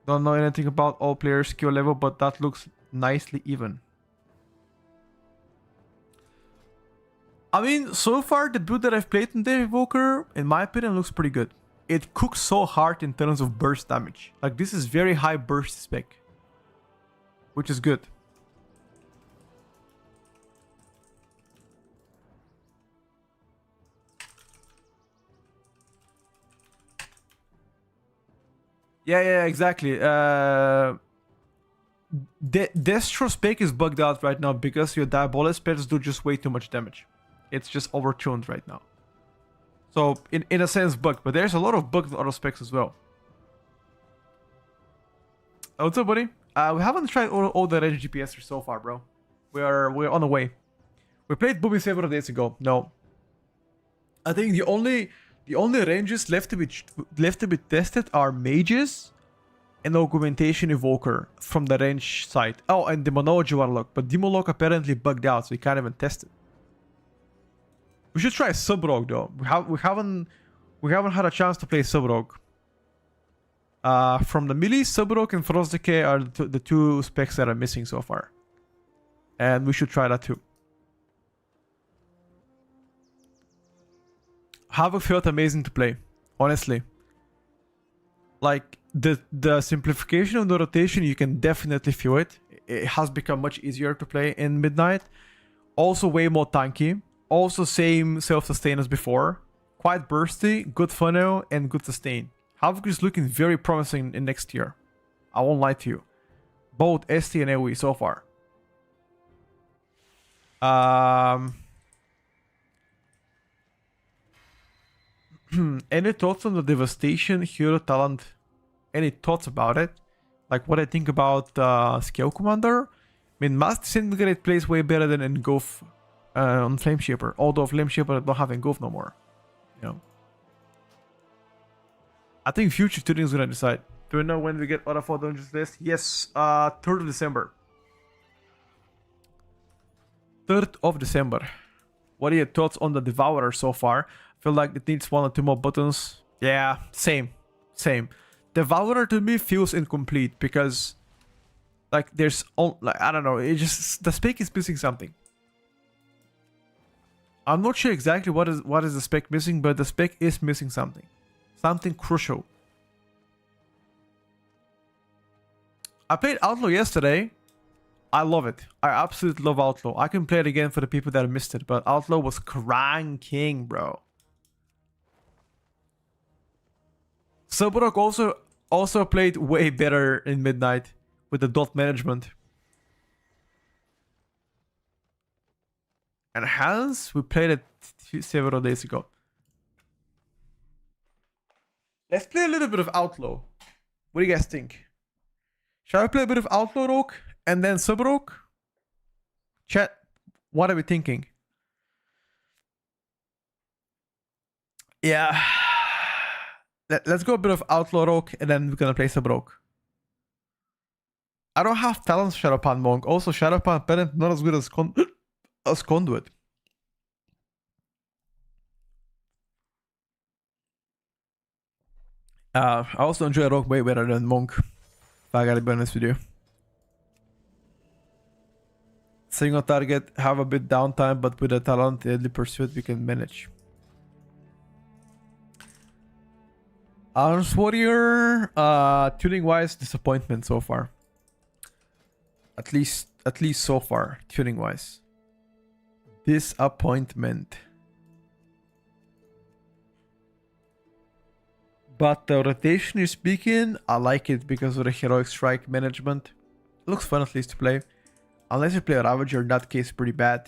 [SPEAKER 1] Don't know anything about all players' skill level, but that looks nicely even. I mean, so far the build that I've played in the Evoker, in my opinion, looks pretty good. It cooks so hard in terms of burst damage. Like, this is very high burst spec, which is good. Yeah, exactly. Destro spec is bugged out right now because your Diabolist pets do just way too much damage. It's just overtuned right now. So, in a sense, bugged. But there's a lot of bugs in other specs as well. What's up, buddy? We haven't tried all the range GPS so far, bro. We're on the way. We played Booby several days ago. No. I think the only ranges left to be tested are mages and augmentation evoker from the range side. Oh, and demonology warlock, but demolock apparently bugged out, so we can't even test it. We should try Subrogue though. We haven't had a chance to play Subrogue. From the melee, Subrogue and Frost Decay are the two specs that are missing so far, and we should try that too. Havoc felt amazing to play, honestly. Like, the simplification of the rotation, you can definitely feel it. It has become much easier to play in Midnight. Also way more tanky. Also same self-sustain as before. Quite bursty, good funnel, and good sustain. Havoc is looking very promising in next year. I won't lie to you. Both ST and AoE so far. Any thoughts on the Devastation hero talent? Any thoughts about it? Like what I think about Scale Commander? I mean, Mass Disintegrate plays way better than Engulf on Flameshaper. Although Flameshaper don't have Engulf no more. You know. I think future tuning is gonna decide. Do we know when we get other 4 dungeons list? Yes, 3rd of December. 3rd of December. What are your thoughts on the Devourer so far? I feel like it needs 1 or 2 more buttons. Yeah, same. Devourer to me feels incomplete because, like, there's like, I don't know. It just, the spec is missing something. I'm not sure exactly what is the spec missing, but the spec is missing something. Something crucial. I played Outlaw yesterday. I love it. I absolutely love Outlaw. I can play it again for the people that missed it, but Outlaw was cranking, bro. Subrock also played way better in Midnight with the dot management. And Hans, we played it several days ago. Let's play a little bit of Outlaw. What do you guys think? Shall I play a bit of Outlaw Rogue and then Subrock? Chat, what are we thinking? Yeah. Let's go a bit of Outlaw Rogue and then we're gonna play Subrock. I don't have talents Shadowpan Monk. Also, Shadowpan Pennant not as good as Conduit. I also enjoy Rogue way better than Monk. If I gotta be honest with you. Single target, have a bit downtime, but with a talent, deadly pursuit, we can manage. Arms Warrior, tuning wise, disappointment so far. At least so far, tuning wise. Disappointment. But the rotation you're speaking, I like it because of the heroic strike management. It looks fun at least to play. Unless you play a Ravager, in that case, pretty bad.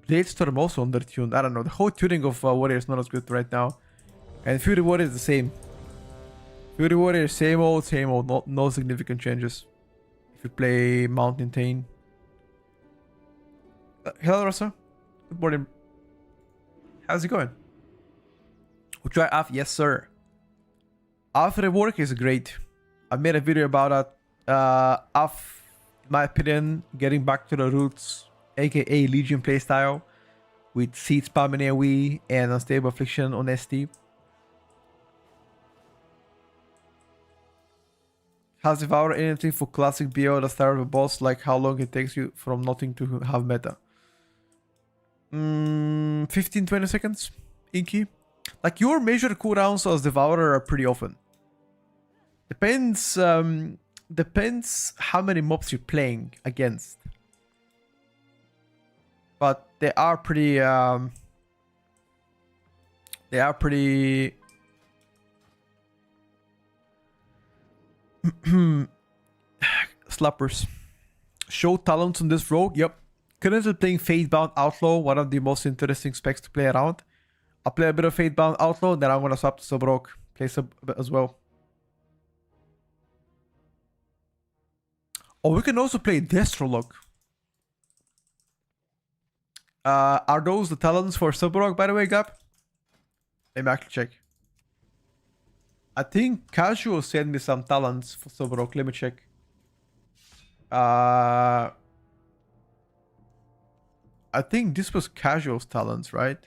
[SPEAKER 1] Blade Storm also undertuned. I don't know. The whole tuning of Warrior is not as good right now. And Fury Warrior is the same. Fury Warrior, same old, same old. No significant changes. If you play Mountain Tane. Hello, Rosa. Good morning. How's it going? We try AF? Yes, sir. AF rework is great. I made a video about that. AF, in my opinion, getting back to the roots, aka Legion playstyle, with Seed Spam in AoE and Unstable Affliction on ST. Has Devour anything for classic BO at the start of a boss, like how long it takes you from nothing to have meta? 15-20 seconds, Inky. Like your major cooldowns as Devourer are pretty often. Depends how many mobs you're playing against. But they are pretty slappers. Show talents on this rogue. Yep. Currently playing Fatebound Outlaw, one of the most interesting specs to play around. I'll play a bit of Fatebound Outlaw, then I'm gonna swap to Sub Rogue. Play Sub as well. Oh, we can also play Destrolog. Are those the talents for Sub Rogue, by the way, Gab? Let me actually check. I think Casual sent me some talents for Sub Rogue. Let me check. I think this was Casual's talents, right?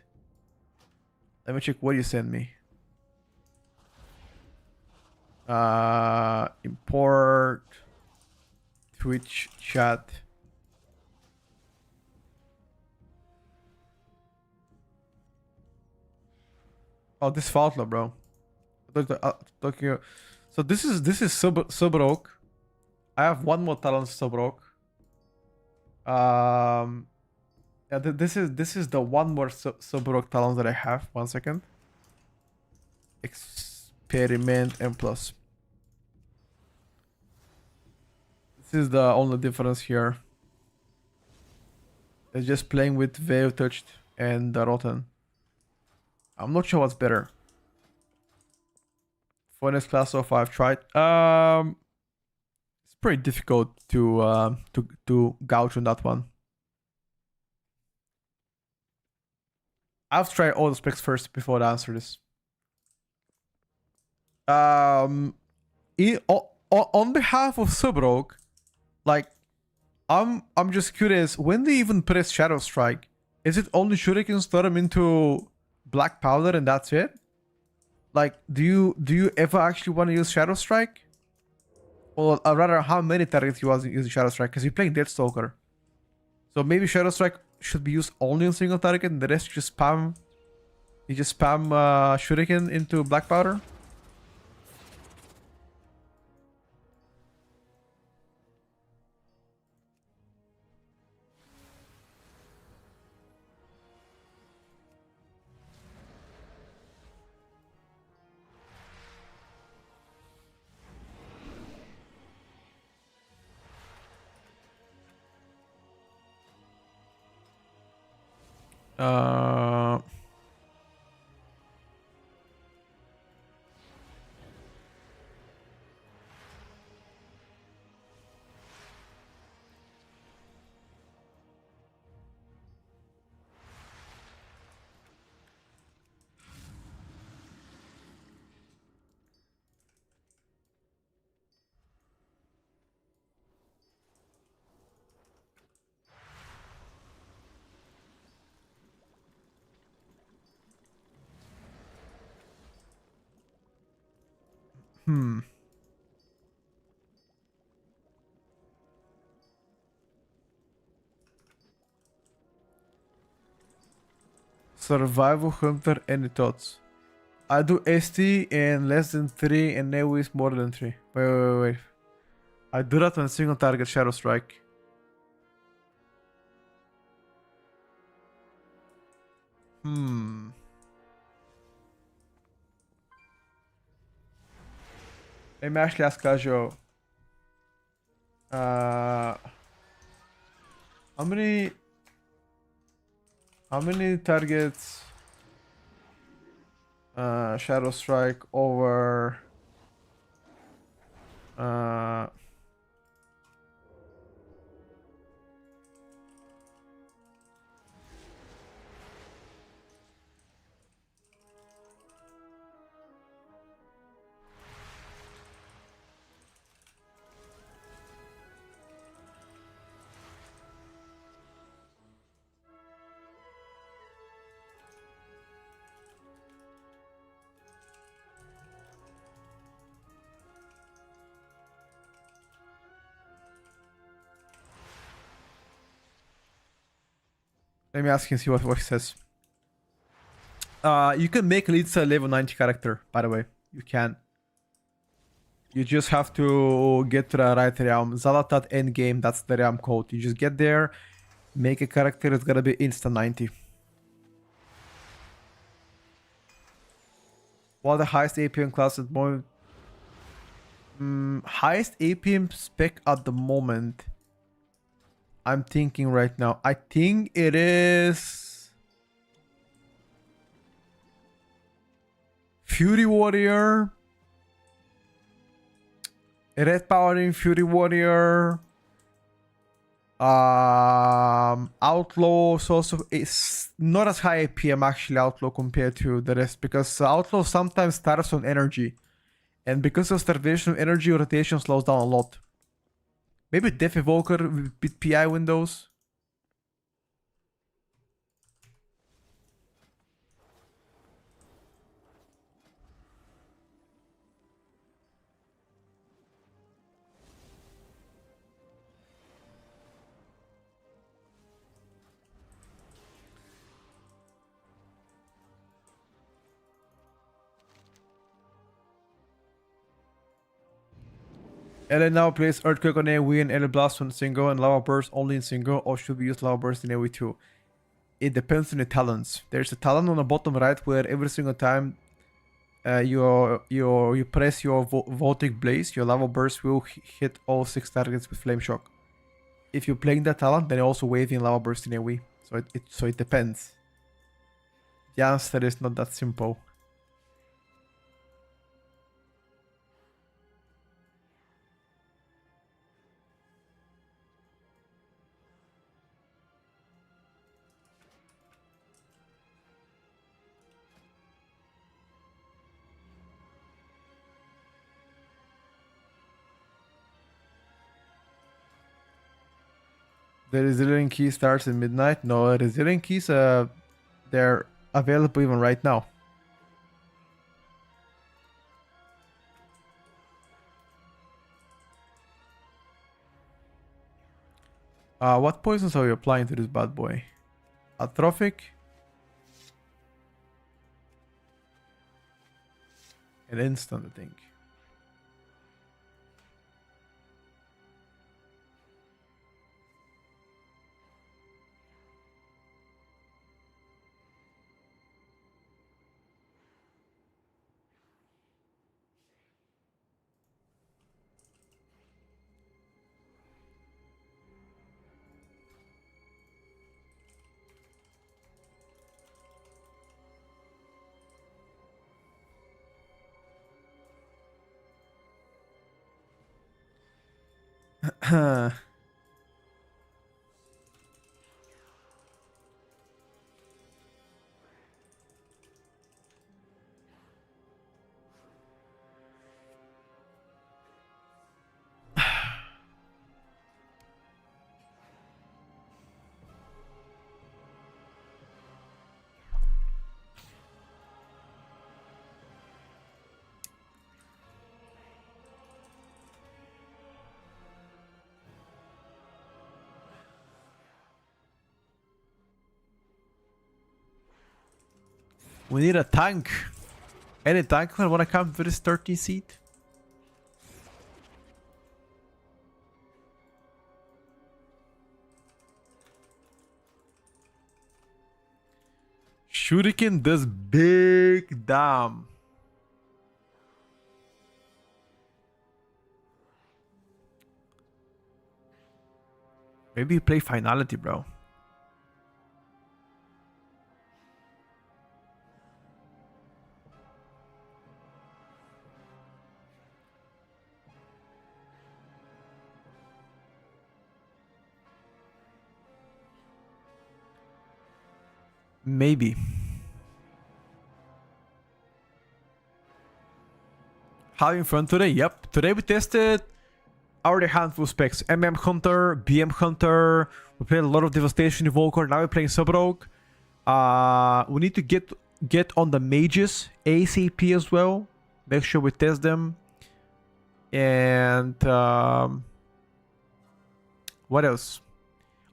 [SPEAKER 1] Let me check what you sent me. Import Twitch chat. Oh, this is Outlaw, bro. So this is Sub Rogue. I have one more talent Sub Rogue. Yeah, this is the one more Sub Rogue talent that I have. 1 second. Experiment M+. This is the only difference here. It's just playing with Veil Touched and the Rotten. I'm not sure what's better. For this class so far I've tried. It's pretty difficult to gouge on that one. I've tried all the specs first before I answer this. On behalf of Sub Rogue, like I'm just curious, when they even press Shadow Strike, is it only Shuriken Storm into Black Powder and that's it? Like, do you ever actually want to use Shadow Strike? Or rather, how many targets you want to use Shadow Strike? Because you're playing Deathstalker. So maybe Shadow Strike should be used only on single target and the rest you just spam. You just spam Shuriken into Black Powder. Survival Hunter, any thoughts? I do ST in less than 3 and AoE is more than 3. Wait. I do that on single target Shadow Strike. Let me actually ask Kajo. How many targets Shadow Strike over let me ask him, see what he says. You can make Litsa a level 90 character, by the way. You can. You just have to get to the right realm. Zalatat endgame, that's the realm code. You just get there, make a character, it's gonna be insta 90. What the highest APM class at the moment? Highest APM spec at the moment. I'm thinking right now. I think it is Fury Warrior. Red Powering Fury Warrior. Outlaw also is not as high APM actually, Outlaw, compared to the rest, because Outlaw sometimes starts on energy. And because of starvation of energy, rotation slows down a lot. Maybe Death Evoker with PI windows. LA now plays Earthquake on AoE and LA Blast on single and Lava Burst only in single, or should we use Lava Burst in AoE too? It depends on the talents. There's a talent on the bottom right where every single time you press your Voltic Blaze, your Lava Burst will hit all 6 targets with Flame Shock. If you're playing that talent, then you're also waving Lava Burst in AoE. So it depends. The answer is not that simple. The Resilient Key starts at midnight. No, Resilient Keys, they're available even right now. What poisons are you applying to this bad boy? Atrophic. And instant, I think. We need a tank. Any tank will wanna come for this 30 seat? Shuriken does big damn. Maybe you play Finality, bro. Maybe. Having fun today? Yep. Today we tested already a handful of specs. MM Hunter, BM Hunter. We played a lot of Devastation Evoker. Now we're playing Sub-Rogue. We need to get on the mages ASAP as well. Make sure we test them. And what else?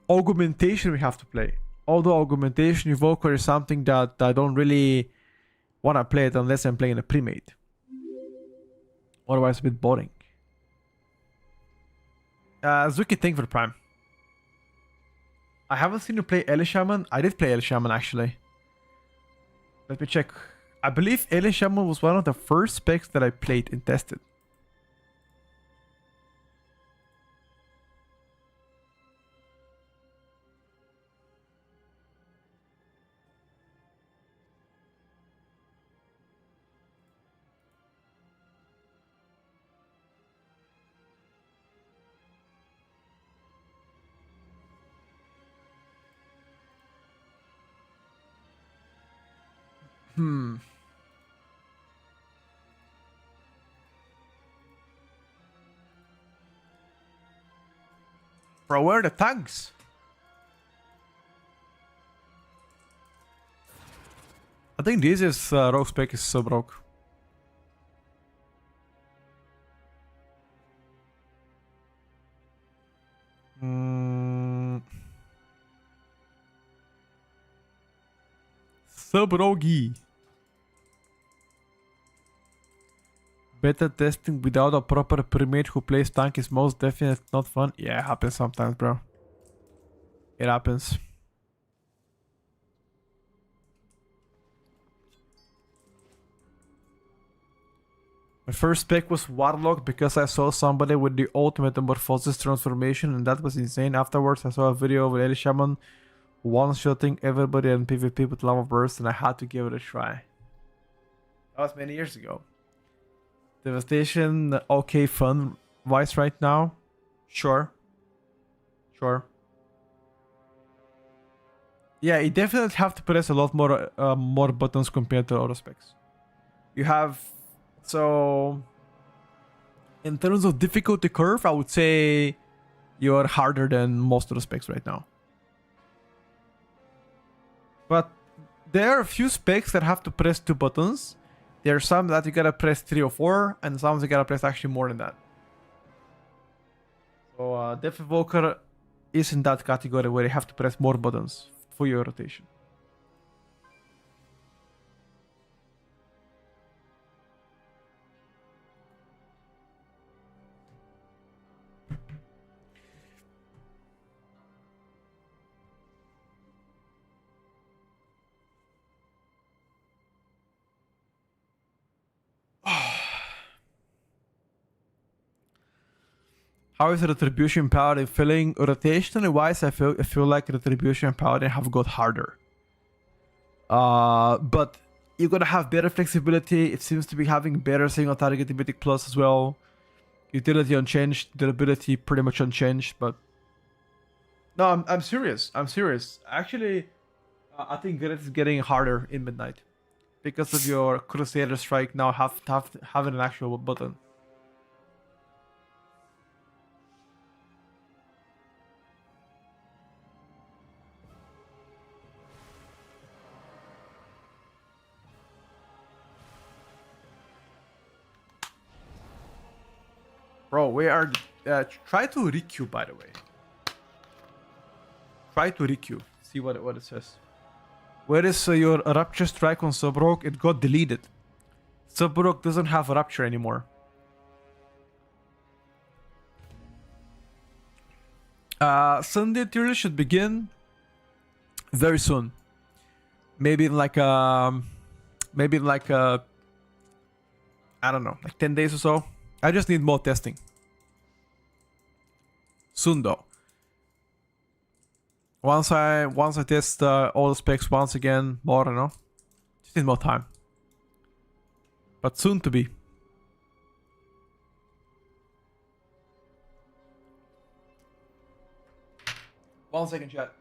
[SPEAKER 1] Augmentation we have to play. Although Augmentation Evoker is something that I don't really want to play it unless I'm playing a pre-made. Otherwise, a bit boring. Zuki, thank you for Prime. I haven't seen you play Eli Shaman. I did play Eli Shaman actually. Let me check. I believe Eli Shaman was one of the first specs that I played and tested. Bro, where are the tanks? I think this is rogue spec is so broke. Sub-rogue. Beta testing without a proper pre-made who plays tank is most definitely not fun. Yeah, it happens sometimes, bro. It happens. My first pick was Warlock because I saw somebody with the ultimate metamorphosis transformation and that was insane. Afterwards, I saw a video of Eli Shaman one-shotting everybody in PvP with Lava Burst and I had to give it a try. That was many years ago. Devastation, okay, fun wise right now. Sure. Yeah, you definitely have to press a lot more buttons compared to other specs. You have, so in terms of difficulty curve, I would say you're harder than most of the specs right now. But there are a few specs that have to press 2 buttons. There are some that you gotta press 3 or 4, and some you gotta press actually more than that. So Death Evoker is in that category where you have to press more buttons for your rotation. How is Retribution Paladin feeling? Rotationally wise, I feel like Retribution Paladin have got harder. But you're gonna have better flexibility. It seems to be having better single target Mythic Plus as well. Utility unchanged, durability pretty much unchanged, but no, I'm serious. I'm serious. Actually, I think that it's getting harder in Midnight because of your Crusader Strike now having an actual button. Bro, we are... try to requeue, by the way. Try to requeue. See what it says. Where is your Rapture Strike on Sub-Rogue? It got deleted. Sub-Rogue doesn't have Rapture anymore. Sunday Tierlist should begin very soon. Maybe in like maybe in like I don't know, like 10 days or so. I just need more testing. Soon though. Once I test all the specs once again, more, you know. Just need more time. But soon to be. 1 second, chat.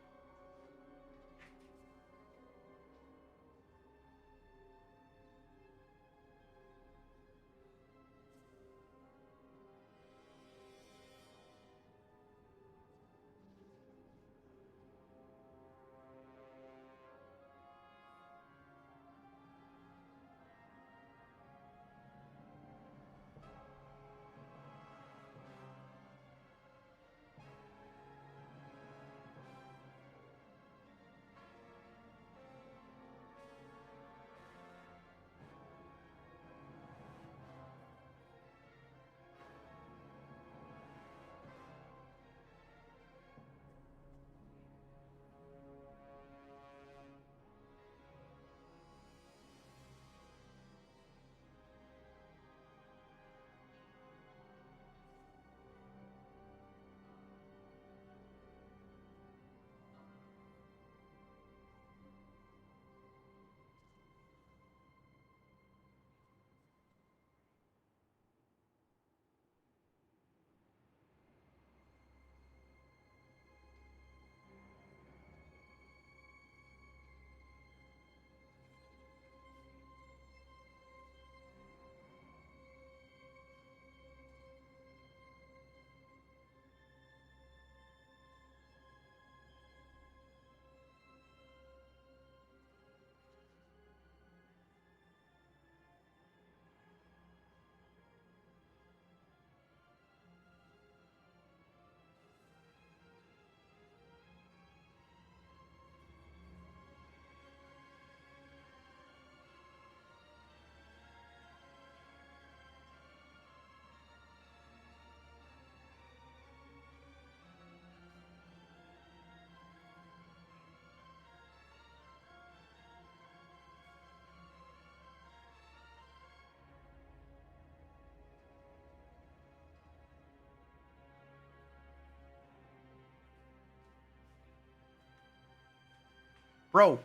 [SPEAKER 1] Bro,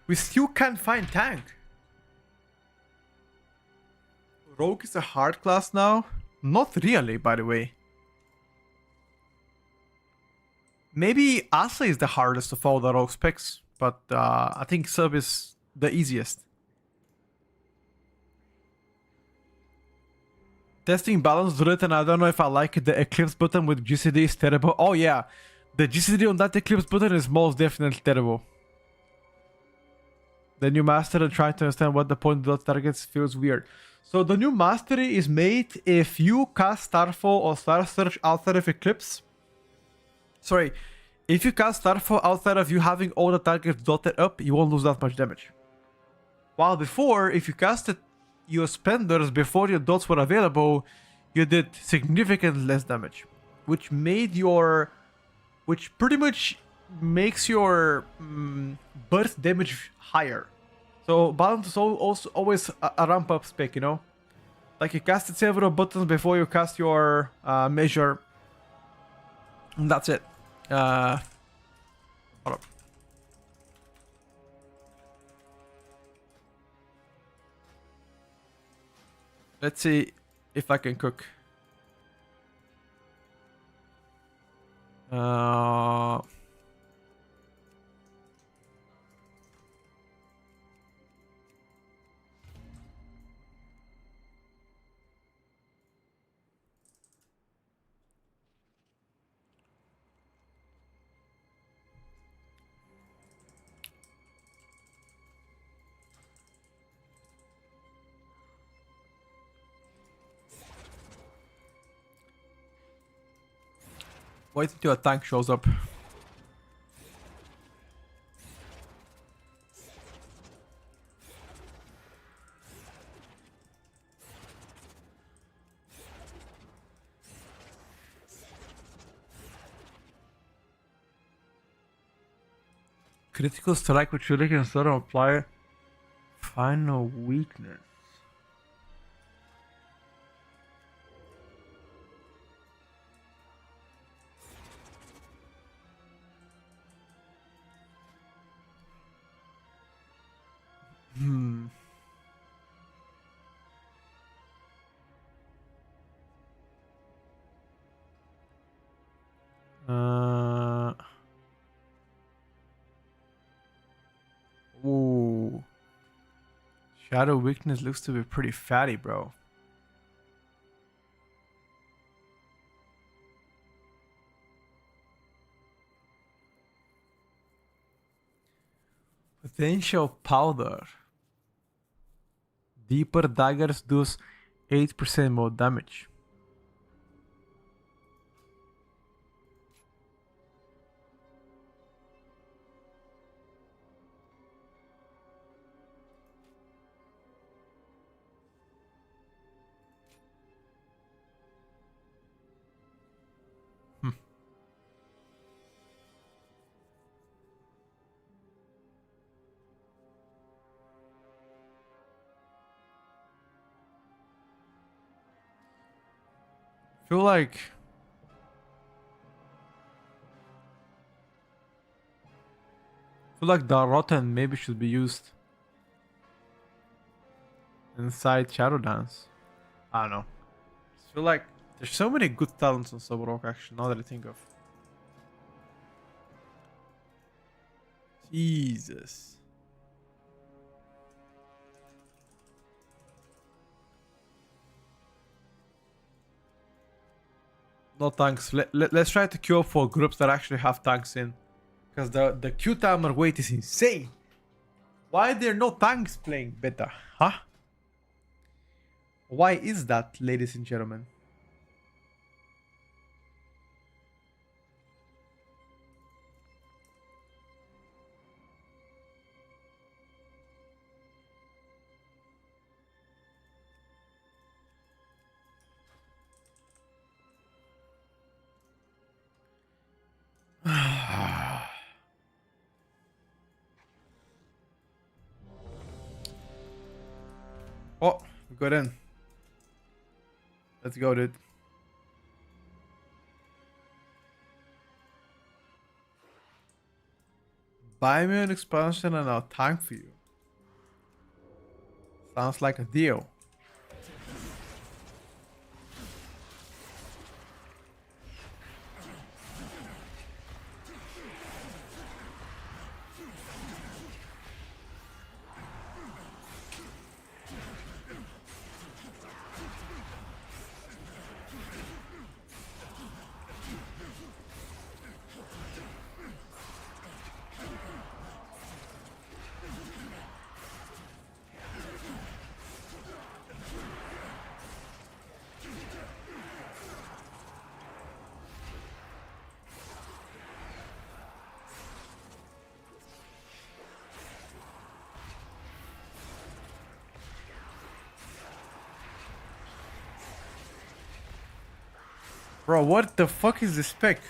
[SPEAKER 1] we still can't find tank. Rogue is a hard class now? Not really, by the way. Maybe Asa is the hardest of all the rogue specs, but I think sub is the easiest. Testing balance roulette, and I don't know if I like it. The Eclipse button with GCD is terrible. Oh yeah, the GCD on that Eclipse button is most definitely terrible. The new master and trying to understand what the point of those targets feels weird. So the new mastery is made if you cast Starfall or Star Search outside of Eclipse. Sorry, if you cast Starfall outside of you having all the targets dotted up, you won't lose that much damage. While before, if you casted your spenders before your dots were available, you did significantly less damage, which pretty much makes your burst damage higher. So balance is also always a ramp up spec, you know? Like you casted several buttons before you cast your measure. And that's it. Hold up. Let's see if I can cook. Wait until a tank shows up. Critical strike with shuriken and sort of apply final weakness. Hmm. Ooh. Shadow weakness looks to be pretty fatty, bro. Potential powder. Deeper daggers does 8% more damage. Hmm. Feel like the rotten maybe should be used inside Shadow Dance. I don't know. I feel like there's so many good talents on Subarok actually, now that I think of. Jesus. No tanks. Let's try to queue up for groups that actually have tanks in. Because the queue timer wait is insane. Why are there no tanks playing beta? Huh? Why is that, ladies and gentlemen? Oh, we got in. Let's go, dude. Buy me an expansion and I'll tank for you. Sounds like a deal. Bro, what the fuck is this spec?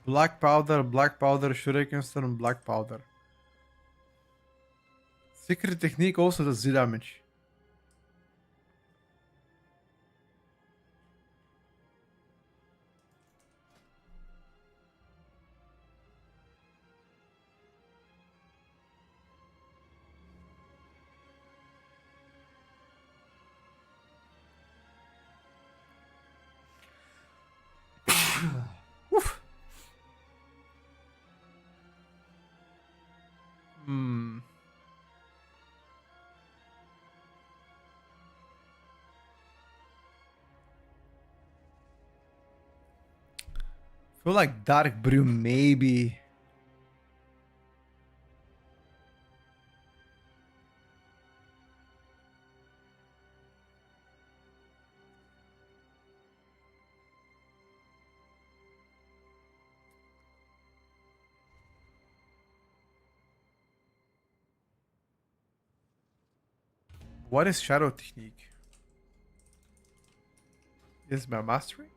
[SPEAKER 1] Black powder, shuriken stone, and black powder. Secret technique also does Z damage. Oof. Hmm. Feel like dark brew maybe. What is shadow technique? Is my mastery?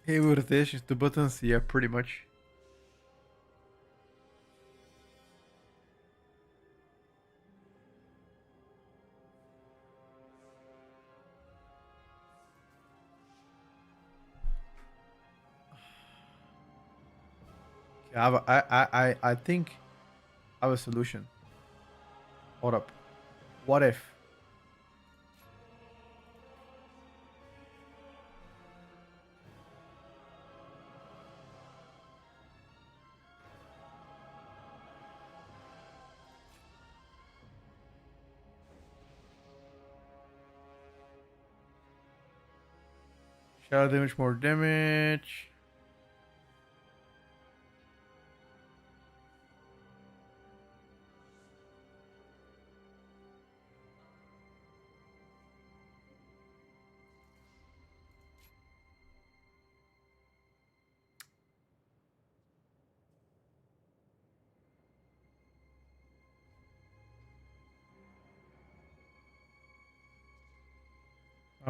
[SPEAKER 1] Hey, rotation, two buttons, yeah, pretty much. Yeah, I think I have a solution. Hold up. What if? Shadow damage, more damage.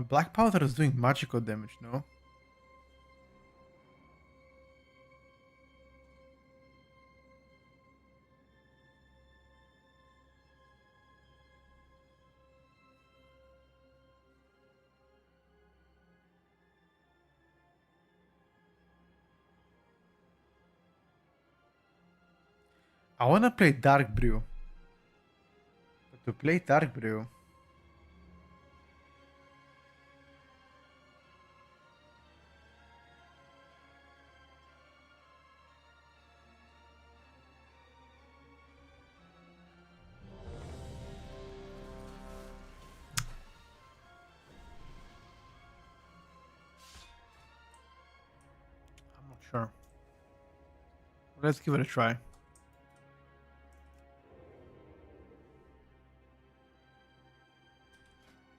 [SPEAKER 1] Black powder is doing magical damage, no? I wanna play dark brew. But to play dark brew, I'm not sure. Let's give it a try.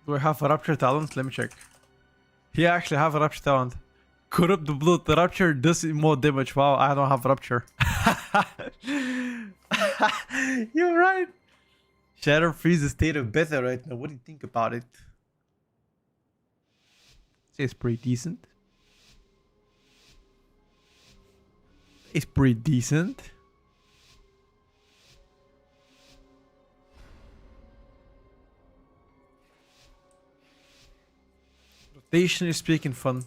[SPEAKER 1] Do I have a Rapture talent? Let me check. Yeah, I actually have a Rapture talent. Corrupt the blood. The Rapture does more damage. Wow, I don't have Rapture. You're right. Shadow Freeze is state of better right now. What do you think about it? It's pretty decent. It's pretty decent. Rotation is speaking fun.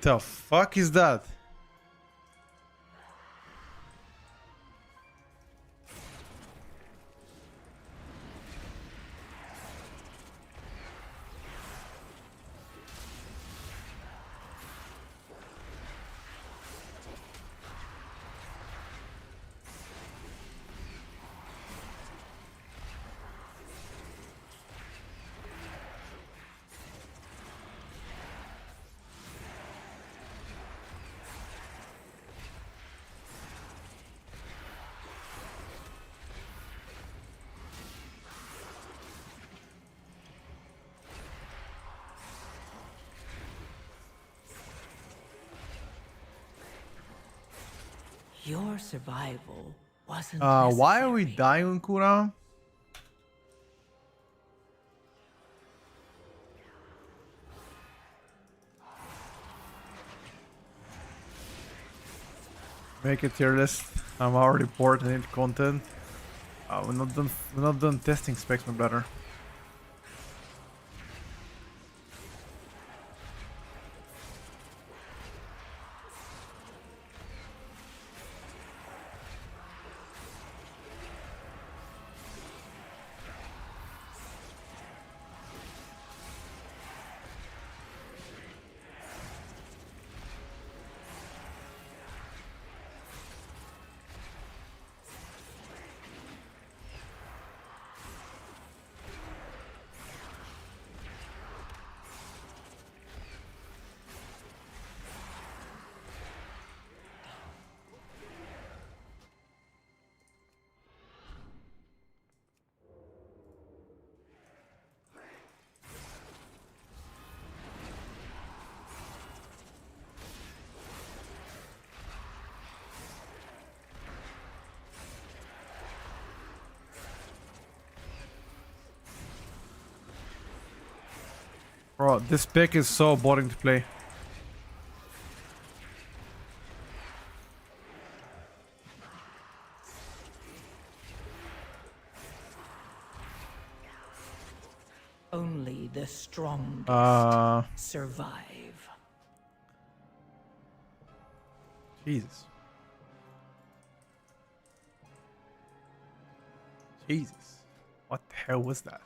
[SPEAKER 1] The fuck is that?
[SPEAKER 2] Your survival wasn't
[SPEAKER 1] Why are we
[SPEAKER 2] necessary.
[SPEAKER 1] dying, Kuna? Make a tier list. I'm already bored and need content. We're not done testing specs, my brother. Bro, this pick is so boring to play.
[SPEAKER 2] Only the strongest survive.
[SPEAKER 1] Jesus. Jesus. What the hell was that?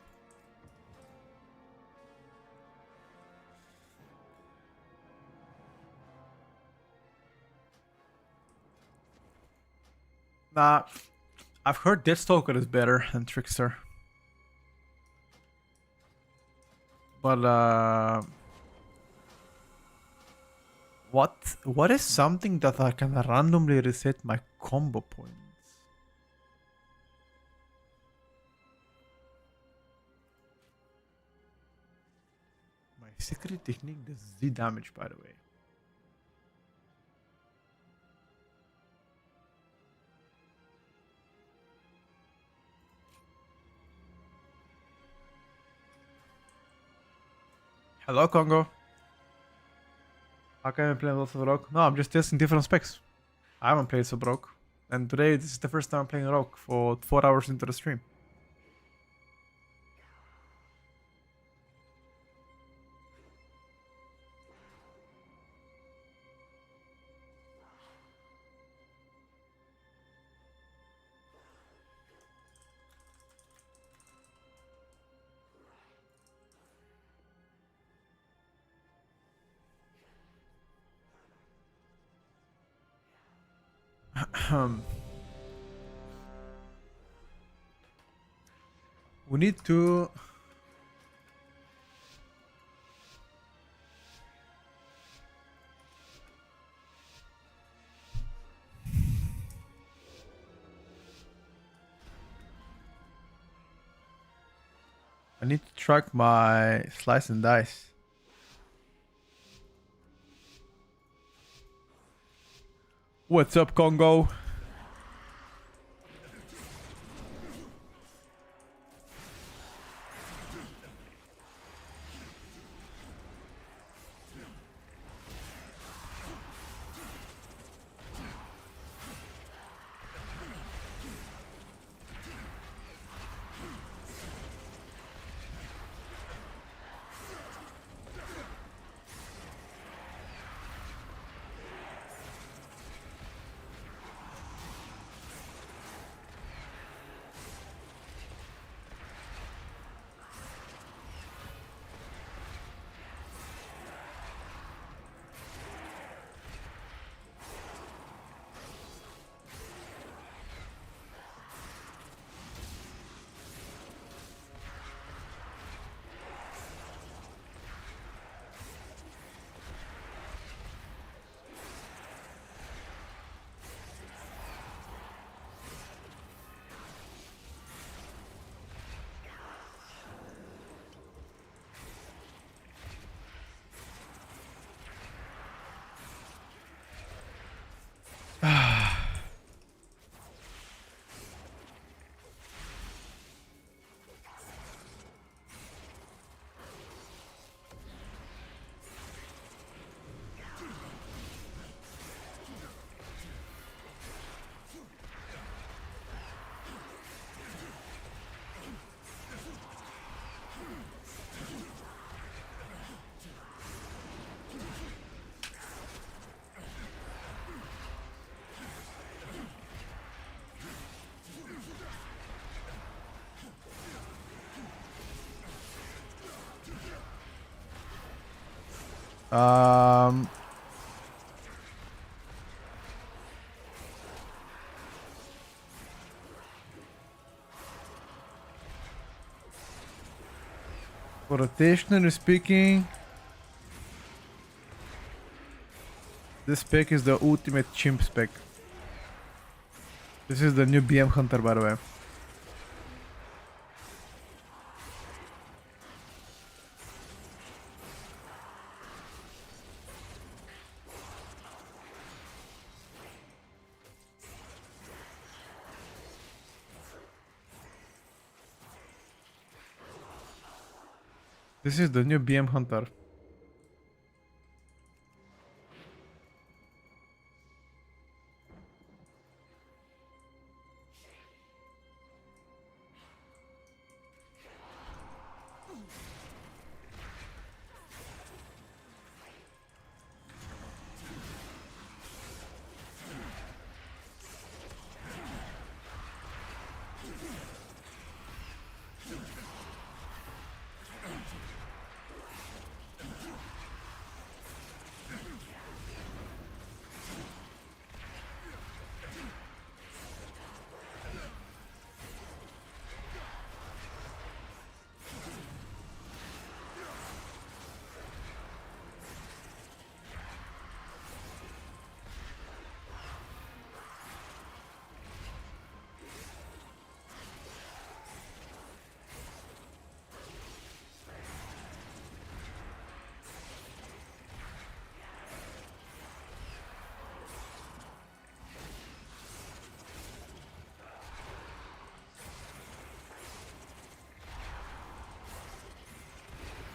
[SPEAKER 1] Nah, I've heard Deathstalker is better than Trickster. But what is something that I can randomly reset my combo points? My secret technique does Z damage, by the way. Hello, Congo. How can I play lots of Rogue? No, I'm just testing different specs. I haven't played so broke. And today, this is the first time I'm playing Rogue for 4 hours into the stream. We need to... I need to track my slice and dice. What's up, Congo? Um, for rotationally speaking, this spec is the ultimate chimp spec. This is the new BM Hunter, by the way. This is the new BM Hunter.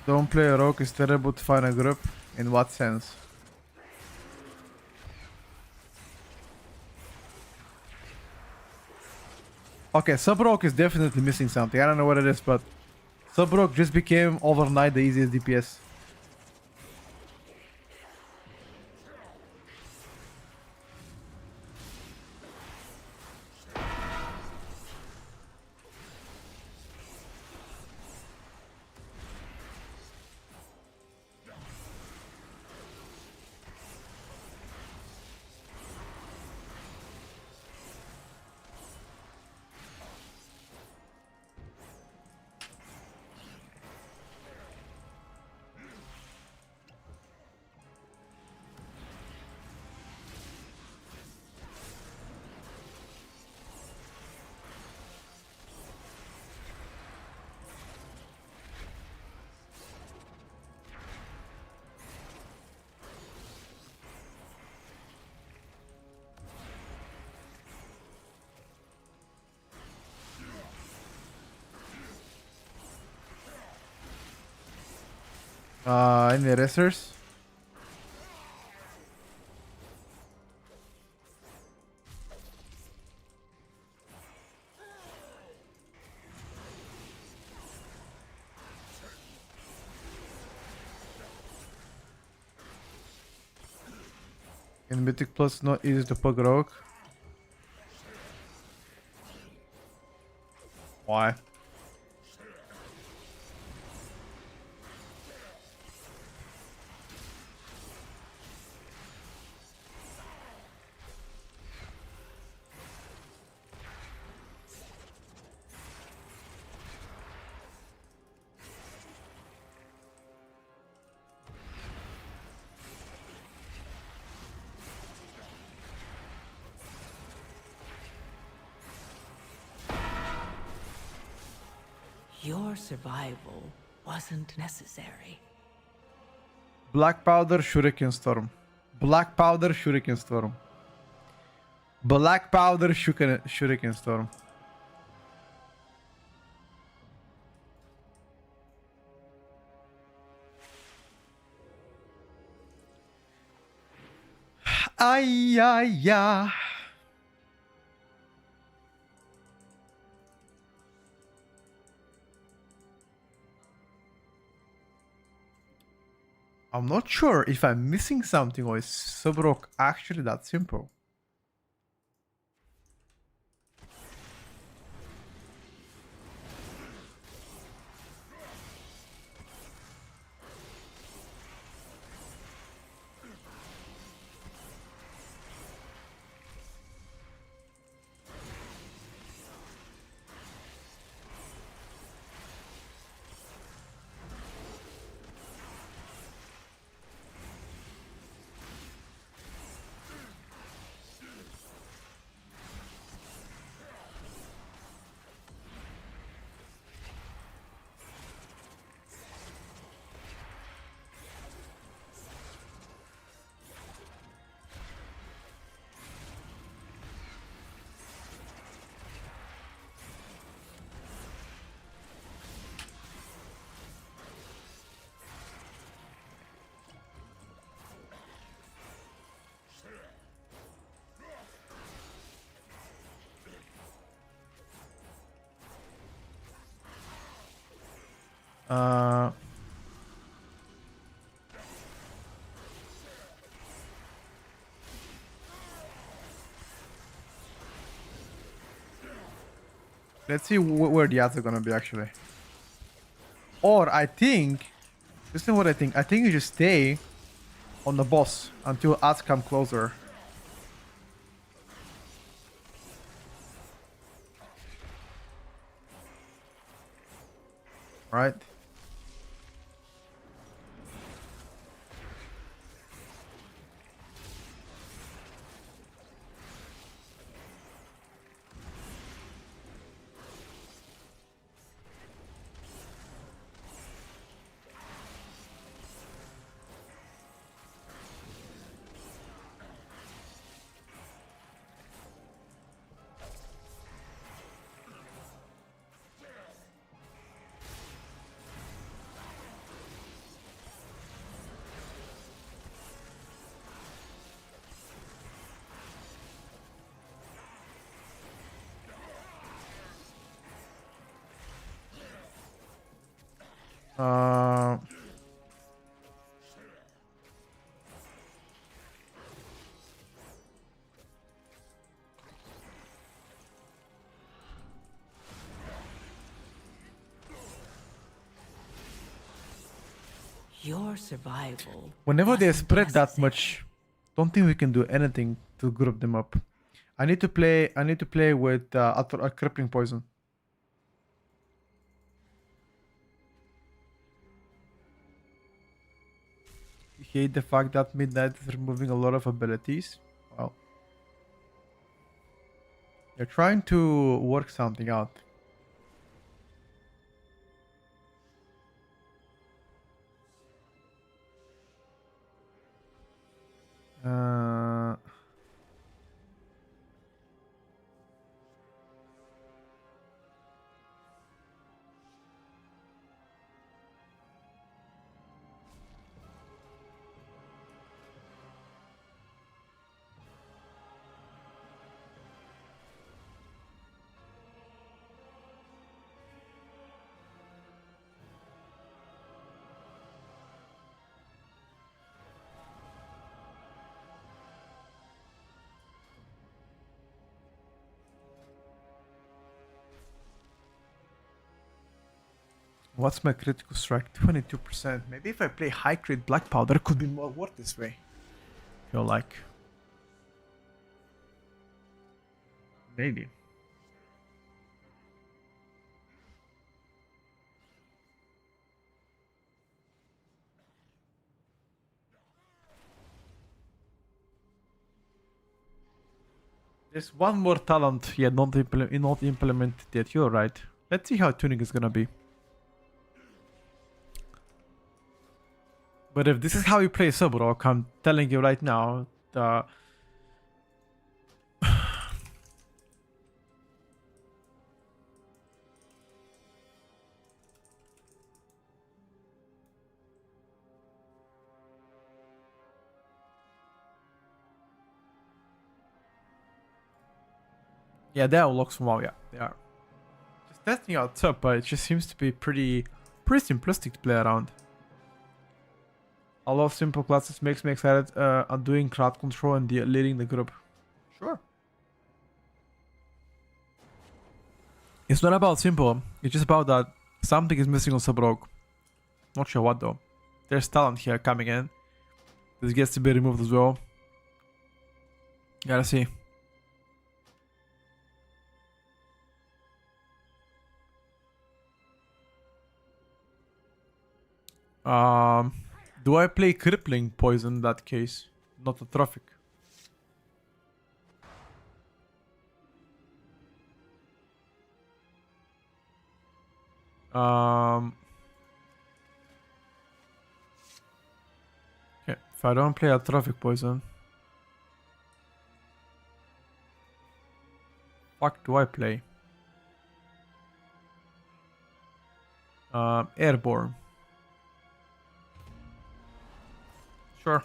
[SPEAKER 1] Don't play a rogue is terrible to find a group. In what sense? Okay, sub rogue is definitely missing something. I don't know what it is, but sub rogue just became overnight the easiest DPS. Any racers? In Mythic Plus, not easy to pug rogue. Why?
[SPEAKER 2] Your survival wasn't necessary.
[SPEAKER 1] Black Powder, Shuriken Storm. Black Powder, Shuriken Storm. Black Powder, Shuriken Storm. Ay, ay, ay. I'm not sure if I'm missing something or is Subrok actually that simple. Let's see where the ads are gonna be actually. Or I think, this is what I think. I think you just stay on the boss until ads come closer. Right? Uh,
[SPEAKER 2] Your survival.
[SPEAKER 1] Whenever they
[SPEAKER 2] wasn't
[SPEAKER 1] spread that
[SPEAKER 2] necessary.
[SPEAKER 1] much, don't think we can do anything to group them up. I need to play with a crippling poison. Hate the fact that Midnight is removing a lot of abilities. Well, they're trying to work something out. Uh, What's my critical strike? 22%. Maybe if I play high crit black powder, it could be more worth this way. Feel like. Maybe. There's one more talent yet not implemented yet. You're right. Let's see how tuning is gonna be. But if this is how you play Subrok, I'm telling you right now, yeah, they are locks from WoW, yeah, they are. Just testing out sub, but it just seems to be pretty simplistic to play around. A lot of simple classes makes me excited on doing crowd control and leading the group. Sure. It's not about simple, it's just about that something is missing on Subrok. Not sure what though. There's talent here coming in. This gets to be removed as well. Gotta see. Do I play crippling poison in that case? Not a trophic. Okay, if I don't play a trophic poison, fuck do I play? Airborne. Sure.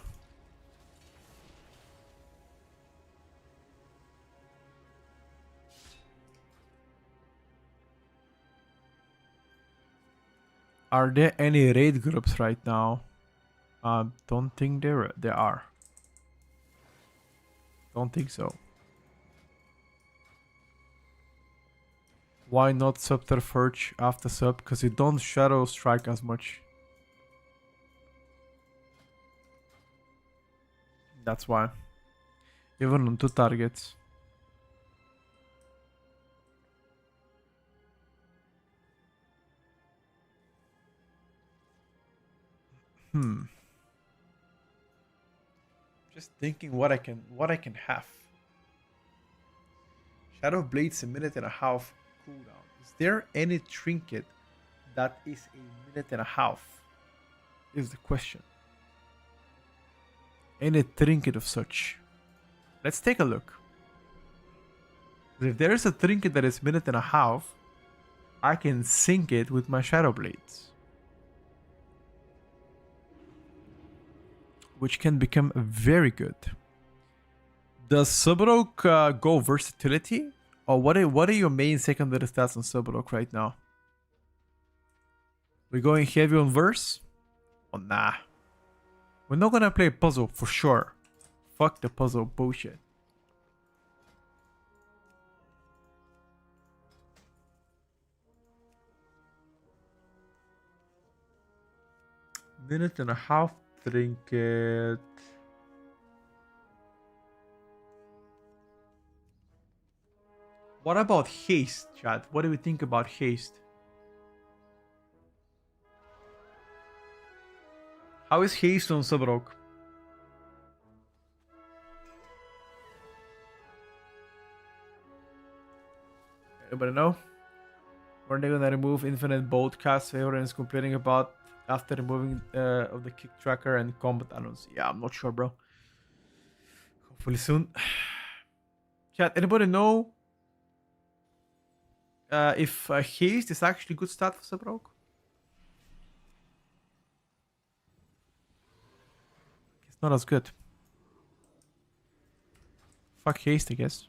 [SPEAKER 1] Are there any raid groups right now? Don't think there are. Don't think so. Why not subterfuge after sub? Because you don't shadow strike as much. That's why. Even on 2 targets. Just thinking what I can have. Shadow Blade's a minute and a half cooldown. Is there any trinket that is a minute and a half? Is the question. Any trinket of such? Let's take a look. If there is a trinket that is minute and a half, I can sync it with my Shadow Blades, which can become very good. Does Subrock go versatility? Or what are your main secondary stats on Subrock right now? We're going heavy on verse? Oh nah. We're not gonna play puzzle for sure. Fuck the puzzle bullshit. Minute and a half trinket. What about haste, chat? What do we think about haste? How is haste on Subrock? Anybody know? When they gonna remove infinite bolt cast favor and is complaining about after removing of the kick tracker and combat add-ons? Yeah, I'm not sure, bro. Hopefully soon. Chat, anybody know if haste is actually good stat for Subrock? It's not as good. Fuck haste, I guess.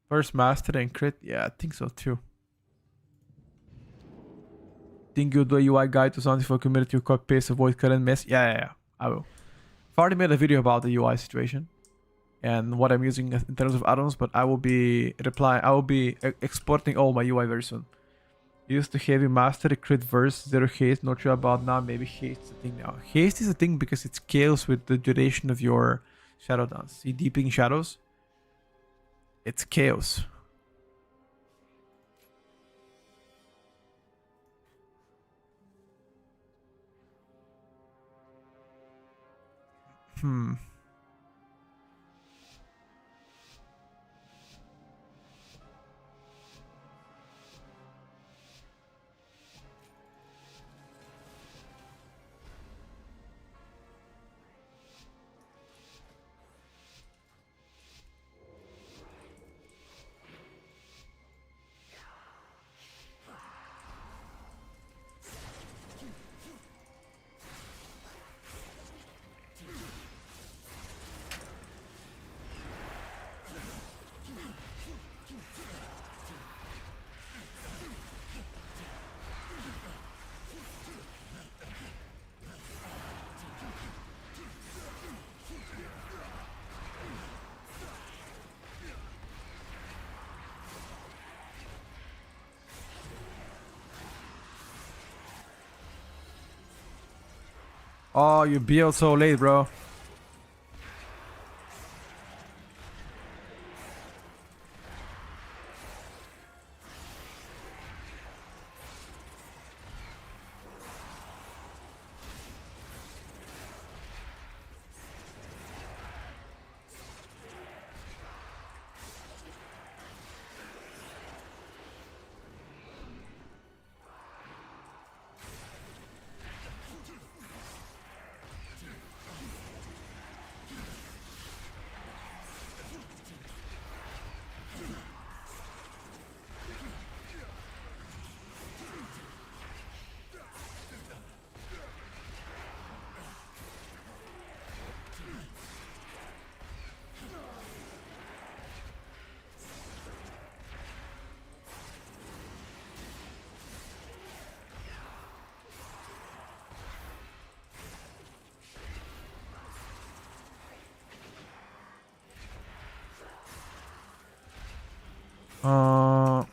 [SPEAKER 1] First master and crit? Yeah, I think so too. Think you'll do a UI guide to something for community to copy paste, avoid current mess? Yeah, I will. I've already made a video about the UI situation and what I'm using in terms of add-ons, but I will be exporting all my UI very soon. Used to heavy mastery, crit verse, 0 haste, not sure about now, maybe haste is a thing now. Haste is a thing because it scales with the duration of your shadow dance. See, deepening shadows? It's chaos. Oh, you built so late, bro. Uh,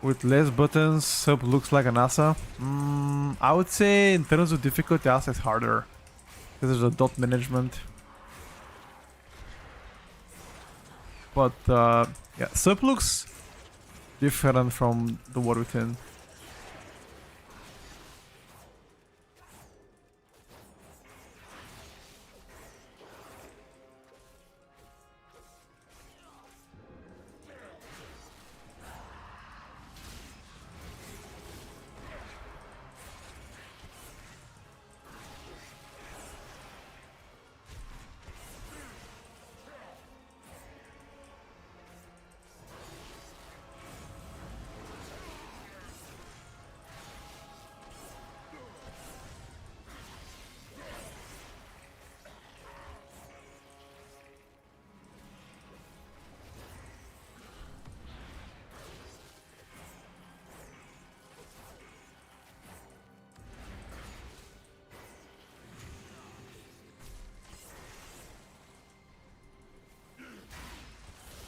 [SPEAKER 1] with less buttons, sub looks like an Asa. I would say in terms of difficulty, Asa is harder. Because there's a dot management. But yeah, sub looks different from the War Within.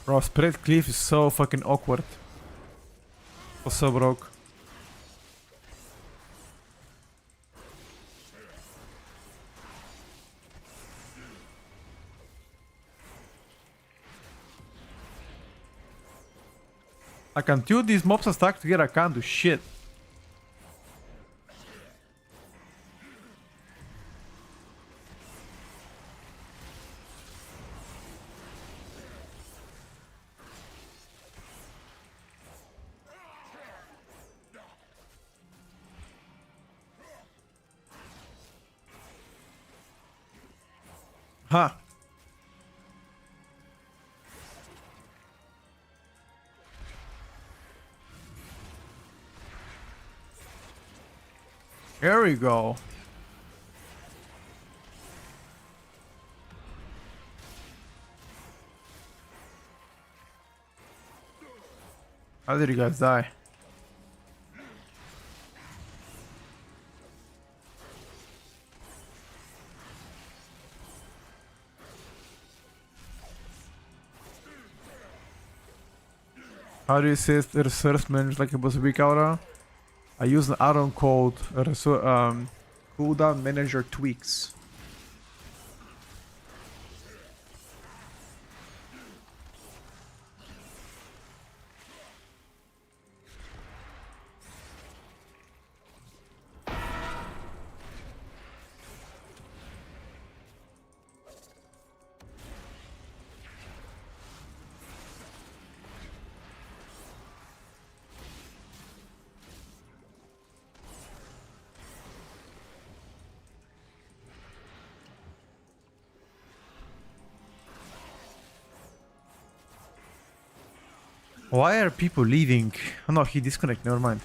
[SPEAKER 1] Bro, spread cleave is so fucking awkward. Was so broke. Like until these mobs are stuck together, I can't do shit. Huh. Here we go. How did you guys die? How do you say the resource manage like it was a weak aura? I use an add-on called cooldown manager tweaks. Why are people leaving? Oh no, he disconnected, never mind.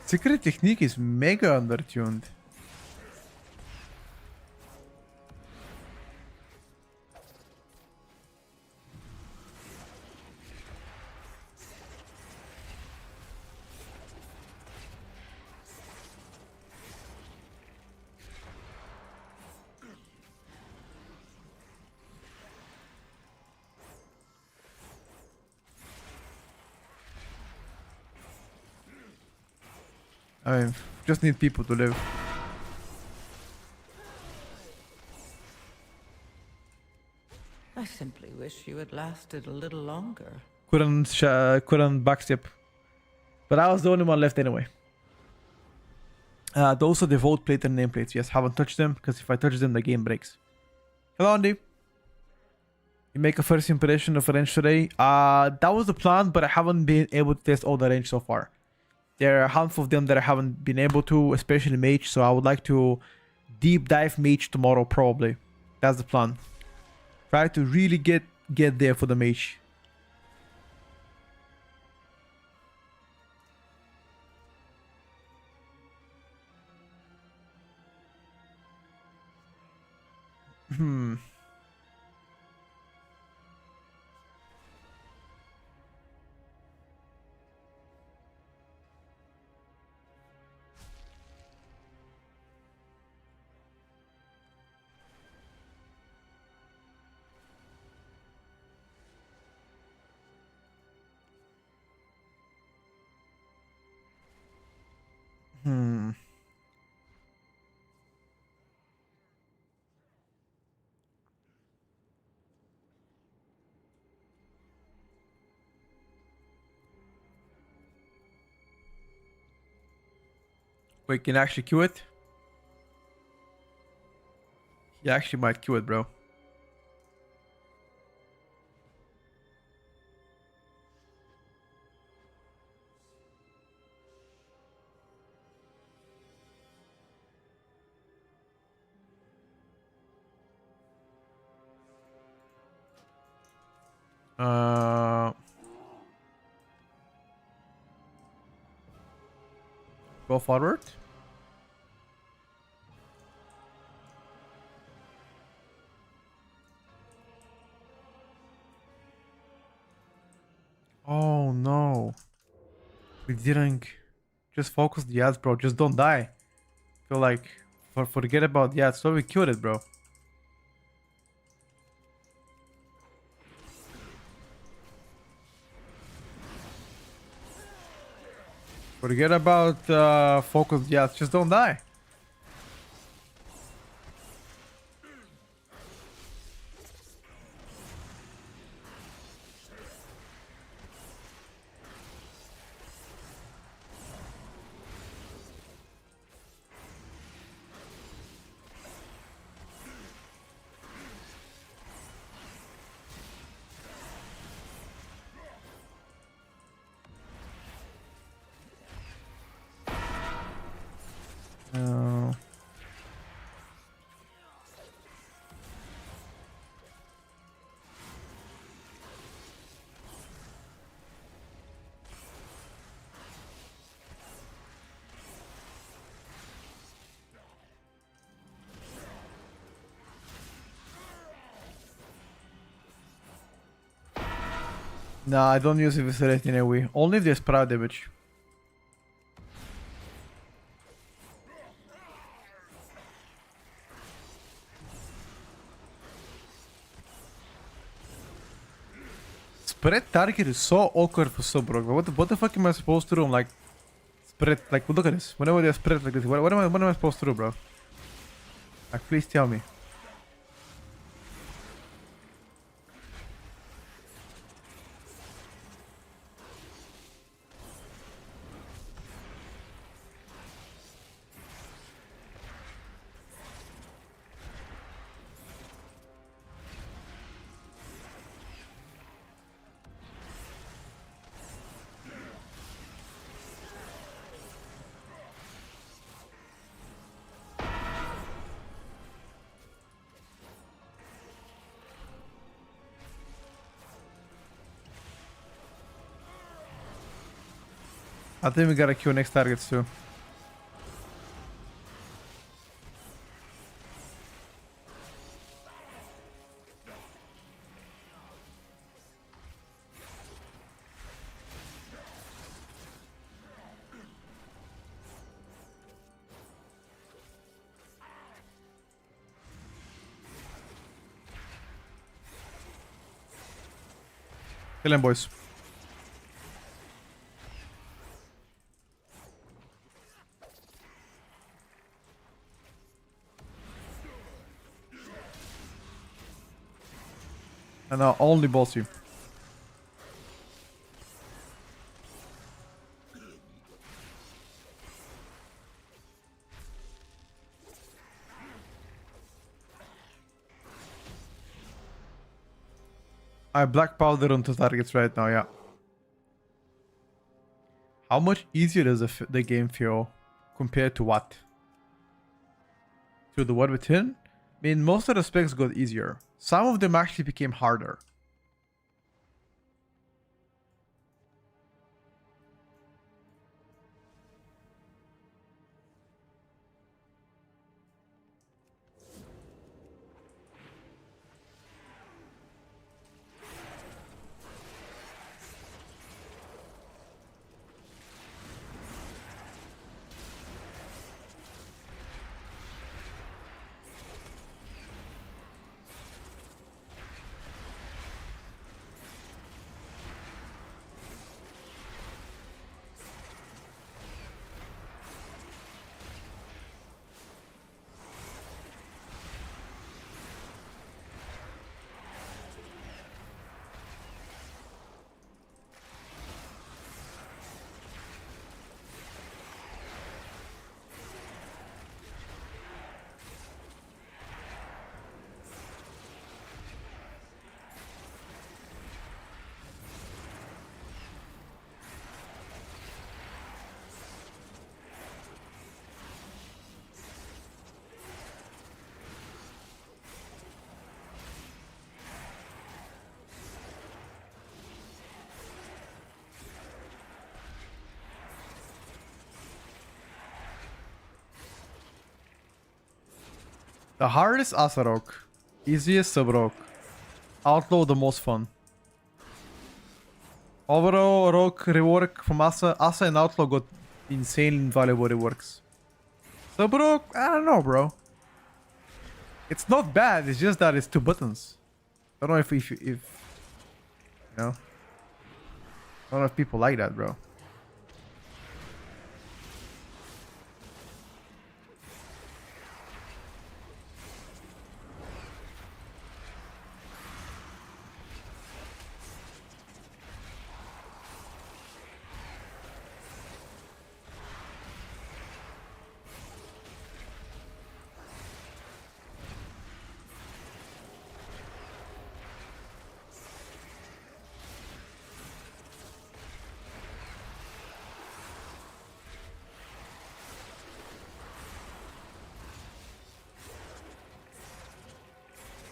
[SPEAKER 1] Secret technique is mega undertuned. I mean, just need people to live.
[SPEAKER 2] I simply wish you had lasted a little longer.
[SPEAKER 1] Couldn't backstep. But I was the only one left anyway. Those are the vote plate and nameplates. Yes, haven't touched them because if I touch them, the game breaks. Hello, Andy. You make a first impression of a range today. That was the plan, but I haven't been able to test all the range so far. There are a handful of them that I haven't been able to, especially mage. So I would like to deep dive mage tomorrow, probably. That's the plan. Try to really get there for the mage. Hmm. Hmm. Wait, can I actually queue it? He actually might queue it, bro. Go forward. Oh no. We didn't just focus the ads, bro. Just don't die. Feel like forget about the ads. So we killed it, bro. Forget about focus the ads. Just don't die. Uh, nah, I don't use eviscerate in a way. Only if there's proud damage. Spread target is so awkward for sub, bro. What the fuck am I supposed to do? I'm like spread, like look at this. Whenever they spread like this, what am I supposed to do, bro? Like please tell me. I think we gotta kill next targets too. Kill them, boys. And now only bossy. I black powder onto targets right now, yeah. How much easier does the game feel compared to what? To the one within? I mean, most of the specs got easier. Some of them actually became harder. The hardest Asarok. Easiest Subrok. Outlaw the most fun. Overall, Rock rework from Asa and Outlaw got insanely valuable reworks. Subrok, I don't know, bro. It's not bad, it's just that it's 2 buttons. I don't know if you know. I don't know if people like that, bro.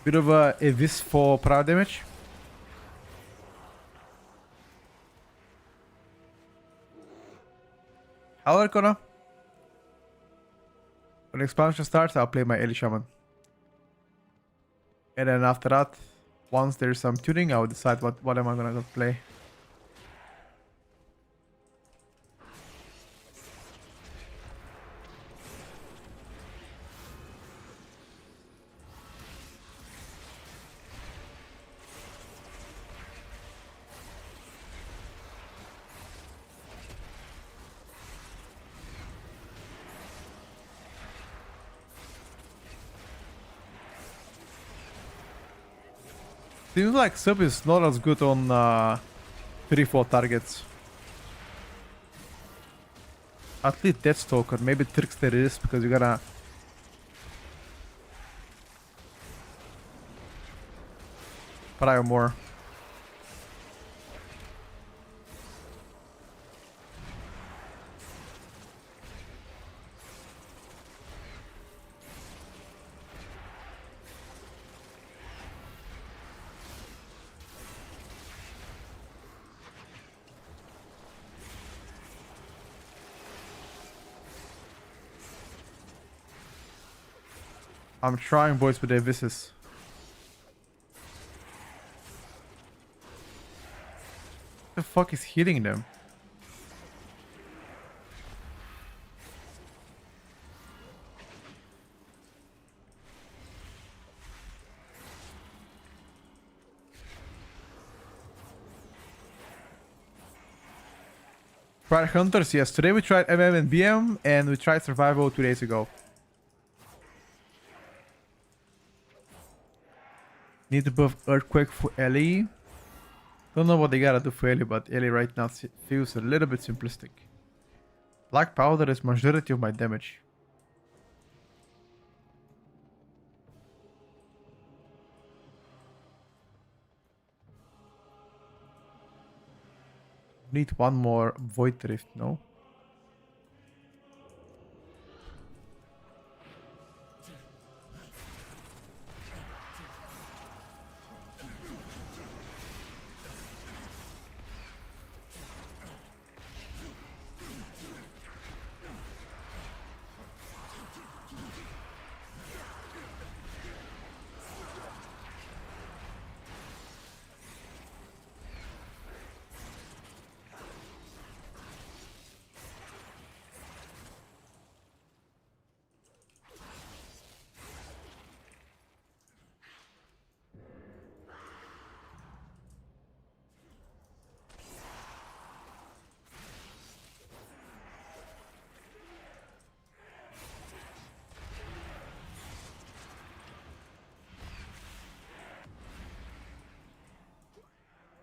[SPEAKER 1] Bit of a vis for power damage. Hello, Kona. When expansion starts, I'll play my Eli Shaman. And then after that, once there's some tuning, I'll decide what am I gonna play. Seems like sub is not as good on 3-4 targets. At least Deathstalker, maybe Trickster is because you gotta prior more. I'm trying, boys, with their visits. What the fuck is hitting them? Tried Hunters, yes. Today we tried MM and BM, and we tried Survival 2 days ago. Need to buff Earthquake for Ellie. Don't know what they gotta do for Ellie, but Ellie right now feels a little bit simplistic. Black Powder is majority of my damage. Need one more Void Rift, no?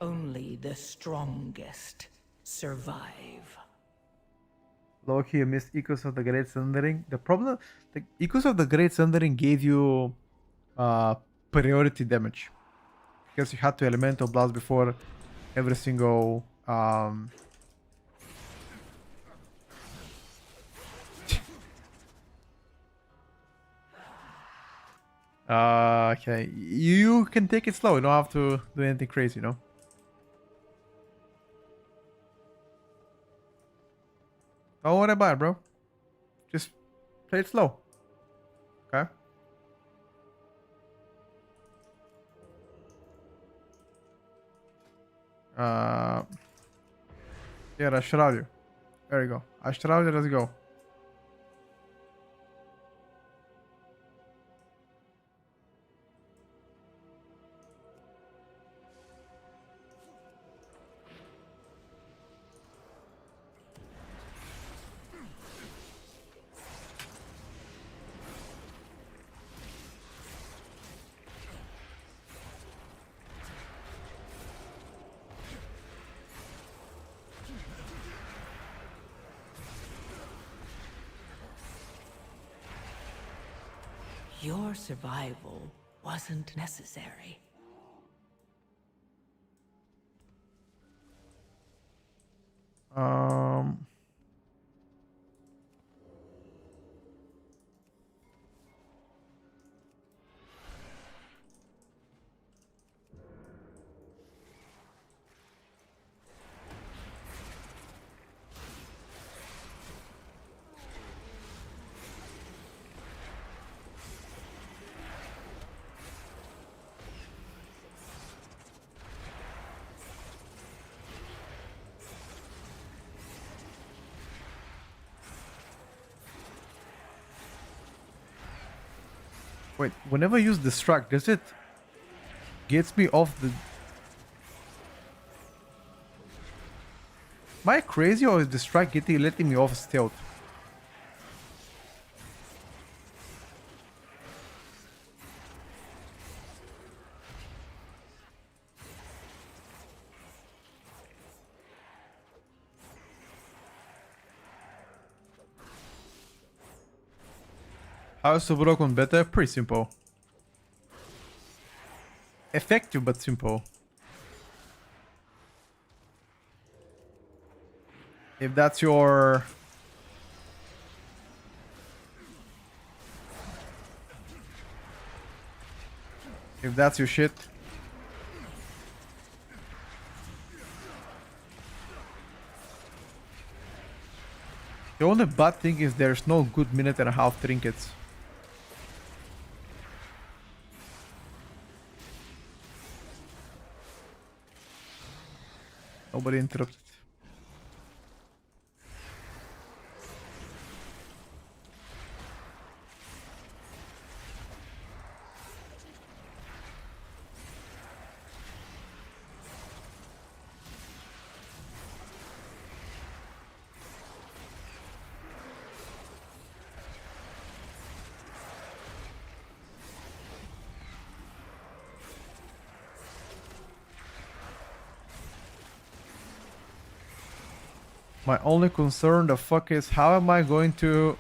[SPEAKER 2] Only the strongest survive.
[SPEAKER 1] Loki, you missed Echoes of the Great Sundering. The problem, the Echoes of the Great Sundering gave you priority damage. Because you had to Elemental Blast before every single... okay, you can take it slow. You don't have to do anything crazy, you know? Don't worry about it, bro. Just play it slow. Okay? Yeah, Ashrario. There you go. Ashrario, let's go.
[SPEAKER 2] Your survival wasn't necessary.
[SPEAKER 1] Wait, whenever I use Distract, does it gets me off the... Am I crazy or is Distract letting me off stealth? How is Broken better? Pretty simple. Effective but simple. If that's your... If that's your shit. The only bad thing is there's no good minute and a half trinkets. Nobody interrupted. My only concern the fuck is how am I going to...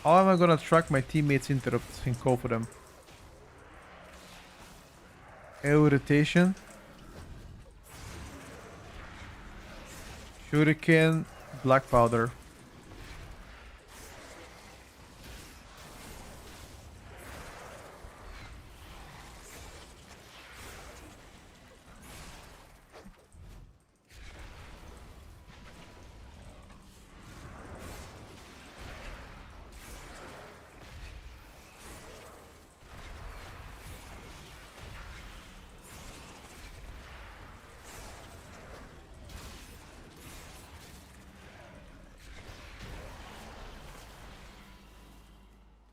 [SPEAKER 1] How am I gonna track my teammates' interrupts and call for them? Rotation. Shuriken. Black powder.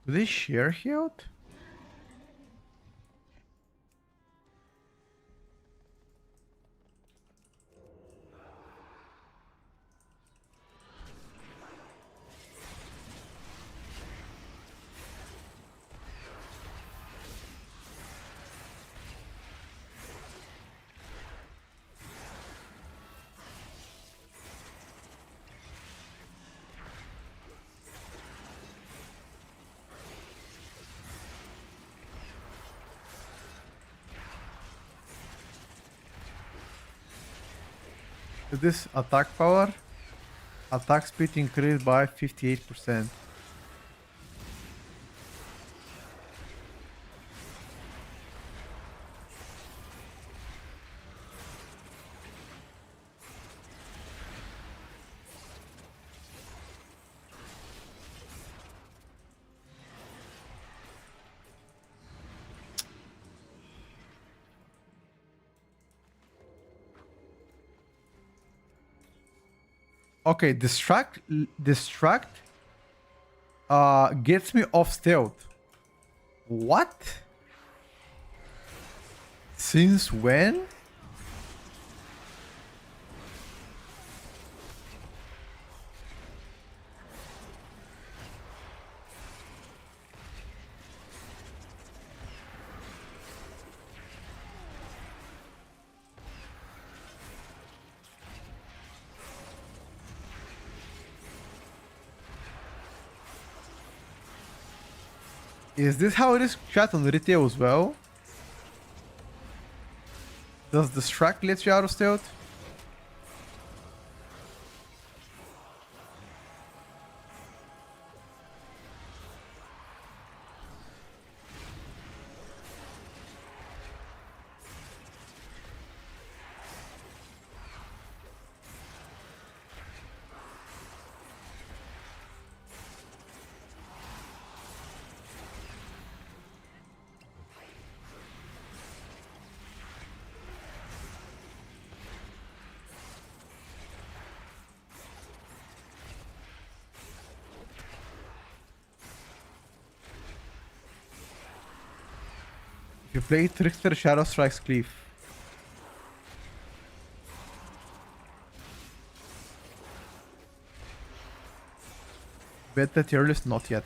[SPEAKER 1] Do they share health? Is this attack power? Attack speed increased by 58%. Okay, distract gets me off stealth. What? Since when? Is this how it is chat on retail as well? Does distract let you out of stealth? If you play Trickster, Shadow Strikes Cleave. Beta tier list, not yet.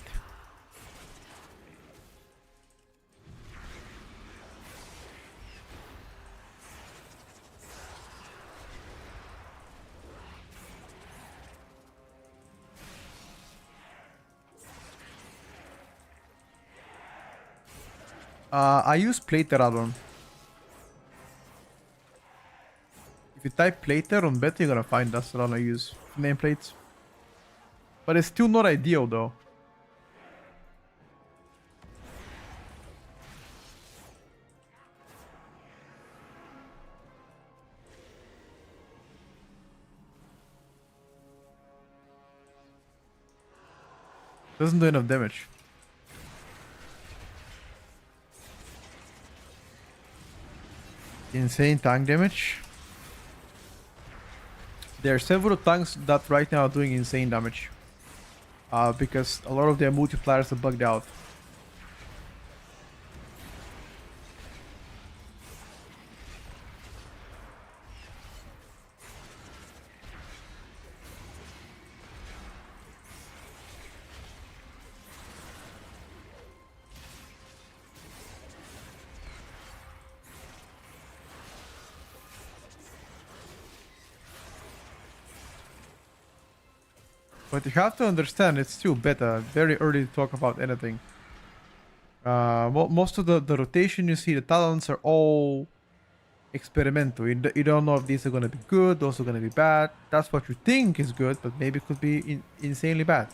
[SPEAKER 1] I use Plater add-on. If you type Plater on beta, you're gonna find that's the one I use. Nameplates. But it's still not ideal though. Doesn't do enough damage. Insane tank damage. There are several tanks that right now are doing insane damage. Because a lot of their multipliers are bugged out. But you have to understand, it's still beta. Very early to talk about anything. Most of the rotation you see, the talents are all experimental. You don't know if these are going to be good, those are going to be bad. That's what you think is good, but maybe it could be insanely bad.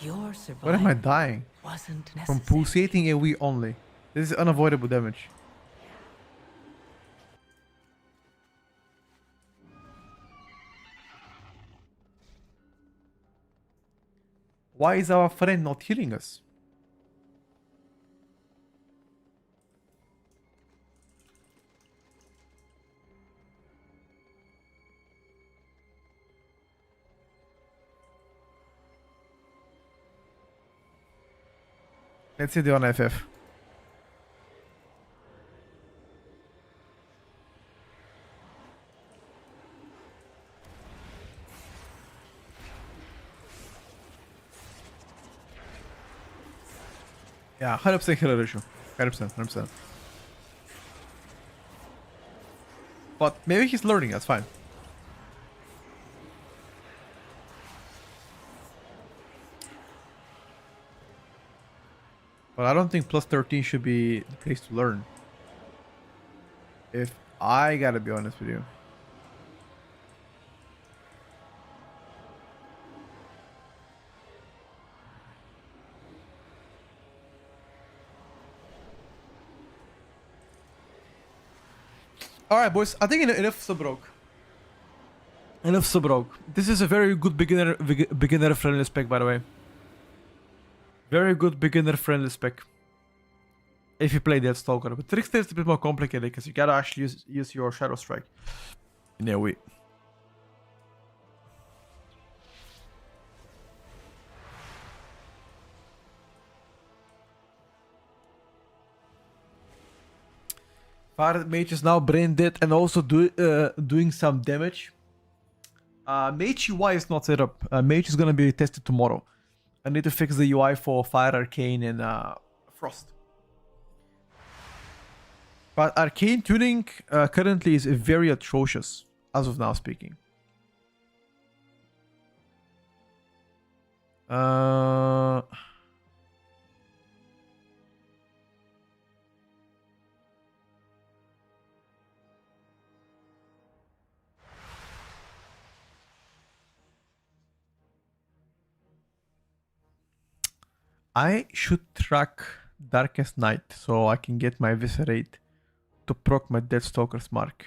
[SPEAKER 2] Your survival
[SPEAKER 1] What am I dying?
[SPEAKER 2] wasn't
[SPEAKER 1] From
[SPEAKER 2] necessary.
[SPEAKER 1] pulsating AoE only. This is unavoidable damage. Why is our friend not healing us? Let's see the on FF. Yeah, 100% healer ratio. 100%, 100%. But maybe he's learning, that's fine. But I don't think plus 13 should be the place to learn. If I gotta be honest with you. Alright, boys. I think enough Subrogue. Enough Subrogue. This is a very good beginner friendly spec, by the way. Very good beginner friendly spec. If you play Deathstalker. But Trickster is a bit more complicated because you gotta actually use your Shadow Strike in a way. Fire Mage is now brain dead and also doing some damage. Mage UI is not set up. Mage is gonna be tested tomorrow. I need to fix the UI for Fire, Arcane, and Frost. But Arcane tuning currently is very atrocious, as of now speaking. I should track Darkest Night so I can get my Eviscerate to proc my Deathstalker's mark.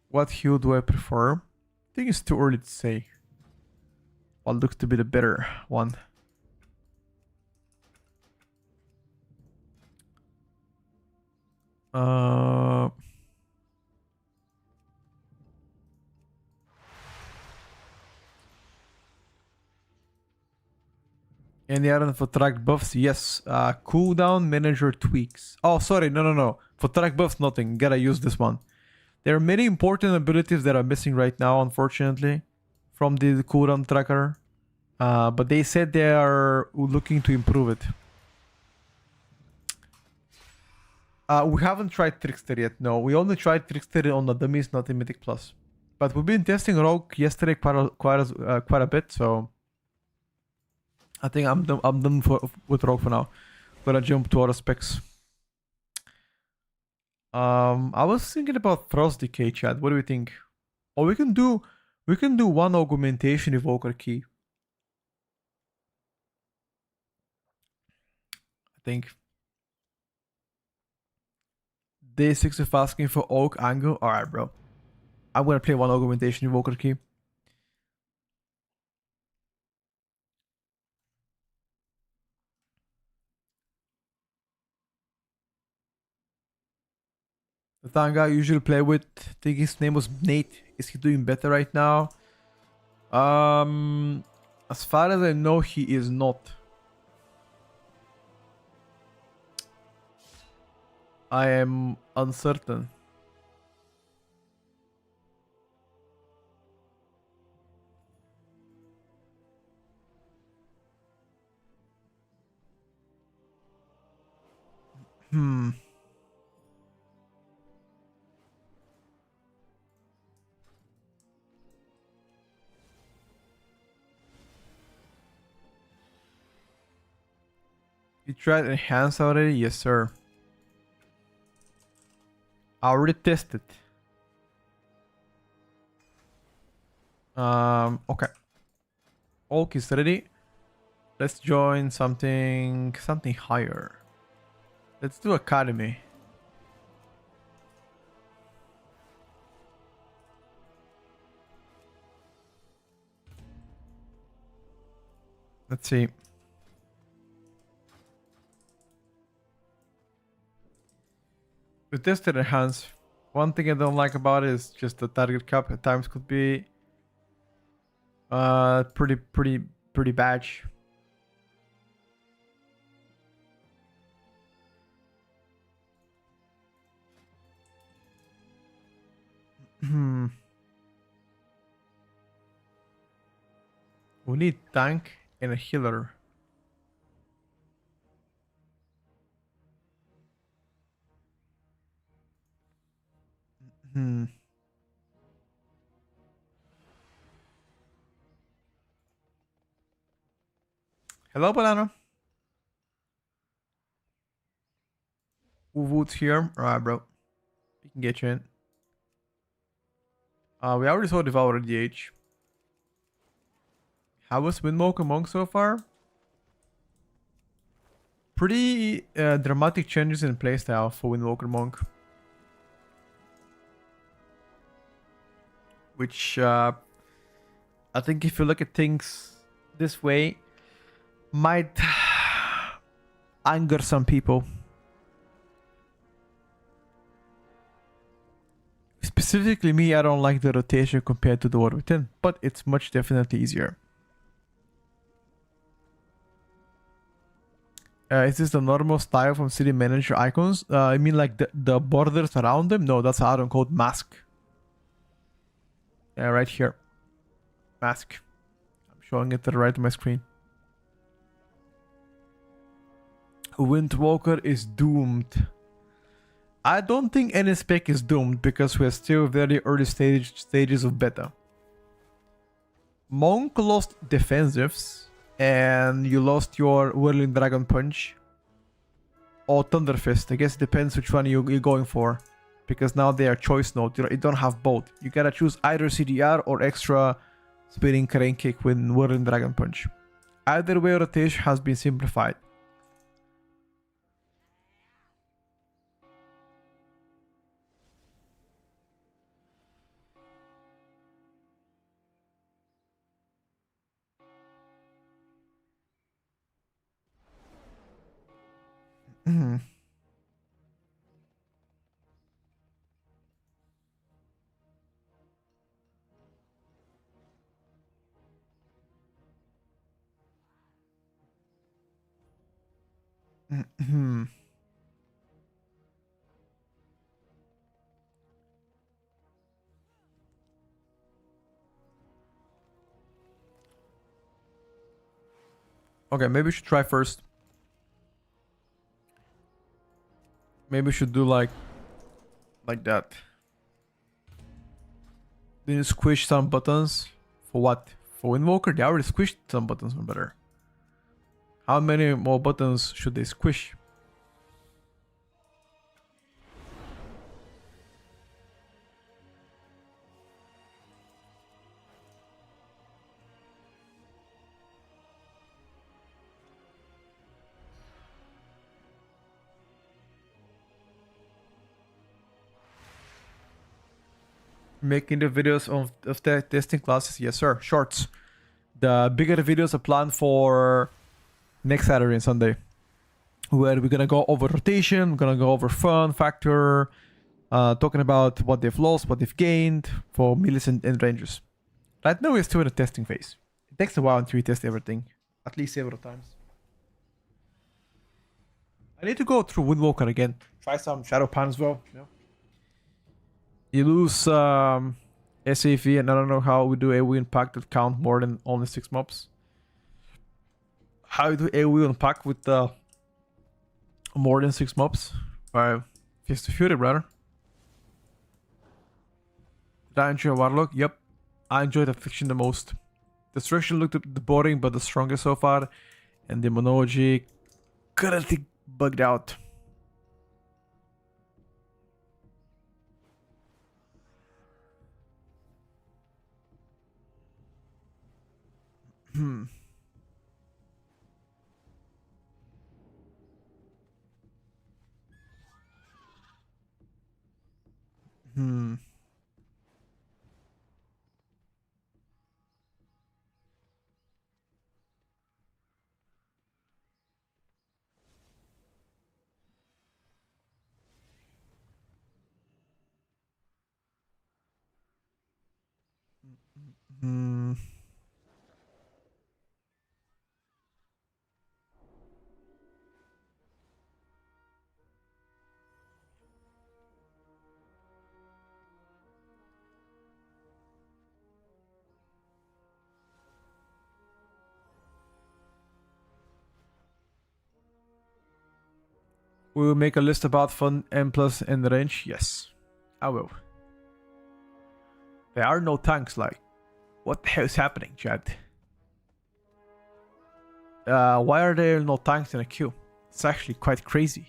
[SPEAKER 1] What hue do I prefer? I think it's too early to say. What looks to be the better one? Any item for track buffs? Yes. Cooldown manager tweaks. Oh, sorry. No. For track buffs, nothing. Gotta use this one. There are many important abilities that are missing right now, unfortunately, from the cooldown tracker. But they said they are looking to improve it. We haven't tried Trickster yet. No, we only tried Trickster on the dummies, not in Mythic Plus. But we've been testing Rogue yesterday quite a bit, so I think I'm done with Rogue for now. Gonna jump to other specs. I was thinking about Frost Decay, chat. What do we think? Or we can do one Augmentation Evoker key. I think. Day 6 of asking for Oak Angle. Alright, bro. I'm gonna play one Augmentation Evoker key. The Tanga I usually play with, I think his name was Nate. Is he doing better right now? As far as I know, he is not. I am uncertain. Hmm. You tried enhance already? Yes, sir. I already tested. Okay. Oak is ready. Let's join something higher. Let's do academy. Let's see. We tested enhance. One thing I don't like about it is just the target cap at times could be pretty bad. Hmm. We need tank and a healer. Hmm. Hello, Banana. Wood's here. Alright, bro. We can get you in. We already saw Devour DH. How was Windwalker Monk so far? Pretty dramatic changes in playstyle for Windwalker Monk. Which I think if you look at things this way, might anger some people. Specifically me, I don't like the rotation compared to the War Within, but it's much definitely easier. Is this the normal style from city manager icons? I mean like the borders around them? No, that's how I'm called mask. Yeah, right here. Mask. I'm showing it to the right of my screen. Windwalker is doomed. I don't think any spec is doomed because we're still very early stages of beta. Monk lost defensives and you lost your Whirling Dragon Punch or Thunder Fist. I guess it depends which one you're going for, because now they are choice nodes. You don't have both. You gotta choose either CDR or extra spinning crane kick with Whirling Dragon Punch. Either way, rotation has been simplified. Okay, maybe we should try first. Maybe we should do like that. Then you squish some buttons. For what? For Invoker? They already squished some buttons from better. How many more buttons should they squish? Making the videos of the testing classes? Yes, sir. Shorts. The bigger videos are planned for next Saturday and Sunday, where we're gonna go over rotation, we're gonna go over fun factor, talking about what they've lost, what they've gained for melees and rangers. Right now we're still in the testing phase. It takes a while until you test everything. At least several times. I need to go through Windwalker again. Try some Shadow Pan as well. You know? You lose SAV, and I don't know how we do AoE impact that count more than only 6 mobs. How you do AoE impact with more than 6 mobs? Fist of Fury, brother. Did I enjoy Warlock? Yep. I enjoyed Affliction the most. Destruction looked the boring but the strongest so far. And Demonology currently bugged out. Hmm. Hmm. Hmm. We will make a list about fun M plus in the range. Yes, I will. There are no tanks. Like, what the hell is happening, Chad? Why are there no tanks in a queue? It's actually quite crazy.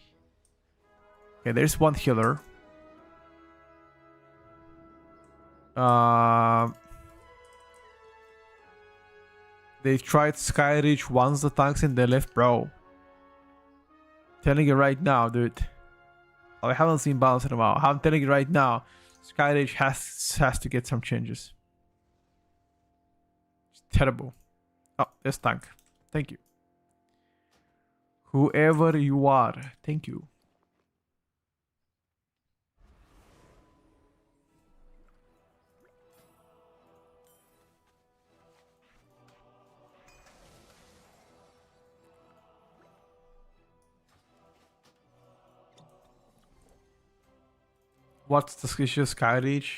[SPEAKER 1] Okay, there's one healer. They tried Skyreach once the tanks and they left, bro. Telling you right now, dude. I haven't seen balance in a while. I'm telling you right now, Skyreach has to get some changes. It's terrible. Oh, there's tank. Thank you. Whoever you are, thank you. What's the issue? Skyreach?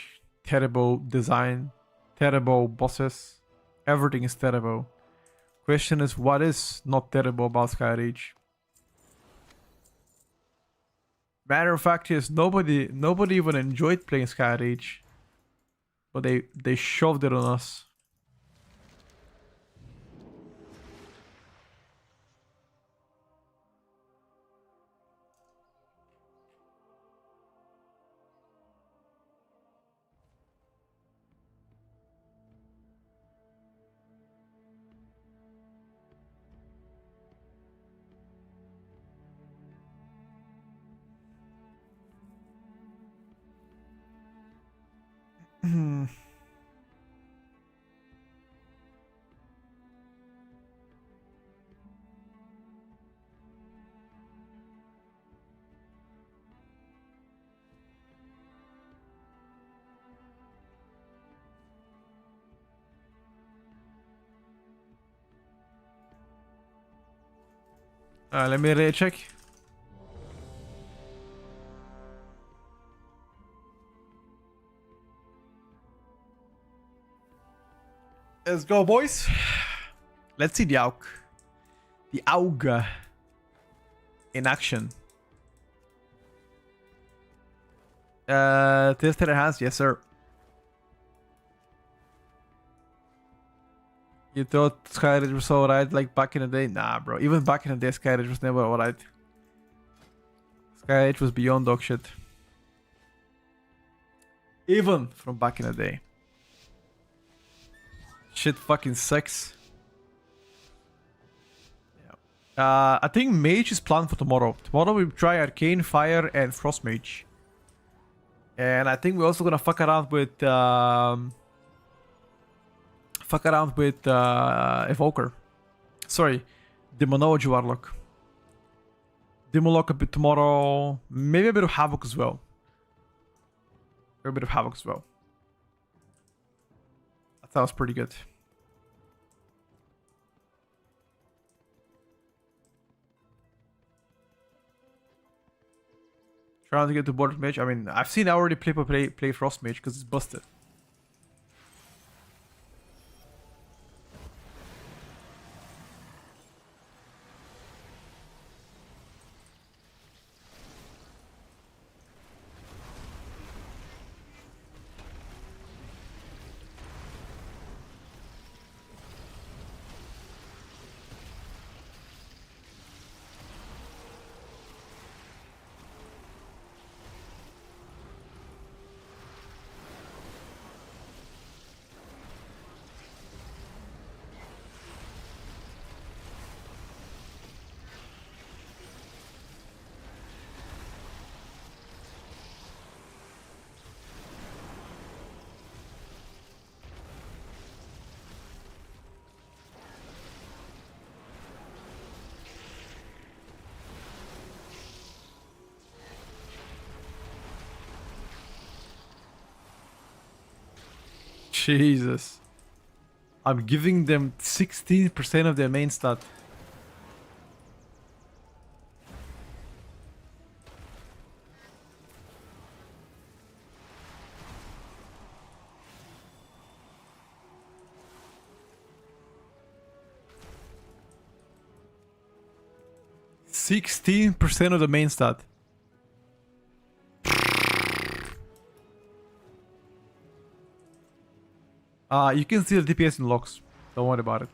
[SPEAKER 1] Terrible design, terrible bosses. Everything is terrible. Question is, what is not terrible about Skyreach? Matter of fact is nobody even enjoyed playing Skyreach, but they shoved it on us. Let me recheck. Let's go, boys. Let's see the AUG. The AUG in action. Tester has, yes sir. You thought Skyridge was alright like back in the day? Nah, bro. Even back in the day, Skyridge was never alright. Skyridge was beyond dog shit. Even from back in the day. Shit fucking sucks. Yeah. I think Mage is planned for tomorrow. Tomorrow we try Arcane, Fire, and Frost Mage. And I think we're also gonna fuck around with Evoker. Sorry, Demonology Warlock. Demolock a bit tomorrow. Maybe a bit of Havoc as well. A bit of Havoc as well. That sounds pretty good. Trying to get to Border Mage. I mean, I've seen already people play Frost Mage because it's busted. Jesus. I'm giving them 16% of their main stat. %16% of the main stat. You can see the DPS in locks. Don't worry about it.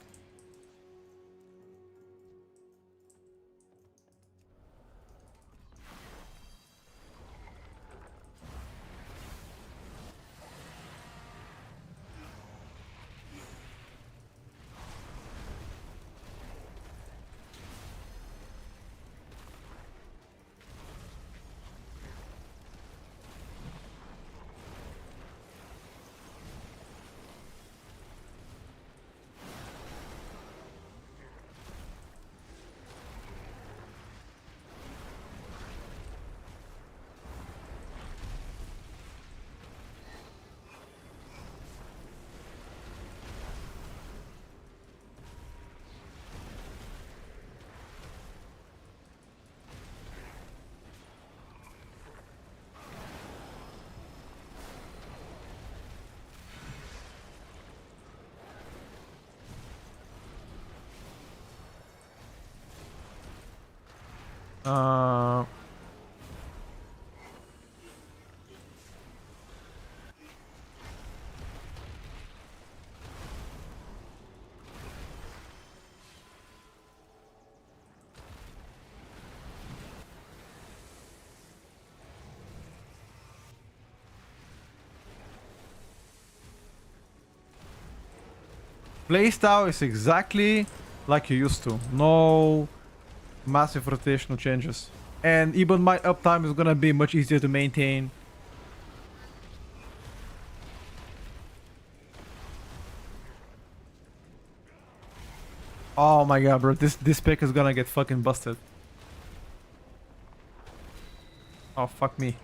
[SPEAKER 1] Playstyle is exactly like you used to. No massive rotational changes. And even my uptime is gonna be much easier to maintain. Oh my god, bro. This pick is gonna get fucking busted. Oh, fuck me.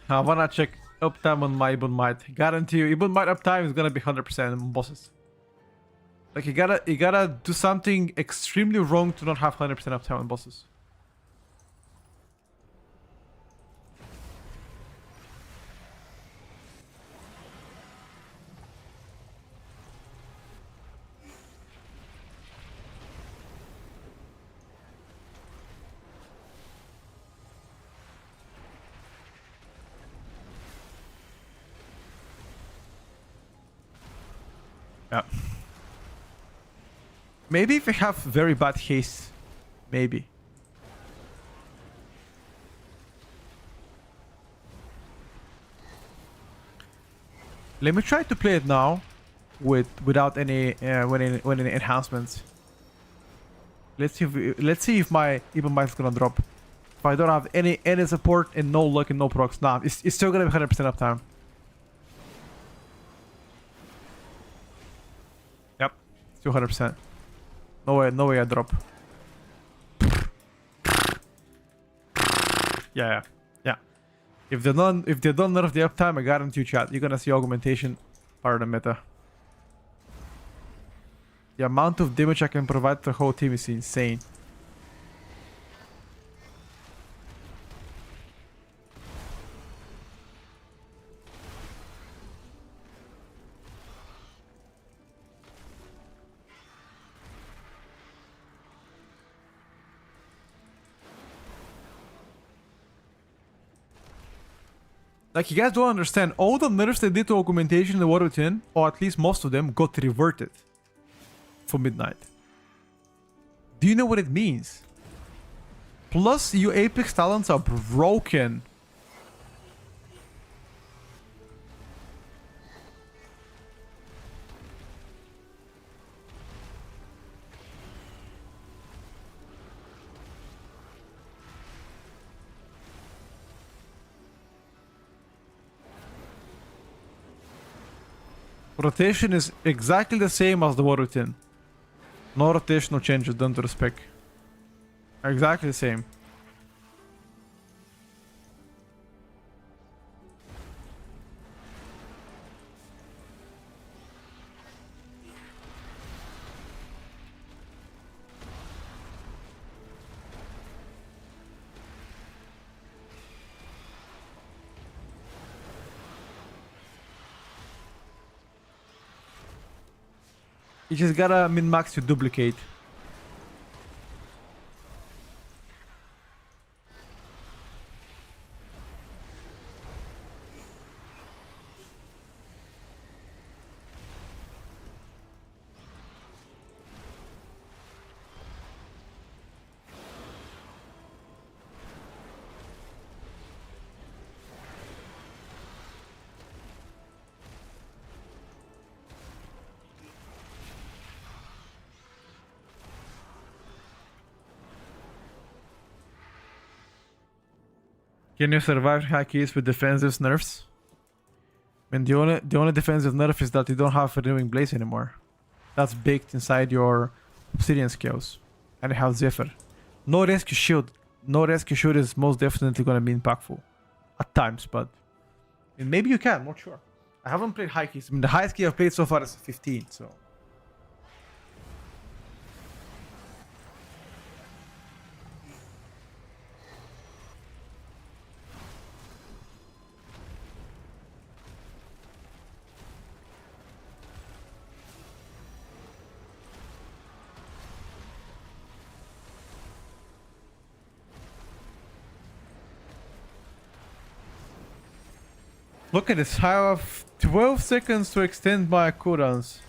[SPEAKER 1] I wanna check uptime on my Ibn Might. Guarantee you, Ibn Might uptime is gonna be 100% on bosses. Like you gotta do something extremely wrong to not have 100% uptime on bosses. Yeah. Maybe if we have very bad haste. Maybe. Let me try to play it now. without any enhancements. Let's see if my even mine is gonna drop. If I don't have any support and no luck and no procs, nah, it's still gonna be 100% uptime. Yep, still 100%. No way I drop. Yeah. If they don't nerf the uptime, I guarantee you, chat, you're gonna see augmentation part of the meta. The amount of damage I can provide to the whole team is insane. Like, you guys don't understand, all the nerfs they did to augmentation in the War 10, or at least most of them, got reverted for midnight. Do you know what it means? Plus, your Apex talents are broken. Rotation is exactly the same as the War 10. No rotational changes done to the spec. Exactly the same. You just gotta min-max your duplicate. Can you survive high keys with defensive nerfs? And the only defensive nerf is that you don't have renewing blaze anymore. That's baked inside your obsidian skills. And you have Zephyr. No rescue shield. No rescue shield is most definitely gonna be impactful. At times, but and maybe you can, not sure. I haven't played high keys. I mean, the highest key I've played so far is 15, so. Look at this, I have 12 seconds to extend my cooldowns.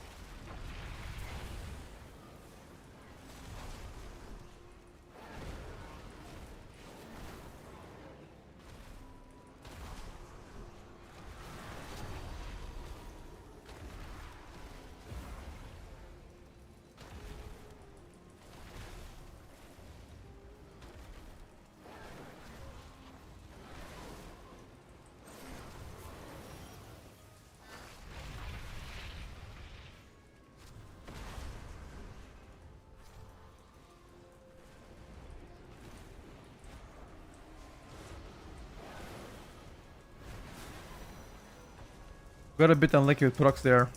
[SPEAKER 1] Got a bit unlucky with procs there.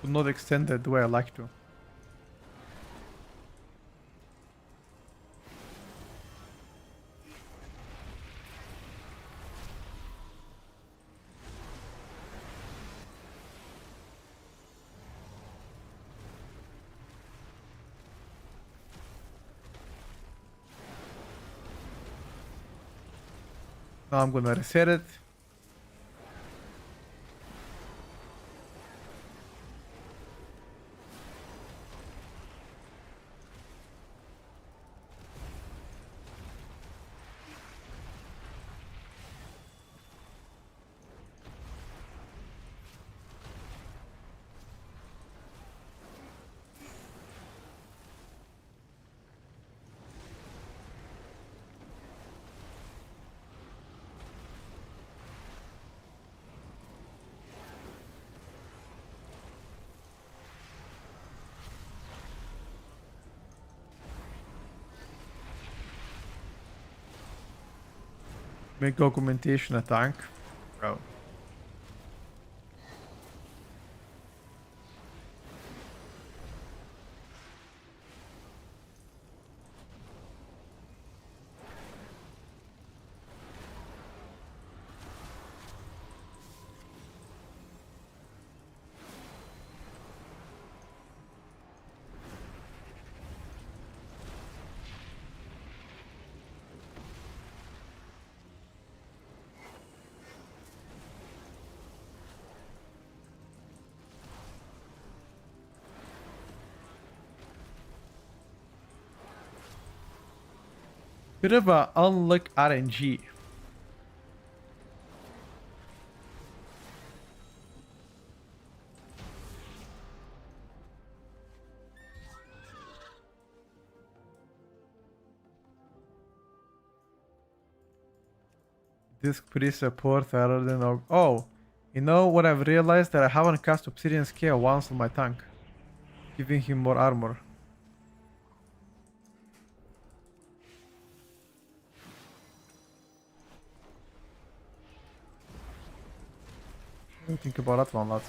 [SPEAKER 1] Could not extend it the way I like to. Now I'm gonna reset it. Make augmentation a tank. Bro. Bit of a unluck RNG. Disc pre-support rather than... Oh! You know what I've realized? That I haven't cast Obsidian Scale once on my tank. Giving him more armor. What do you think about that one, lads?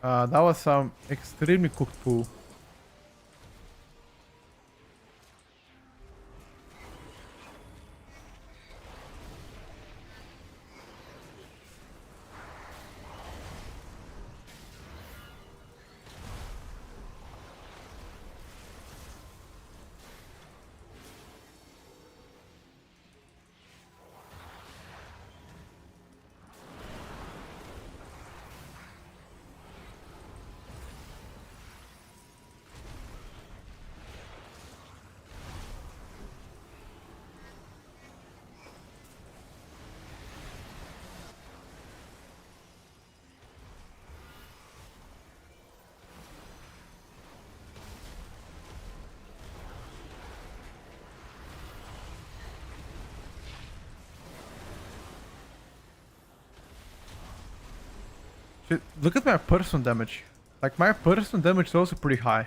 [SPEAKER 1] That was some extremely cooked poo. Shit, look at my personal damage. Like, my personal damage is also pretty high.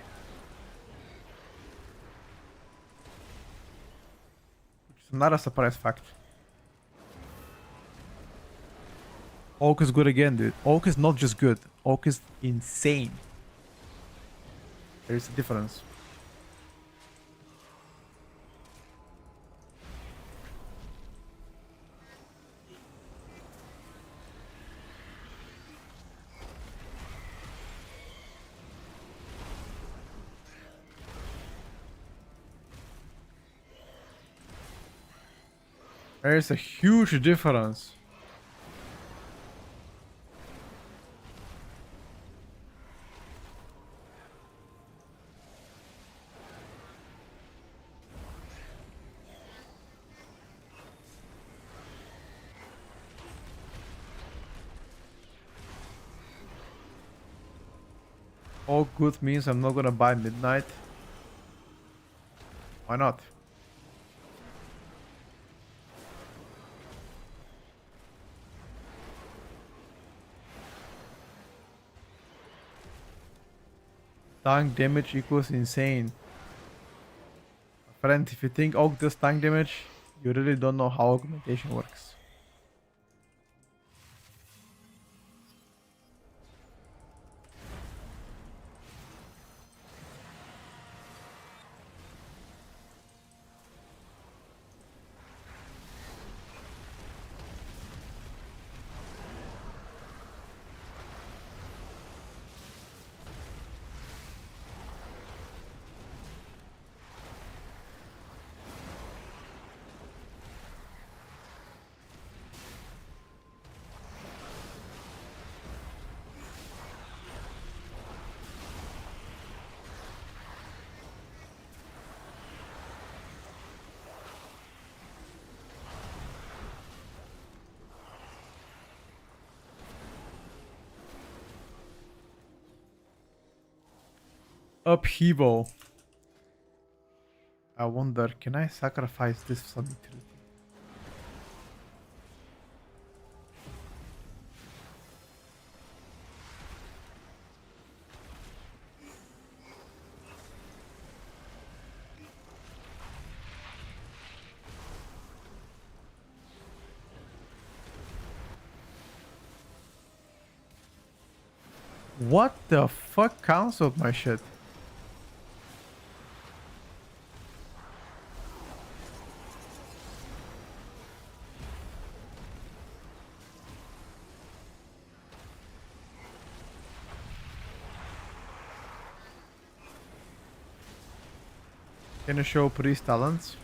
[SPEAKER 1] Which is not a surprise fact. Oak is good again, dude. Oak is not just good. Oak is insane. There's a difference. There's a huge difference. All good means I'm not gonna buy midnight. Why not? Tank damage equals insane. Friend, if you think Oak does tank damage, you really don't know how augmentation works. upheaval. I wonder, can I sacrifice this for some utility? What the fuck cancelled my shit? Can you show priest talents?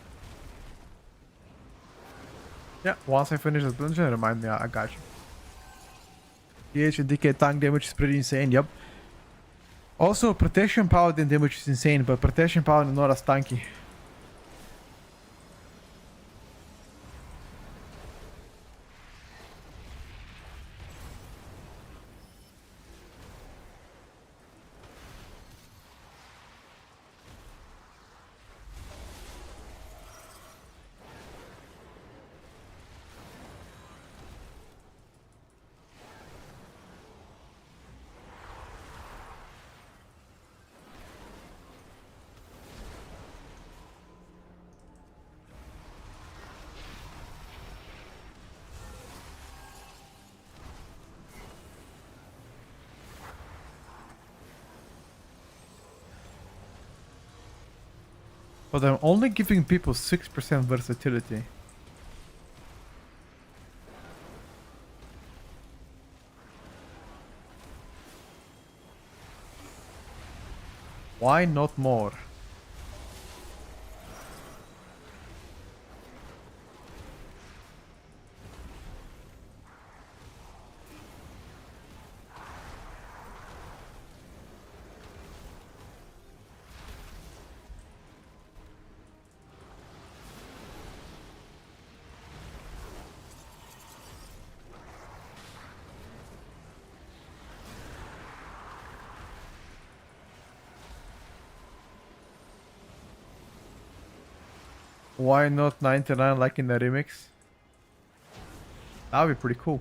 [SPEAKER 1] Yeah, once I finish the dungeon, remind me, I got you. PH and DK tank damage is pretty insane, yep. Also, protection paladin damage is insane, but protection paladin not as tanky. But I'm only giving people 6% versatility. Why not more? Why not 99 like in the remix? That would be pretty cool.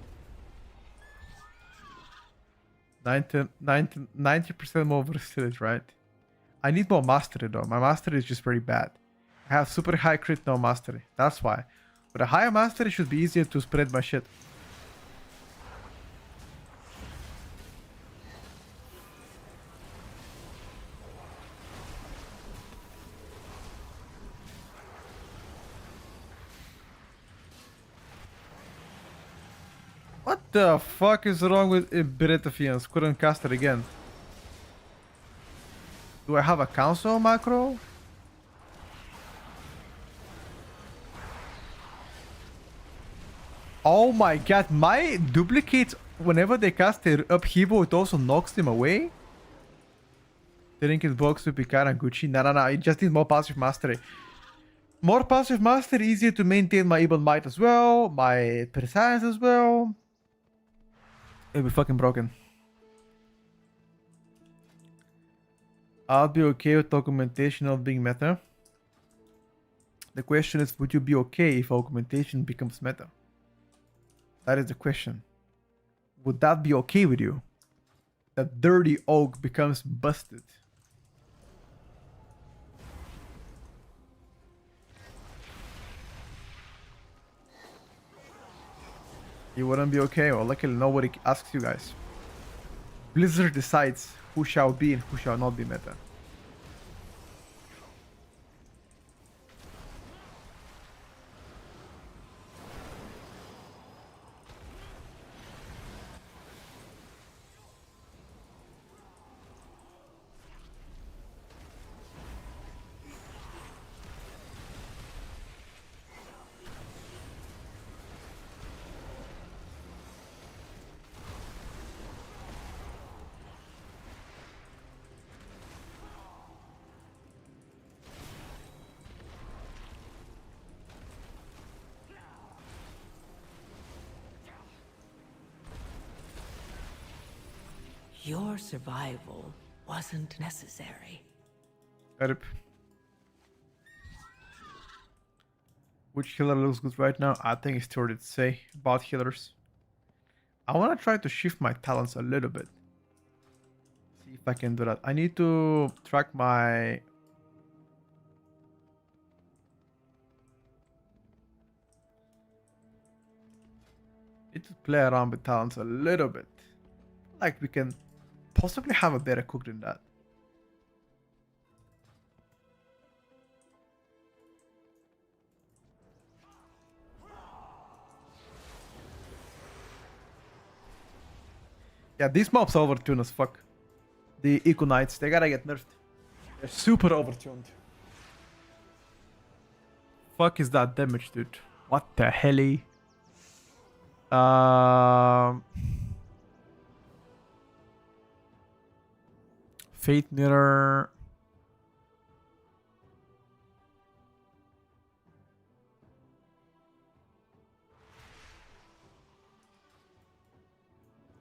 [SPEAKER 1] 90% more versatility, right? I need more mastery though. My mastery is just very bad. I have super high crit, no mastery. That's why. With a higher mastery, it should be easier to spread my shit. What the fuck is wrong with Beretafians? Couldn't cast it again. Do I have a council macro? Oh my god, my duplicates, whenever they cast their upheaval, it also knocks them away? Think it blocks with Picard and Gucci? No, it just needs more passive mastery. More passive mastery, easier to maintain my Evil Might as well, my Prescience as well. It'll be fucking broken. I'll be okay with augmentation not being meta. The question is, would you be okay if augmentation becomes meta? That is the question. Would that be okay with you? That dirty oak becomes busted. You wouldn't be okay, or luckily nobody asks you guys. Blizzard decides who shall be and who shall not be meta.
[SPEAKER 2] Your survival wasn't necessary.
[SPEAKER 1] Rip. Which healer looks good right now? I think it's too early to say about healers. I want to try to shift my talents a little bit. See if I can do that. I need to track my... Need to play around with talents a little bit. Like we can possibly have a better cook than that. Yeah, these mobs are overtuned as fuck. The Eco Knights, they gotta get nerfed. They're super overtuned. Fuck is that damage, dude? What the hell? Fate Mirror.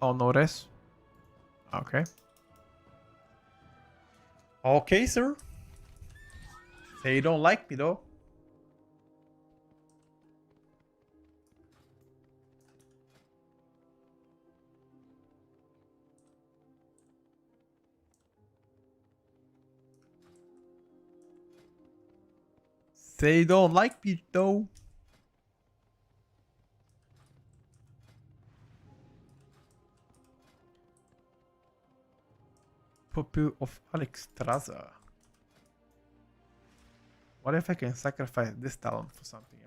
[SPEAKER 1] Oh, no res. Okay. Okay, sir. Say you don't like me, though. Say you don't like me, though. Pupil of Alexstrasza. What if I can sacrifice this talent for something else?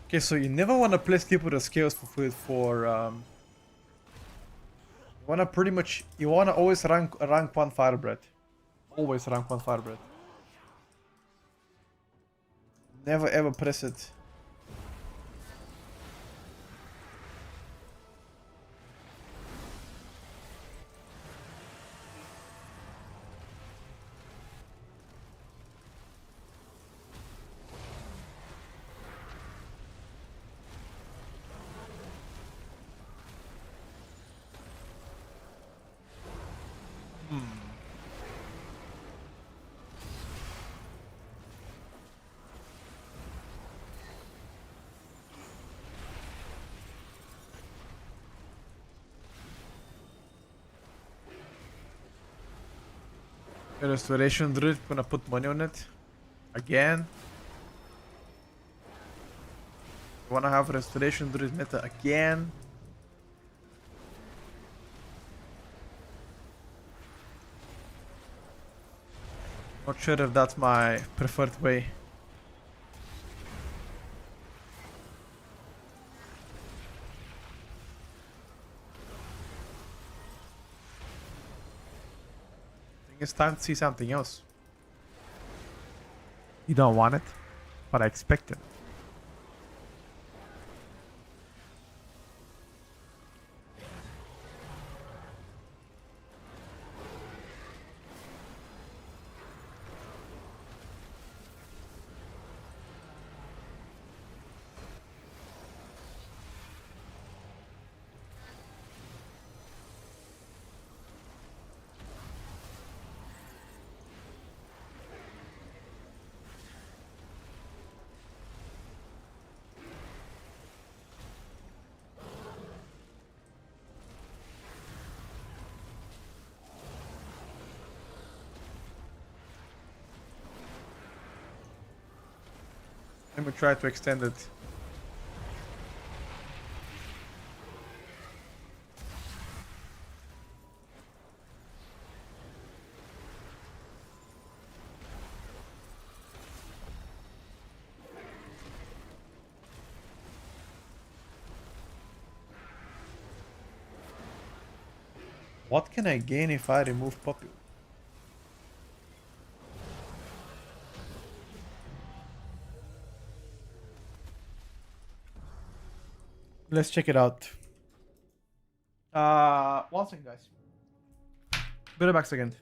[SPEAKER 1] Okay, so you never want to place people with scales for you wanna pretty much you wanna always rank 1 firebread. Always rank 1 firebread. Never ever press it. Restoration Druid, gonna put money on it. Again. You wanna have Restoration Druid meta again. Not sure if that's my preferred way. I think it's time to see something else. You don't want it, but I expect it. Let me try to extend it. What can I gain if I remove Poppy? Let's check it out. One second, guys. Be right back second.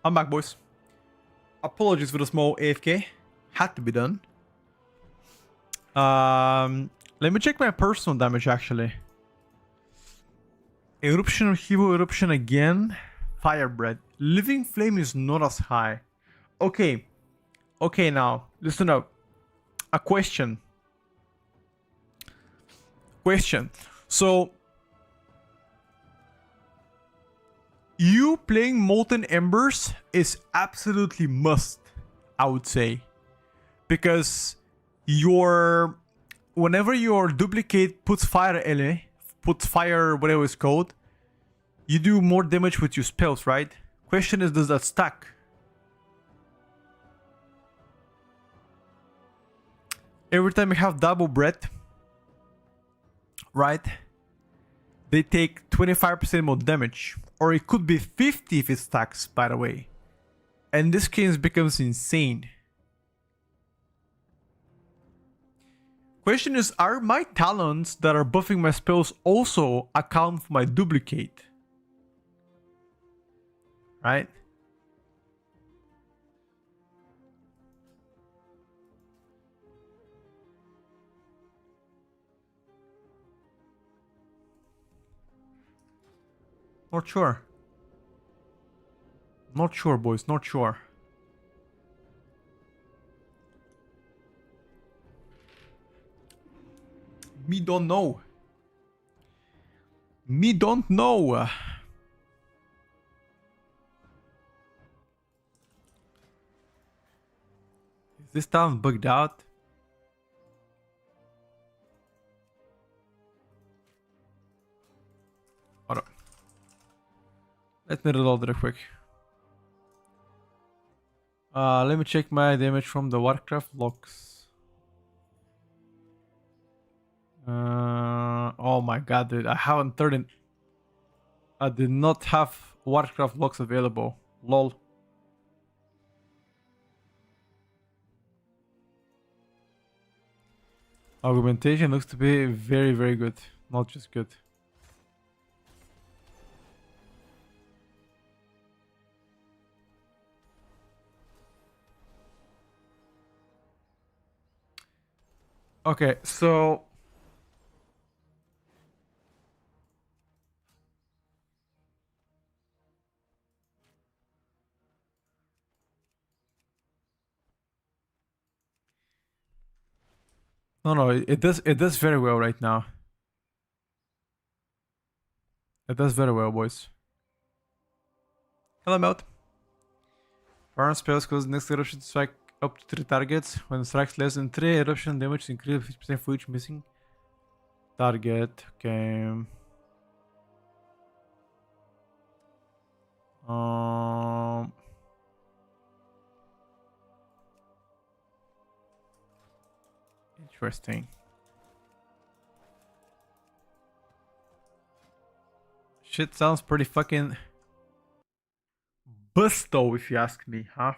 [SPEAKER 1] I'm back, boys. Apologies for the small AFK. Had to be done. Let me check my personal damage, actually. Eruption, Hero Eruption again. Firebread. Living Flame is not as high. Okay. Okay, now, listen up. A question. So, you playing Molten Embers is absolutely must, I would say. Because whenever your duplicate puts fire whatever it's called, you do more damage with your spells, right? Question is, does that stack? Every time you have double breath, right? They take 25% more damage. Or it could be 50 if it stacks, by the way. And this case becomes insane. Question is, are my talents that are buffing my spells also account for my duplicate? Right? Not sure. Not sure, boys. Not sure. Me don't know. Me don't know. Is this town bugged out? Hold on. Let me reload real quick. Let me check my damage from the Warcraft logs. Oh my god, dude. I haven't turned in. I did not have Warcraft logs available. Lol. Augmentation looks to be very, very good. Not just good. Okay, so no, it does very well right now. It does very well, boys. Hello, Melt. Burn spells cause next eruption to strike up to 3 targets. When it strikes less than 3, eruption damage increases 50% for each missing target. Okay. Interesting. Shit sounds pretty fucking busto, if you ask me, huh?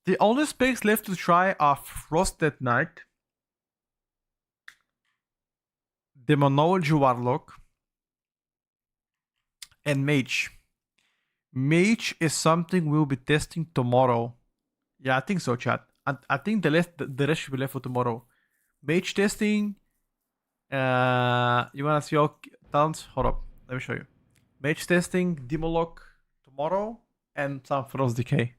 [SPEAKER 1] The only specs left to try are Frosted Knight, Demonology Warlock, and Mage. Mage is something we'll be testing tomorrow. Yeah, I think so, chat. I think the rest should be left for tomorrow. Mage testing. You wanna see all talents? Hold up, let me show you. Mage testing, Demolock tomorrow, and some Frost Decay.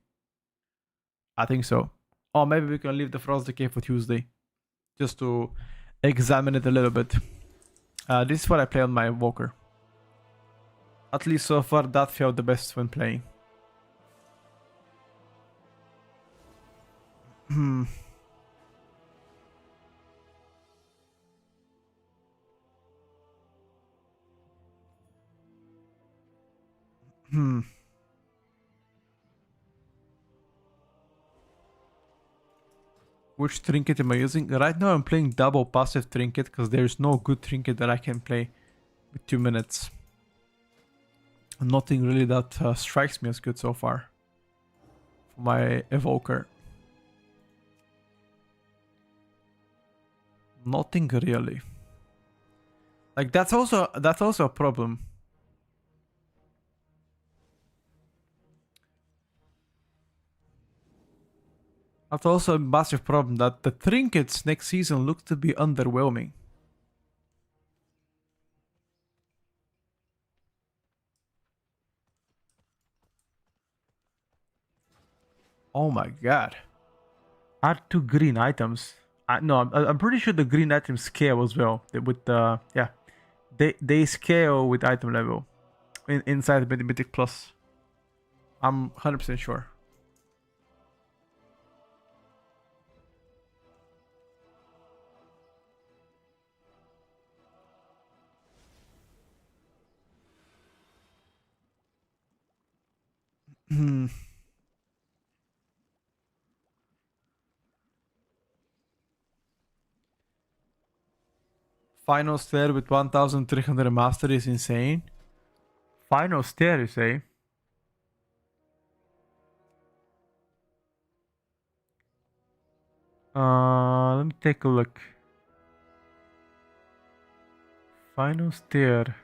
[SPEAKER 1] I think so. Or maybe we can leave the Frost Decay for Tuesday, just to examine it a little bit. This is what I play on my evoker. At least so far, that felt the best when playing. Which trinket am I using? Right now I'm playing double passive trinket because there's no good trinket that I can play with 2 minutes. Nothing really that strikes me as good so far for my evoker. Nothing really. Like that's also a problem. That's also a massive problem that the trinkets next season look to be underwhelming. Oh my god. Add 2 green items. No, I'm pretty sure the green items scale as well. With the yeah, they scale with item level inside the Mythic Plus. I'm 100% sure. Final stair with 1300 mastery is insane. Final stair, you say? Let me take a look. Final stair.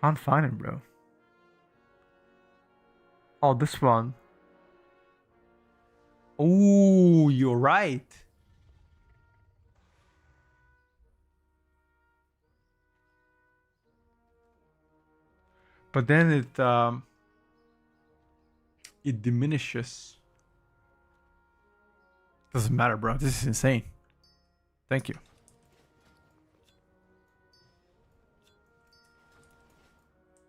[SPEAKER 1] Can't find it, bro. Oh, this one. Oh, you're right. But then it diminishes. Doesn't matter, bro. This is insane. Thank you.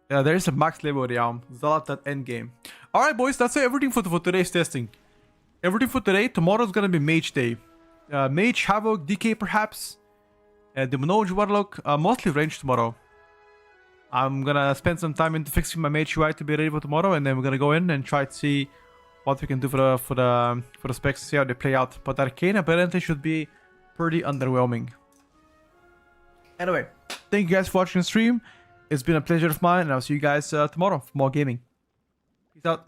[SPEAKER 1] Yeah, there is a max level realm. Zalat at endgame. Alright, boys, that's everything for today's testing. Everything for today. Tomorrow's gonna be Mage Day. Mage, Havoc, DK perhaps. Demonology, Warlock. Mostly range tomorrow. I'm gonna spend some time into fixing my Mage UI to be ready for tomorrow, and then we're gonna go in and try to see what we can do for the specs, see how they play out. But Arcane apparently should be pretty underwhelming. Anyway, thank you guys for watching the stream. It's been a pleasure of mine, and I'll see you guys tomorrow for more gaming. Peace out.